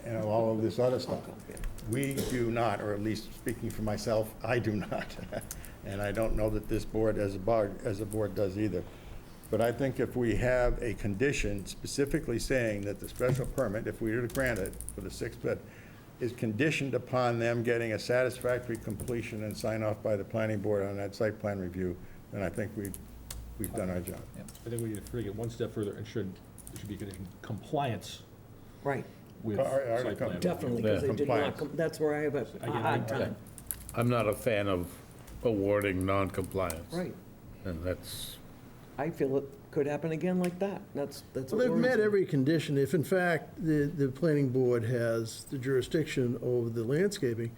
and all of this other stuff. We do not, or at least speaking for myself, I do not. And I don't know that this board as a board does either. But I think if we have a condition specifically saying that the special permit, if we were to grant it for the sixth bed, is conditioned upon them getting a satisfactory completion and sign off by the planning board on that site plan review, then I think we've done our job.
I think we need to take it one step further and should be getting compliance
Right,
with
Already
site plan.
definitely, because they did
Compliance.
not, that's where I have a hard time.
I'm not a fan of awarding non-compliance.
Right.
And that's,
I feel it could happen again like that. That's
Well,
what
they've
worries
met
me.
every condition. If in fact the planning board has the jurisdiction over the landscaping,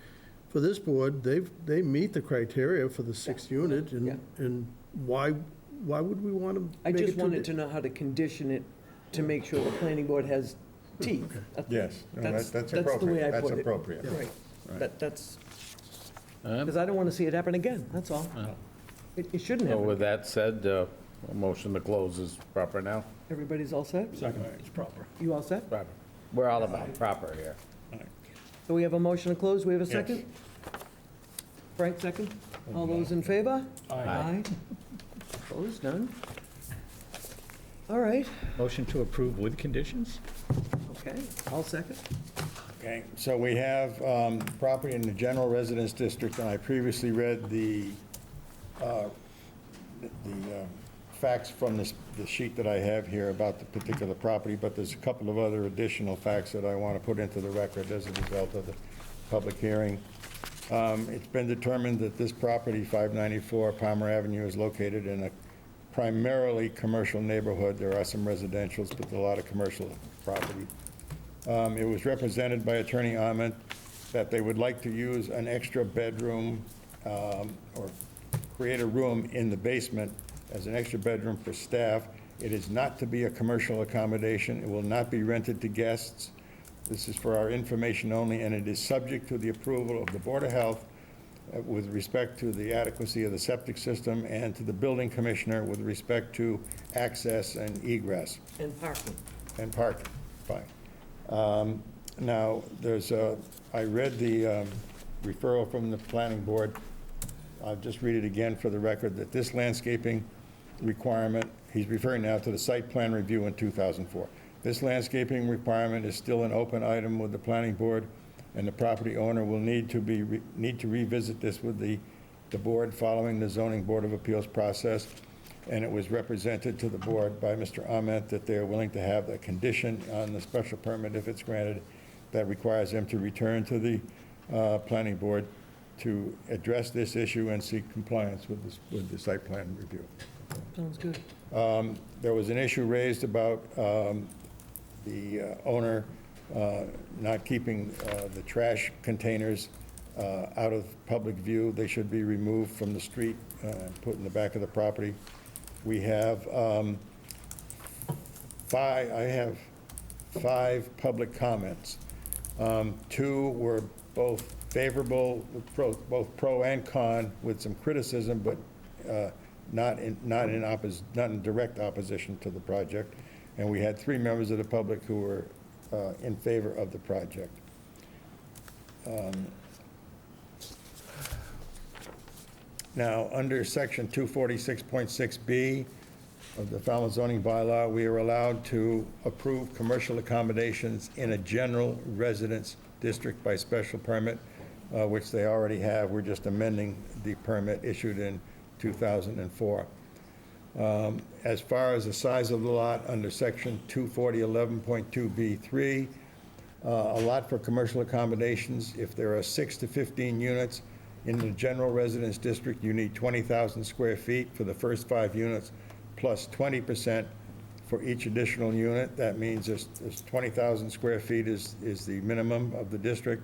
for this board, they meet the criteria for the sixth unit,
Yeah.
and why would we want to
I
make it
just
too
wanted to know how to condition it to make sure the planning board has teeth.
Yes, no, that's
the way
appropriate.
I
That's
put it.
appropriate.
Right.
Right.
That's, because I don't want to see it happen again, that's all. It shouldn't
so
happen.
with that said, a motion to close is proper now?
Everybody's all set?
Second.
It's proper.
You all set?
Proper. We're all about proper here.
So we have a motion to close, we have a second? Frank, second? All those in favor? Aye. Opposed, none? All right,
Motion to approve with conditions?
okay, I'll second.
Okay, so we have property in the general residence district, and I previously read the facts from the sheet that I have here about the particular property, but there's a couple of other additional facts that I want to put into the record as a result of the public hearing. It's been determined that this property, 594 Palmer Avenue, is located in a primarily commercial neighborhood. There are some residentials, but a lot of commercial property. It was represented by Attorney Ahmed that they would like to use an extra bedroom or create a room in the basement as an extra bedroom for staff It is not to be a commercial accommodation. It will not be rented to guests. This is for our information only, and it is subject to the approval of the Board of Health with respect to the adequacy of the septic system and to the building commissioner with respect to access and egress.
And parking.
And parking, fine. Now, I read the referral from the planning board. I'll just read it again for the record, that this landscaping requirement, he's referring now to the site plan review in 2004. This landscaping requirement is still an open item with the planning board, and the property owner will need to revisit this with the board following the zoning board of appeals process. And it was represented to the board by Mr. Ament that they are willing to have a condition on the special permit if it's granted that requires them to return to the planning board to address this issue and seek compliance with the site plan review.
Sounds good.
There was an issue raised about the owner not keeping the trash containers out of public view. They should be removed from the street and put in the back of the property. We have I have 5 public comments. 2 were both favorable, both pro and con, with some criticism, but not in direct opposition to the project. And we had 3 members of the public who were in favor of the project. Now, under section 246.6B of the Falmouth zoning bylaw, we are allowed to approve commercial accommodations in a general residence district by special permit, which they already have. We're just amending the permit issued in 2004. As far as the size of the lot, under section 240.11.2B3, a lot for commercial accommodations, if there are 6 to 15 units in the general residence district, you need 20,000 square feet for the first 5 units, plus 20% for each additional unit. That means there's 20,000 square feet is the minimum of the district.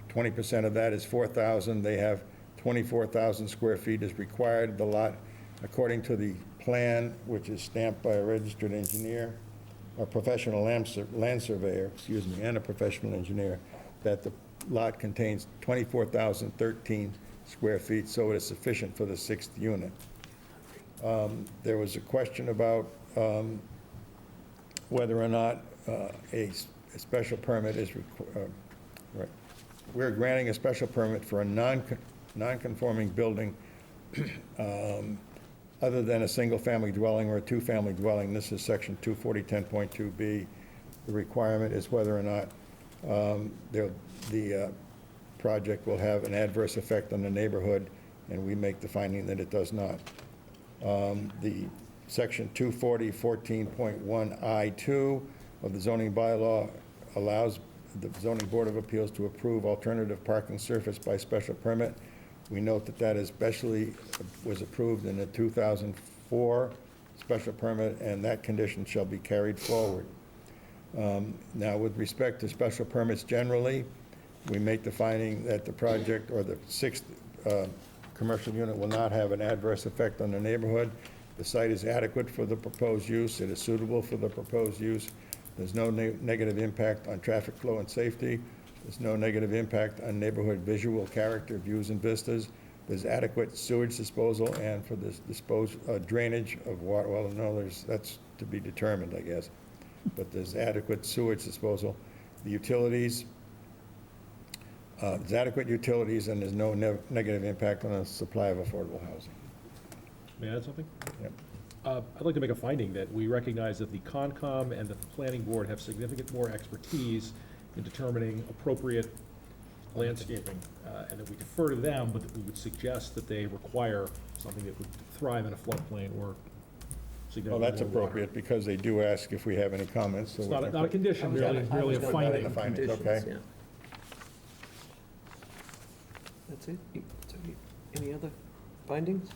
20% of that is 4,000. They have 24,000 square feet is required. The lot, according to the plan, which is stamped by a registered engineer, a professional land surveyor, excuse me, and a professional engineer, that the lot contains 24,013 square feet, so it is sufficient for the 6th unit. There was a question about whether or not a special permit is required. Right. We're granting a special permit for a non-conforming building other than a single-family dwelling or a two-family dwelling. This is section 240.10.2B. The requirement is whether or not the project will have an adverse effect on the neighborhood, and we make the finding that it does not. The section 240.14.1I2 of the zoning bylaw allows the zoning board of appeals to approve alternative parking surface by special permit. We note that that especially was approved in the 2004 special permit, and that condition shall be carried forward. Now, with respect to special permits generally, we make the finding that the project or the 6th commercial unit will not have an adverse effect on the neighborhood. The site is adequate for the proposed use. It is suitable for the proposed use. There's no negative impact on traffic flow and safety. There's no negative impact on neighborhood visual character, views and vistas. There's adequate sewage disposal, and for this drainage of water, well, no, that's to be determined, I guess. But there's adequate sewage disposal. The utilities, there's adequate utilities, and there's no negative impact on the supply of affordable housing.
May I add something?
Yep.
I'd like to make a finding that we recognize that the Concom and that the Planning Board have significant more expertise in determining appropriate landscaping, and that we defer to them, but that we would suggest that they require something that would thrive in a floodplain or significantly
Well, that's
more water.
appropriate, because they do ask if we have any comments. So
It's not a condition, merely a finding.
Okay.
Yeah. That's it? Any other findings?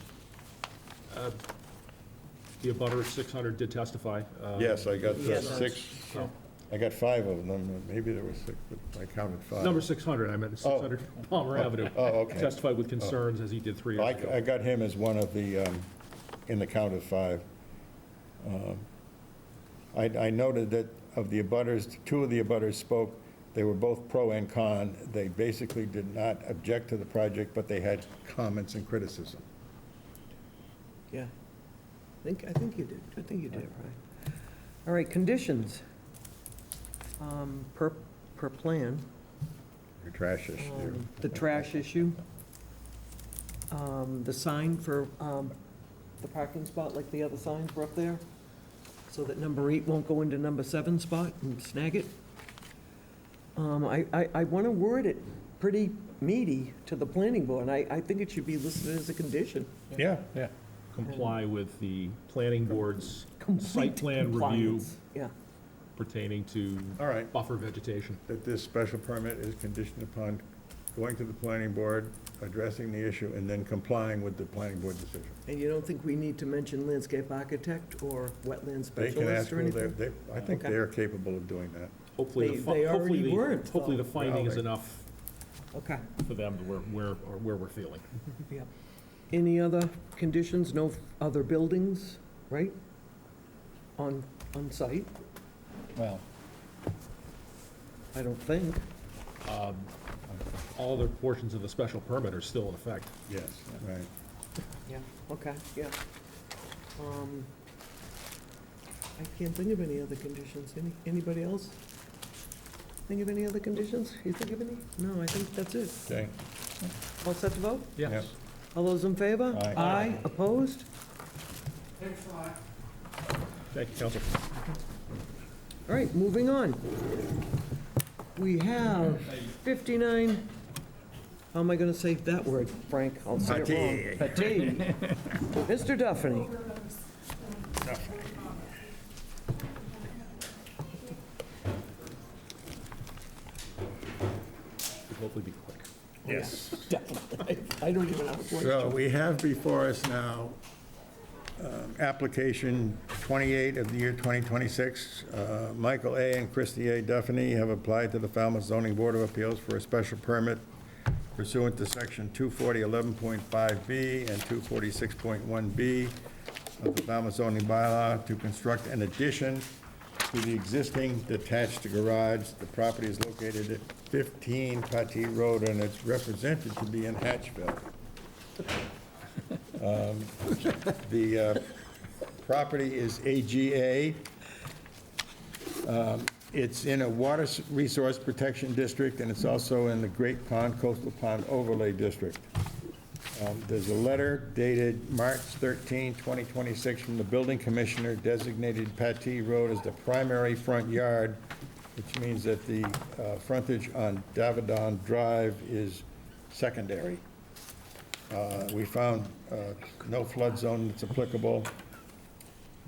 The abutter 600 did testify.
Yes, I got
Yes.
6.
So-
I got 5 of them. Maybe there were 6, but I counted 5.
Number 600, I meant 600 Palmer Avenue.
Oh, okay.
Testified with concerns, as he did 3 years ago.
I got him as one of the, in the count of 5. I noted that of the abutters, two of the abutters spoke. They were both pro and con. They basically did not object to the project, but they had comments and criticism.
Yeah. I think you did. I think you did it right. All right, conditions. Per plan.
Your trash issue.
The trash issue. The sign for the parking spot, like the other signs were up there, so that number 8 won't go into number 7 spot and snag it. I want to word it pretty meaty to the planning board. I think it should be listed as a condition.
Yeah. Comply with the planning board's site
Complete
plan review
compliance. Yeah.
pertaining to
All right.
buffer vegetation.
That this special permit is conditioned upon going to the planning board, addressing the issue, and then complying with the planning board decision.
And you don't think we need to mention landscape architect or wetland
They can
specialist
ask,
or anything?
I think
Okay.
they're capable of doing that.
Hopefully,
They already weren't,
hopefully the
though.
finding is
Well,
enough
Okay.
for them to where we're feeling.
Yeah. Any other conditions? No other buildings, right? On site?
Well,
I don't think.
All other portions of the special permit are still in effect.
Yes, right.
Yeah, okay, yeah. I can't think of any other conditions. Anybody else? Think of any other conditions? You think of any? No, I think that's it.
Okay.
All set to vote?
Yes.
All those in favor?
Aye.
Aye, opposed?
Thank you, Council.
All right, moving on. We have 59, how am I going to say that word, Frank? I'll say it wrong. Pate. Mr. Duffy.
Hopefully be quick.
Yes.
Definitely. I don't even have a question.
So we have before us now application 28 of the year 2026. Michael A. and Christy A. Duffy have applied to the Falmouth Zoning Board of Appeals for a special permit pursuant to section 24011.5B and 246.1B of the Falmouth zoning bylaw to construct an addition to the existing detached garage. The property is located at 15 Patee Road, and it's represented to be in Hatchville. The property is AGA. It's in a water resource protection district, and it's also in the Great Pond Coastal Pond Overlay District. There's a letter dated March 13, 2026, from the building commissioner designated Patee Road as the primary front yard, which means that the frontage on Davidon Drive is secondary. We found no flood zone that's applicable.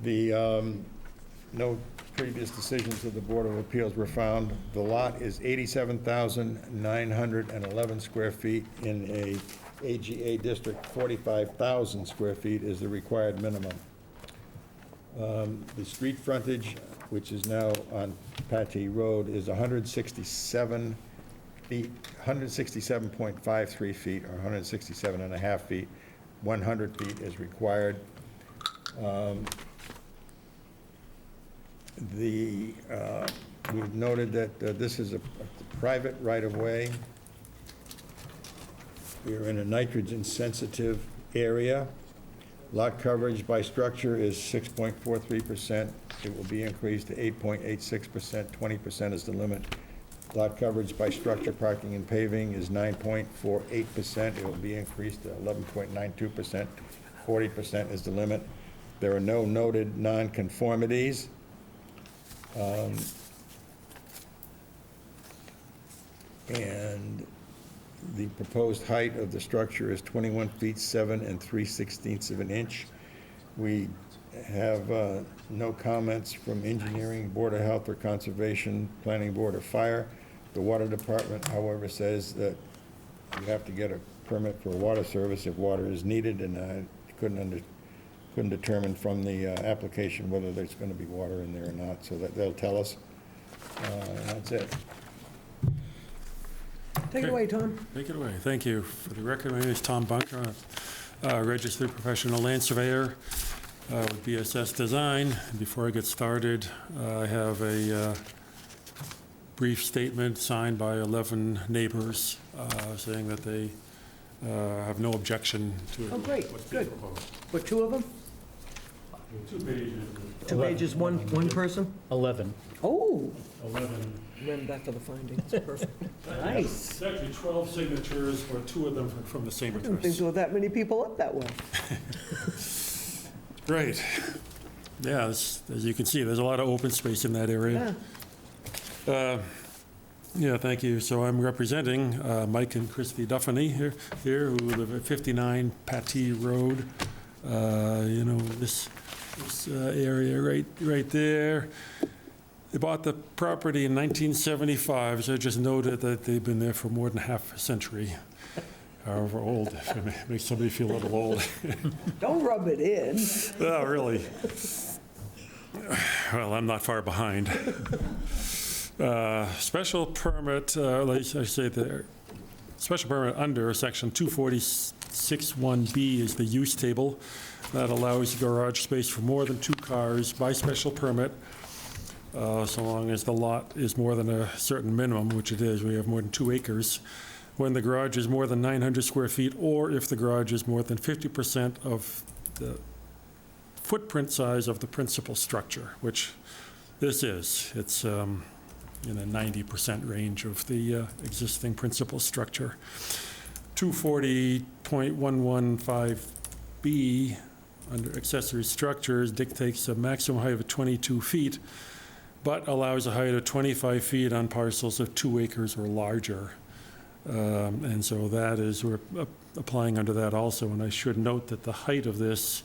No previous decisions of the Board of Appeals were found. The lot is 87,911 square feet in a AGA district. 45,000 square feet is the required minimum. The street frontage, which is now on Patee Road, is 167 feet, 167.53 feet, or 167 and a half feet. 100 feet is required. We've noted that this is a private right-of-way. We are in a nitrogen-sensitive area. Lot coverage by structure is 6.43%. It will be increased to 8.86%. 20% is the limit. Lot coverage by structure, parking, and paving is 9.48%. It will be increased to 11.92%. 40% is the limit. There are no noted nonconformities. And the proposed height of the structure is 21 feet 7 3/16 of an inch. We have no comments from engineering, Board of Health or Conservation, Planning Board or Fire. The Water Department, however, says that you have to get a permit for water service if water is needed, and I couldn't determine from the application whether there's going to be water in there or not, so that they'll tell us. That's it.
Take it away, Tom.
Take it away. Thank you. For the record, my name is Tom Bunker. I'm a registered professional land surveyor. with BSS Design. Before I get started, I have a brief statement signed by 11 neighbors saying that they have no objection to it.
Oh, great,
what's being
good.
proposed.
What, 2 of them?
2 pages.
2 pages, one person?
11.
Oh,
11.
remember that for the findings, perfect. Nice.
It's actually 12 signatures, but 2 of them from the same
I didn't think
address.
there were that many people up that way.
Great. Yeah, as you can see, there's a lot of open space in that area. Yeah, thank you. So I'm representing Mike and Christy Duffy here, who live at 59 Pattee Road. You know, this area right there. They bought the property in 1975, so I just noted that they've been there for more than half a century. However old, if it makes somebody feel a little old.
Don't rub it in.
Oh, really? Well, I'm not far behind. Special permit, like I say there, special permit under section 246(1)B is the use table that allows garage space for more than 2 cars by special permit, so long as the lot is more than a certain minimum, which it is. We have more than 2 acres. When the garage is more than 900 square feet, or if the garage is more than 50% of the footprint size of the principal structure, which this is. It's in a 90% range of the existing principal structure. 240.115B under accessory structures dictates a maximum height of 22 feet, but allows a height of 25 feet on parcels of 2 acres or larger. And so that is, we're applying under that also. And I should note that the height of this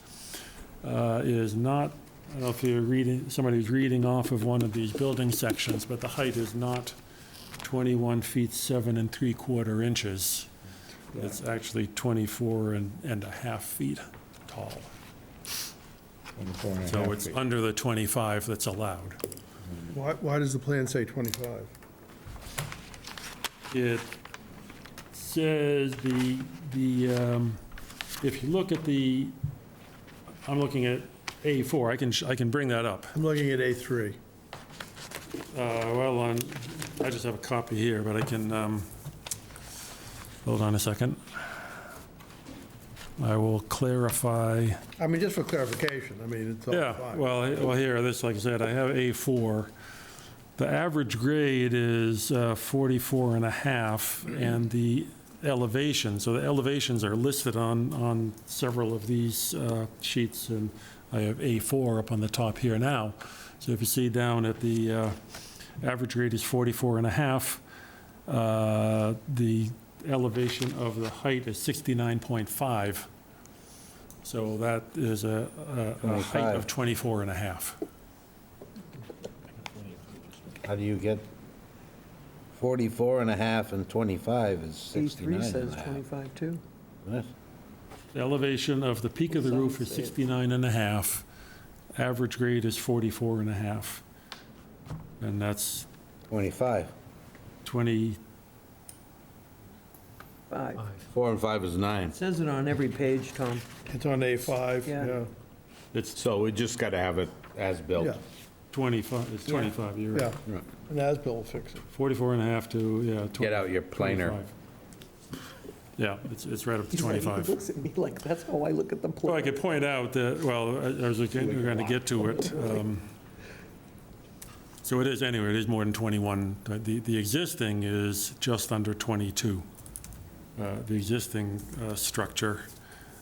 is not, I don't know if you're reading, somebody who's reading off of one of these building sections, but the height is not 21 feet 7 3/4 inches. It's actually 24 and a half feet tall.
24 and a
So
half
it's
feet.
under the 25 that's allowed.
Why does the plan say 25?
It says if you look at I'm looking at A4, I can bring that up.
I'm looking at A3.
Well, I just have a copy here, but I can, hold on a second. I will clarify.
I mean, just for clarification, I mean, it's all
Yeah,
fine.
well, here, this, like I said, I have A4. The average grade is 44 and a half, and the elevation, so the elevations are listed on several of these sheets, and I have A4 up on the top here now. So if you see down at the average grade is 44 and a half, the elevation of the height is 69.5. So that is a height of 24 and a half.
How do you get 44 and a half and 25 is 69
C3
and
says
a half?
25 too.
What?
The elevation of the peak of the roof is 69 and a half. Average grade is 44 and a half. And that's
25.
20,
5.
4 and 5 is 9.
It says it on every page, Tom.
It's on A5,
Yeah.
yeah.
So we just got to have it as built.
Yeah,
25, it's 25, you're right.
yeah. And as-built will fix it.
44 and a half to, yeah.
Get out your planer.
25. Yeah, it's right up to
He's like-
25.
He looks at me like, that's how I look at the plan.
Well, I could point out that, well, I was going to get to it. So it is, anyway, it is more than 21. The existing is just under 22, the existing structure,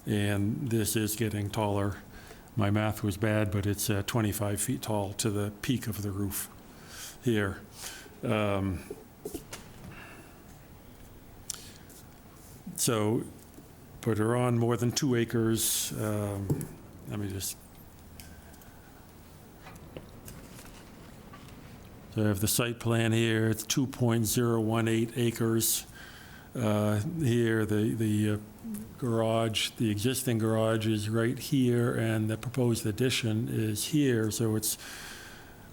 and this is getting taller. My math was bad, but it's 25 feet tall to the peak of the roof here. So, but we're on more than 2 acres. Let me just. So I have the site plan here. It's 2.018 acres. Here, the garage, the existing garage is right here, and the proposed addition is here. So it's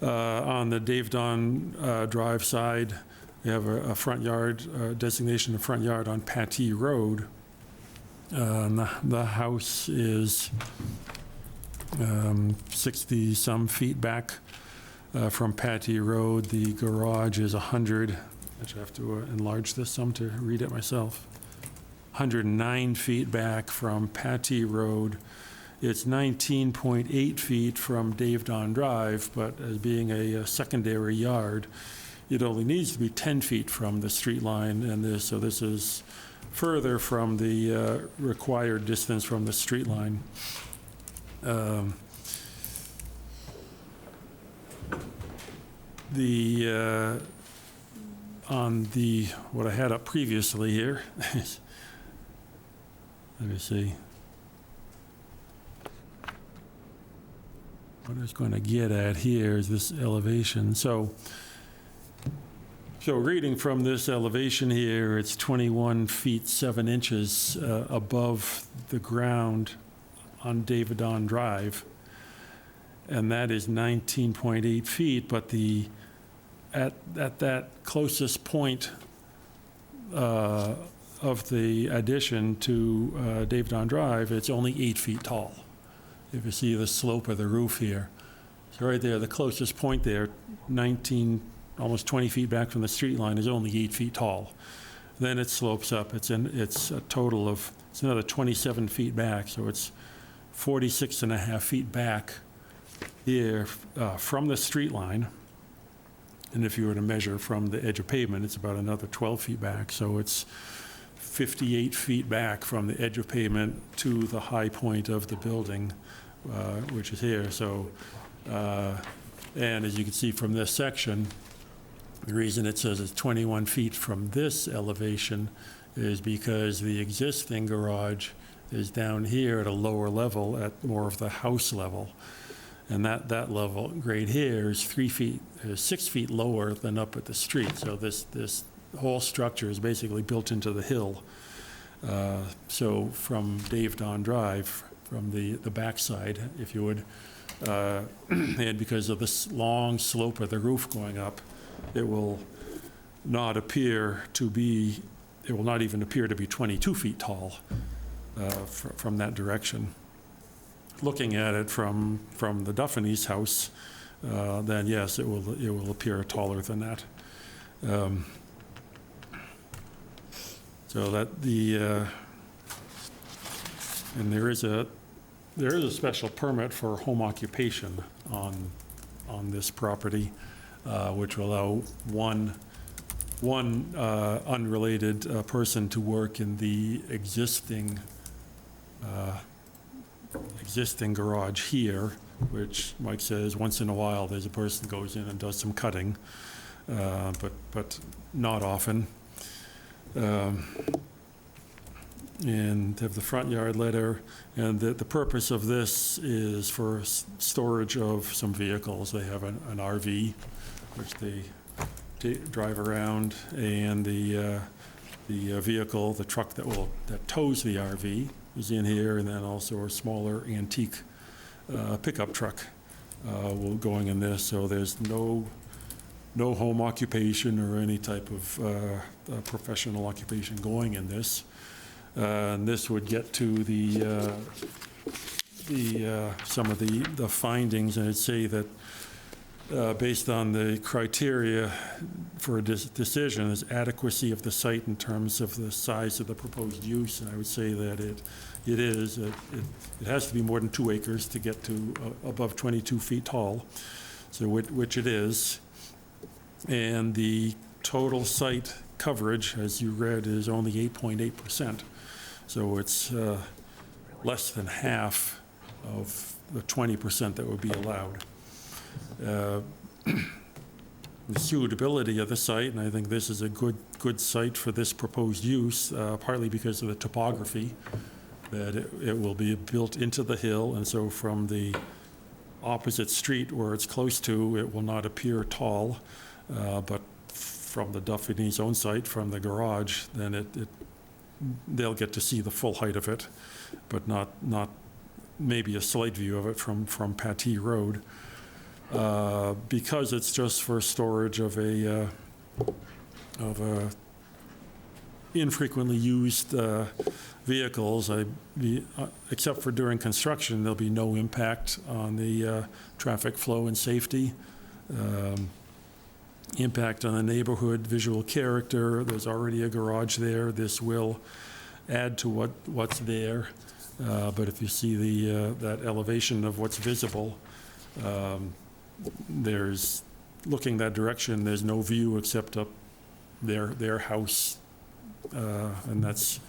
on the Dave Don Drive side. We have a front yard, designation of front yard on Pattee Road. And the house is 60-some feet back from Patty Road. The garage is 100. I should have to enlarge this some to read it myself. 109 feet back from Patty Road. It's 19.8 feet from Dave Don Drive, but as being a secondary yard, it only needs to be 10 feet from the street line, and so this is further from the required distance from the street line. On the, what I had up previously here, let me see. What I was going to get at here is this elevation. So reading from this elevation here, it's 21 feet 7 inches above the ground on David Don Drive, and that is 19.8 feet, but at that closest point of the addition to David Don Drive, it's only 8 feet tall. If you see the slope of the roof here. So right there, the closest point there, 19, almost 20 feet back from the street line, is only 8 feet tall. Then it slopes up. It's a total of, it's another 27 feet back, so it's 46 and a half feet back here from the street line. And if you were to measure from the edge of pavement, it's about another 12 feet back. So it's 58 feet back from the edge of pavement to the high point of the building, which is here. So, and as you can see from this section, the reason it says it's 21 feet from this elevation is because the existing garage is down here at a lower level, at more of the house level. And that level grade here is 6 feet lower than up at the street. So this whole structure is basically built into the hill. So from Dave Don Drive, from the backside, if you would, and because of this long slope of the roof going up, it will not appear to be, it will not even appear to be 22 feet tall from that direction. Looking at it from the Duffy's house, then yes, it will appear taller than that. So that and there is a special permit for home occupation on this property, which will allow one unrelated person to work in the existing garage here, which Mike says once in a while there's a person goes in and does some cutting, but not often. And have the front yard letter, and the purpose of this is for storage of some vehicles. They have an RV, which they drive around, and the vehicle, the truck that tows the RV is in here, and then also a smaller antique pickup truck going in this. So there's no home occupation or any type of professional occupation going in this. And this would get to some of the findings, and I'd say that based on the criteria for a decision is adequacy of the site in terms of the size of the proposed use, and I would say that it has to be more than 2 acres to get to above 22 feet tall, so which it is. And the total site coverage, as you read, is only 8.8%. So it's less than half of the 20% that would be allowed. The suitability of the site, and I think this is a good site for this proposed use, partly because of the topography, that it will be built into the hill, and so from the opposite street where it's close to, it will not appear tall, but from the Duffy's own site, from the garage, then they'll get to see the full height of it, but not maybe a slight view of it from Patty Road. Because it's just for storage of a infrequently used vehicles. Except for during construction, there'll be no impact on the traffic flow and safety. Impact on the neighborhood, visual character. There's already a garage there. This will add to what's there. But if you see that elevation of what's visible, there's, looking that direction, there's no view except up their house. And that's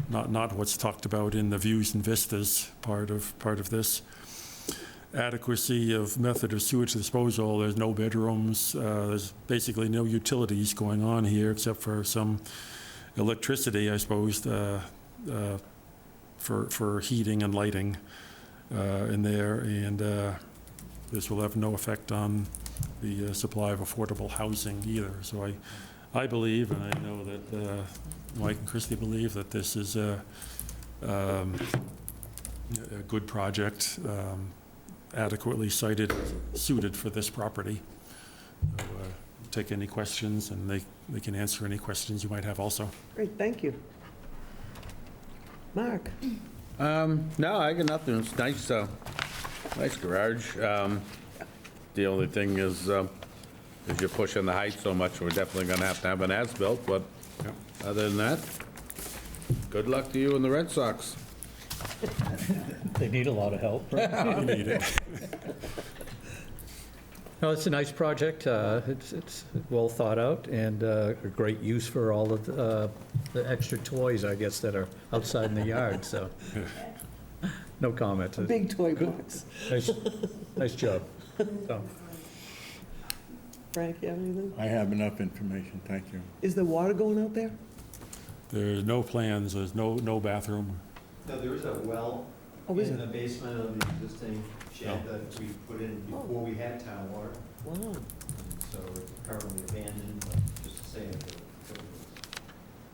not what's talked about in the views and vistas part of this. Adequacy of method of sewage disposal, there's no bedrooms, there's basically no utilities going on here except for some electricity, I suppose, for heating and lighting in there, and this will have no effect on the supply of affordable housing either. So I believe, and I know that Mike and Christie believe, that this is a good project, adequately suited for this property. So, take any questions, and they can answer any questions you might have also.
Great, thank you. Mark?
No, I got nothing. It's nice, nice garage. The only thing is you're pushing the height so much, we're definitely gonna have to have an as-built, but other than that, good luck to you and the Red Sox.
They need a lot of help.
You need it.
No, it's a nice project. It's well thought out and a great use for all of the extra toys, I guess, that are outside in the yard, so. No comment.
A big toy box.
Nice job. So,
Frank, you have anything?
I have enough information, thank you.
Is there water going out there?
There's no plans, there's no bathroom.
No, there is a well in the basement of the existing shed that we put in before we had town water.
Wow.
And so it's currently abandoned, but just to say that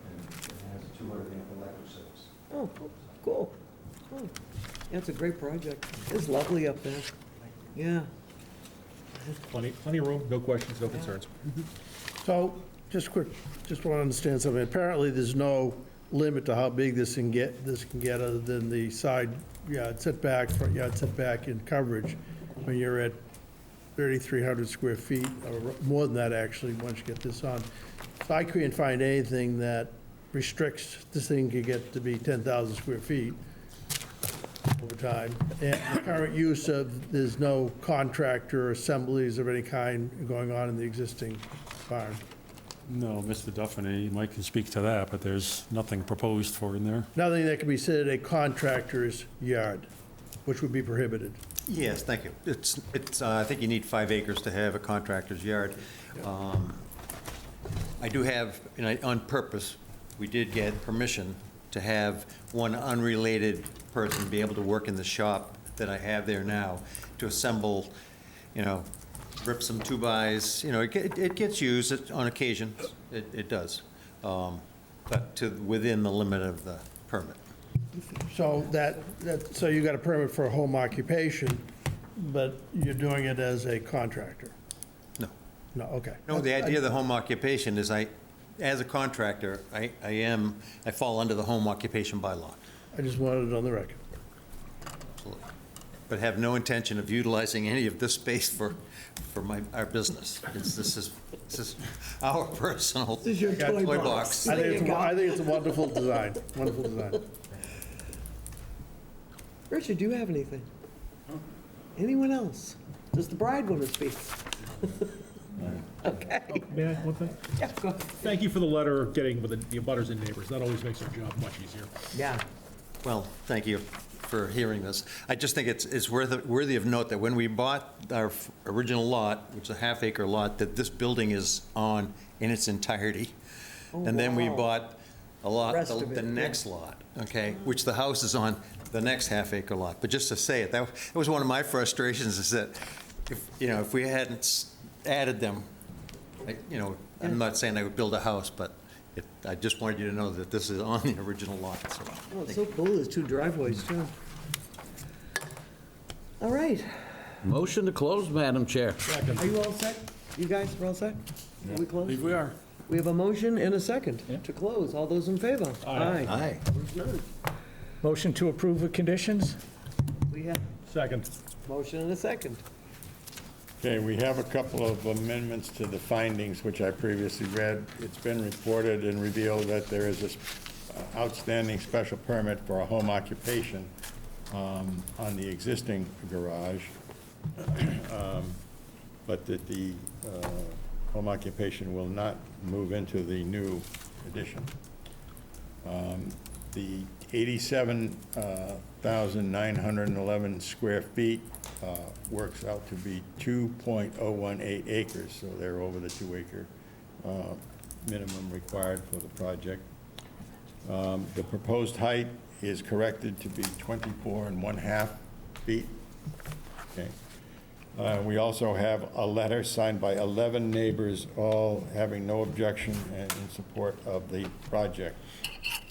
and it has 200 amp electric service.
Oh, cool. Cool. Yeah, it's a great project. It's lovely up there. Yeah.
Plenty of room, no questions, no concerns.
So, just quick, just want to understand something. Apparently, there's no limit to how big this can get other than the side yard setback, front yard setback and coverage. When you're at 3,300 square feet, or more than that, actually, once you get this on. So I couldn't find anything that restricts this thing could get to be 10,000 square feet over time. And the current use of, there's no contractor assemblies of any kind going on in the existing barn.
No, Mr. Duffy, Mike can speak to that, but there's nothing proposed for in there.
Nothing that can be considered a contractor's yard, which would be prohibited.
Yes, thank you. It's I think you need 5 acres to have a contractor's yard. I do have, on purpose, we did get permission to have one unrelated person be able to work in the shop that I have there now to assemble, rip some 2x, it gets used on occasion, it does, but within the limit of the permit.
So so you got a permit for a home occupation, but you're doing it as a contractor?
No.
No, okay.
No, the idea of the home occupation is as a contractor, I fall under the home occupation bylaw.
I just wanted it on the record.
Absolutely. But have no intention of utilizing any of this space for our business. This is our personal
This is your toy box.
I think it's a wonderful design, wonderful design.
Richard, do you have anything? Anyone else? Does the bride want to speak? Okay.
May I, one thing?
Yeah, go ahead.
Thank you for the letter getting with the abutters and neighbors. That always makes our job much easier.
Yeah.
Well, thank you for hearing this. I just think it's worthy of note that when we bought our original lot, which is a half-acre lot, that this building is on in its entirety.
Oh,
and then we
wow.
bought a lot,
Rest of
the
it,
next lot, okay, which the house is on the next half-acre lot. But just to say it, that was one of my frustrations, is that if we hadn't added them, I'm not saying I would build a house, but I just wanted you to know that this is on the original lot. So,
Oh, it's so cool, there's 2 driveways, too. All right.
Motion to close, Madam Chair.
Are you all set? You guys are all set? Are we
I
close?
believe we are.
We have a motion and a second to close. All those in favor?
Aye.
Aye.
Opposed, none.
Motion to approve with conditions?
We have
Second.
motion and a second.
Okay, we have a couple of amendments to the findings, which I previously read. It's been reported and revealed that there is this outstanding special permit for a home occupation on the existing garage, but that the home occupation will not move into the new addition. The 87,911 square feet works out to be 2.018 acres, so they're over the 2-acre minimum required for the project. The proposed height is corrected to be 24.5 feet. Okay. We also have a letter signed by 11 neighbors, all having no objection and in support of the project.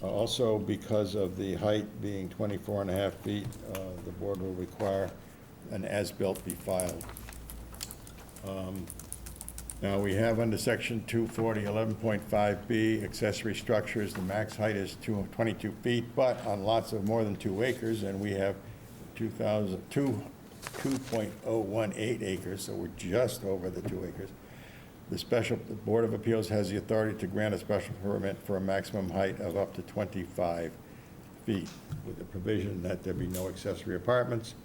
Also, because of the height being 24.5 feet, the board will require an as-built be filed. Now, we have under section 240, 11.5B, accessory structures, the max height is 22 feet, but on lots of more than 2 acres, and we have 2.018 acres, so we're just over the 2 acres. The Board of Appeals has the authority to grant a special permit for a maximum height of up to 25 feet, with the provision that there be no accessory apartments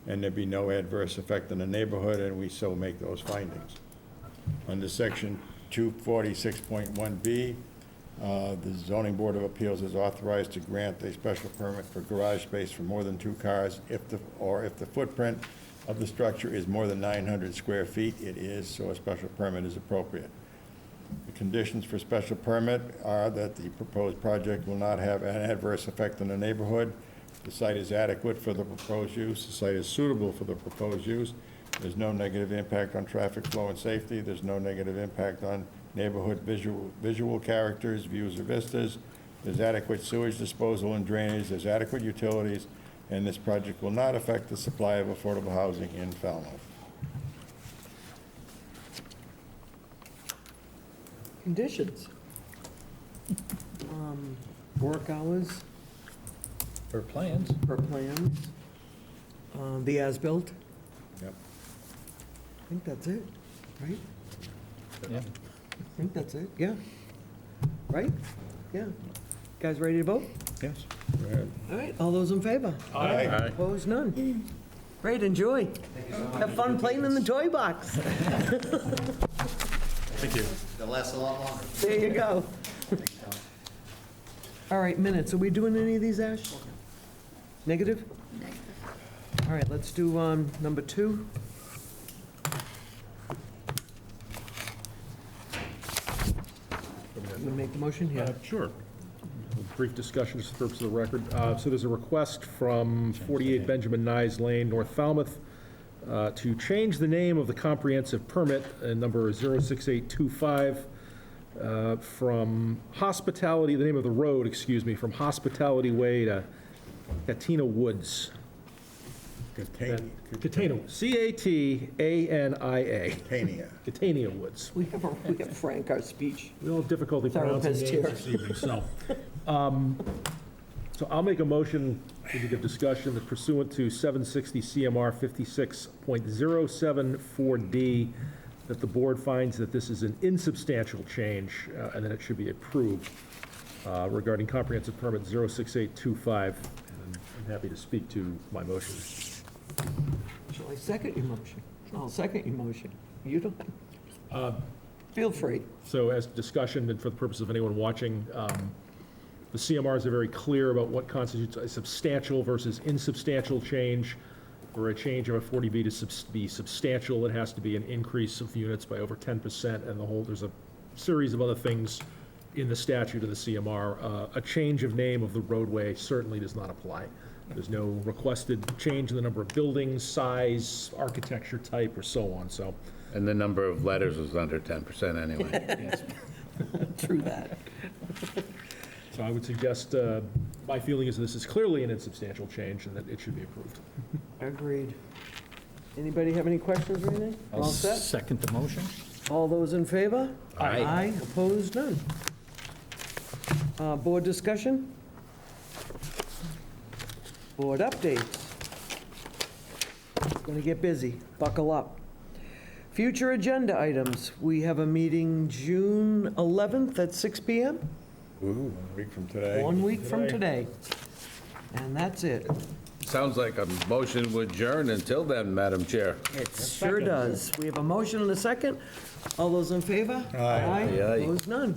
and there be no adverse effect on the neighborhood, and we so make those findings. Under section 246.1B, the Zoning Board of Appeals is authorized to grant a special permit for garage space for more than 2 cars if the footprint of the structure is more than 900 square feet. It is, so a special permit is appropriate. The conditions for special permit are that the proposed project will not have an adverse effect on the neighborhood. The site is adequate for the proposed use. The site is suitable for the proposed use. There's no negative impact on traffic flow and safety. There's no negative impact on neighborhood visual characters, views or vistas. There's adequate sewage disposal and drainage. There's adequate utilities. And this project will not affect the supply of affordable housing in Falmouth.
Conditions. Work hours
For plans?
per plans. The as-built.
Yep.
I think that's it, right?
Yeah.
I think that's it, yeah. Right? Yeah. Guys ready to vote?
Yes.
All right, all those in favor?
Aye.
Opposed, none. Great, enjoy. Have fun playing in the toy box.
Thank you.
They'll last a lot longer.
There you go. All right, minutes, are we doing any of these, Ash? Negative?
Negative.
All right, let's do number 2. You make the motion here?
Sure. A brief discussion, just for the purpose of the record. So there's a request from 48 Benjamin Nyes Lane, North Falmouth, to change the name of the comprehensive permit, number 06825, from Hospitality, the name of the road, excuse me, from Hospitality Way to Catania Woods. Catania, C-A-T-A-N-I-A. Catania Woods.
We have Frank, our speech.
We all have difficulty pronouncing names
Therapist
this evening, so. So I'll make a motion to give discussion that pursuant to 760 CMR 56.074D, that the board finds that this is an insubstantial change and that it should be approved regarding comprehensive permit 06825. And I'm happy to speak to my motion.
Shall I second your motion? I'll second your motion. You don't, feel free.
So as discussion, and for the purpose of anyone watching, the CMRs are very clear about what constitutes a substantial versus insubstantial change. For a change of a 40B to be substantial, it has to be an increase of units by over 10%, and there's a series of other things in the statute of the CMR. A change of name of the roadway certainly does not apply. There's no requested change in the number of buildings, size, architecture type, or so on, so.
And the number of letters was under 10% anyway.
Yes.
True that.
So I would suggest, my feeling is this is clearly an insubstantial change and that it should be approved.
Agreed. Anybody have any questions or anything? All set?
Second the motion.
All those in favor?
Aye.
Aye, opposed, none. Board discussion? Board updates? It's going to get busy, buckle up. Future agenda items, we have a meeting June 11th at 6 PM?
Ooh, 1 week from today.
1 week from today. And that's it.
Sounds like a motion would adjourn until then, Madam Chair.
It sure does. We have a motion and a second. All those in favor? Aye.
Aye.
Opposed, none.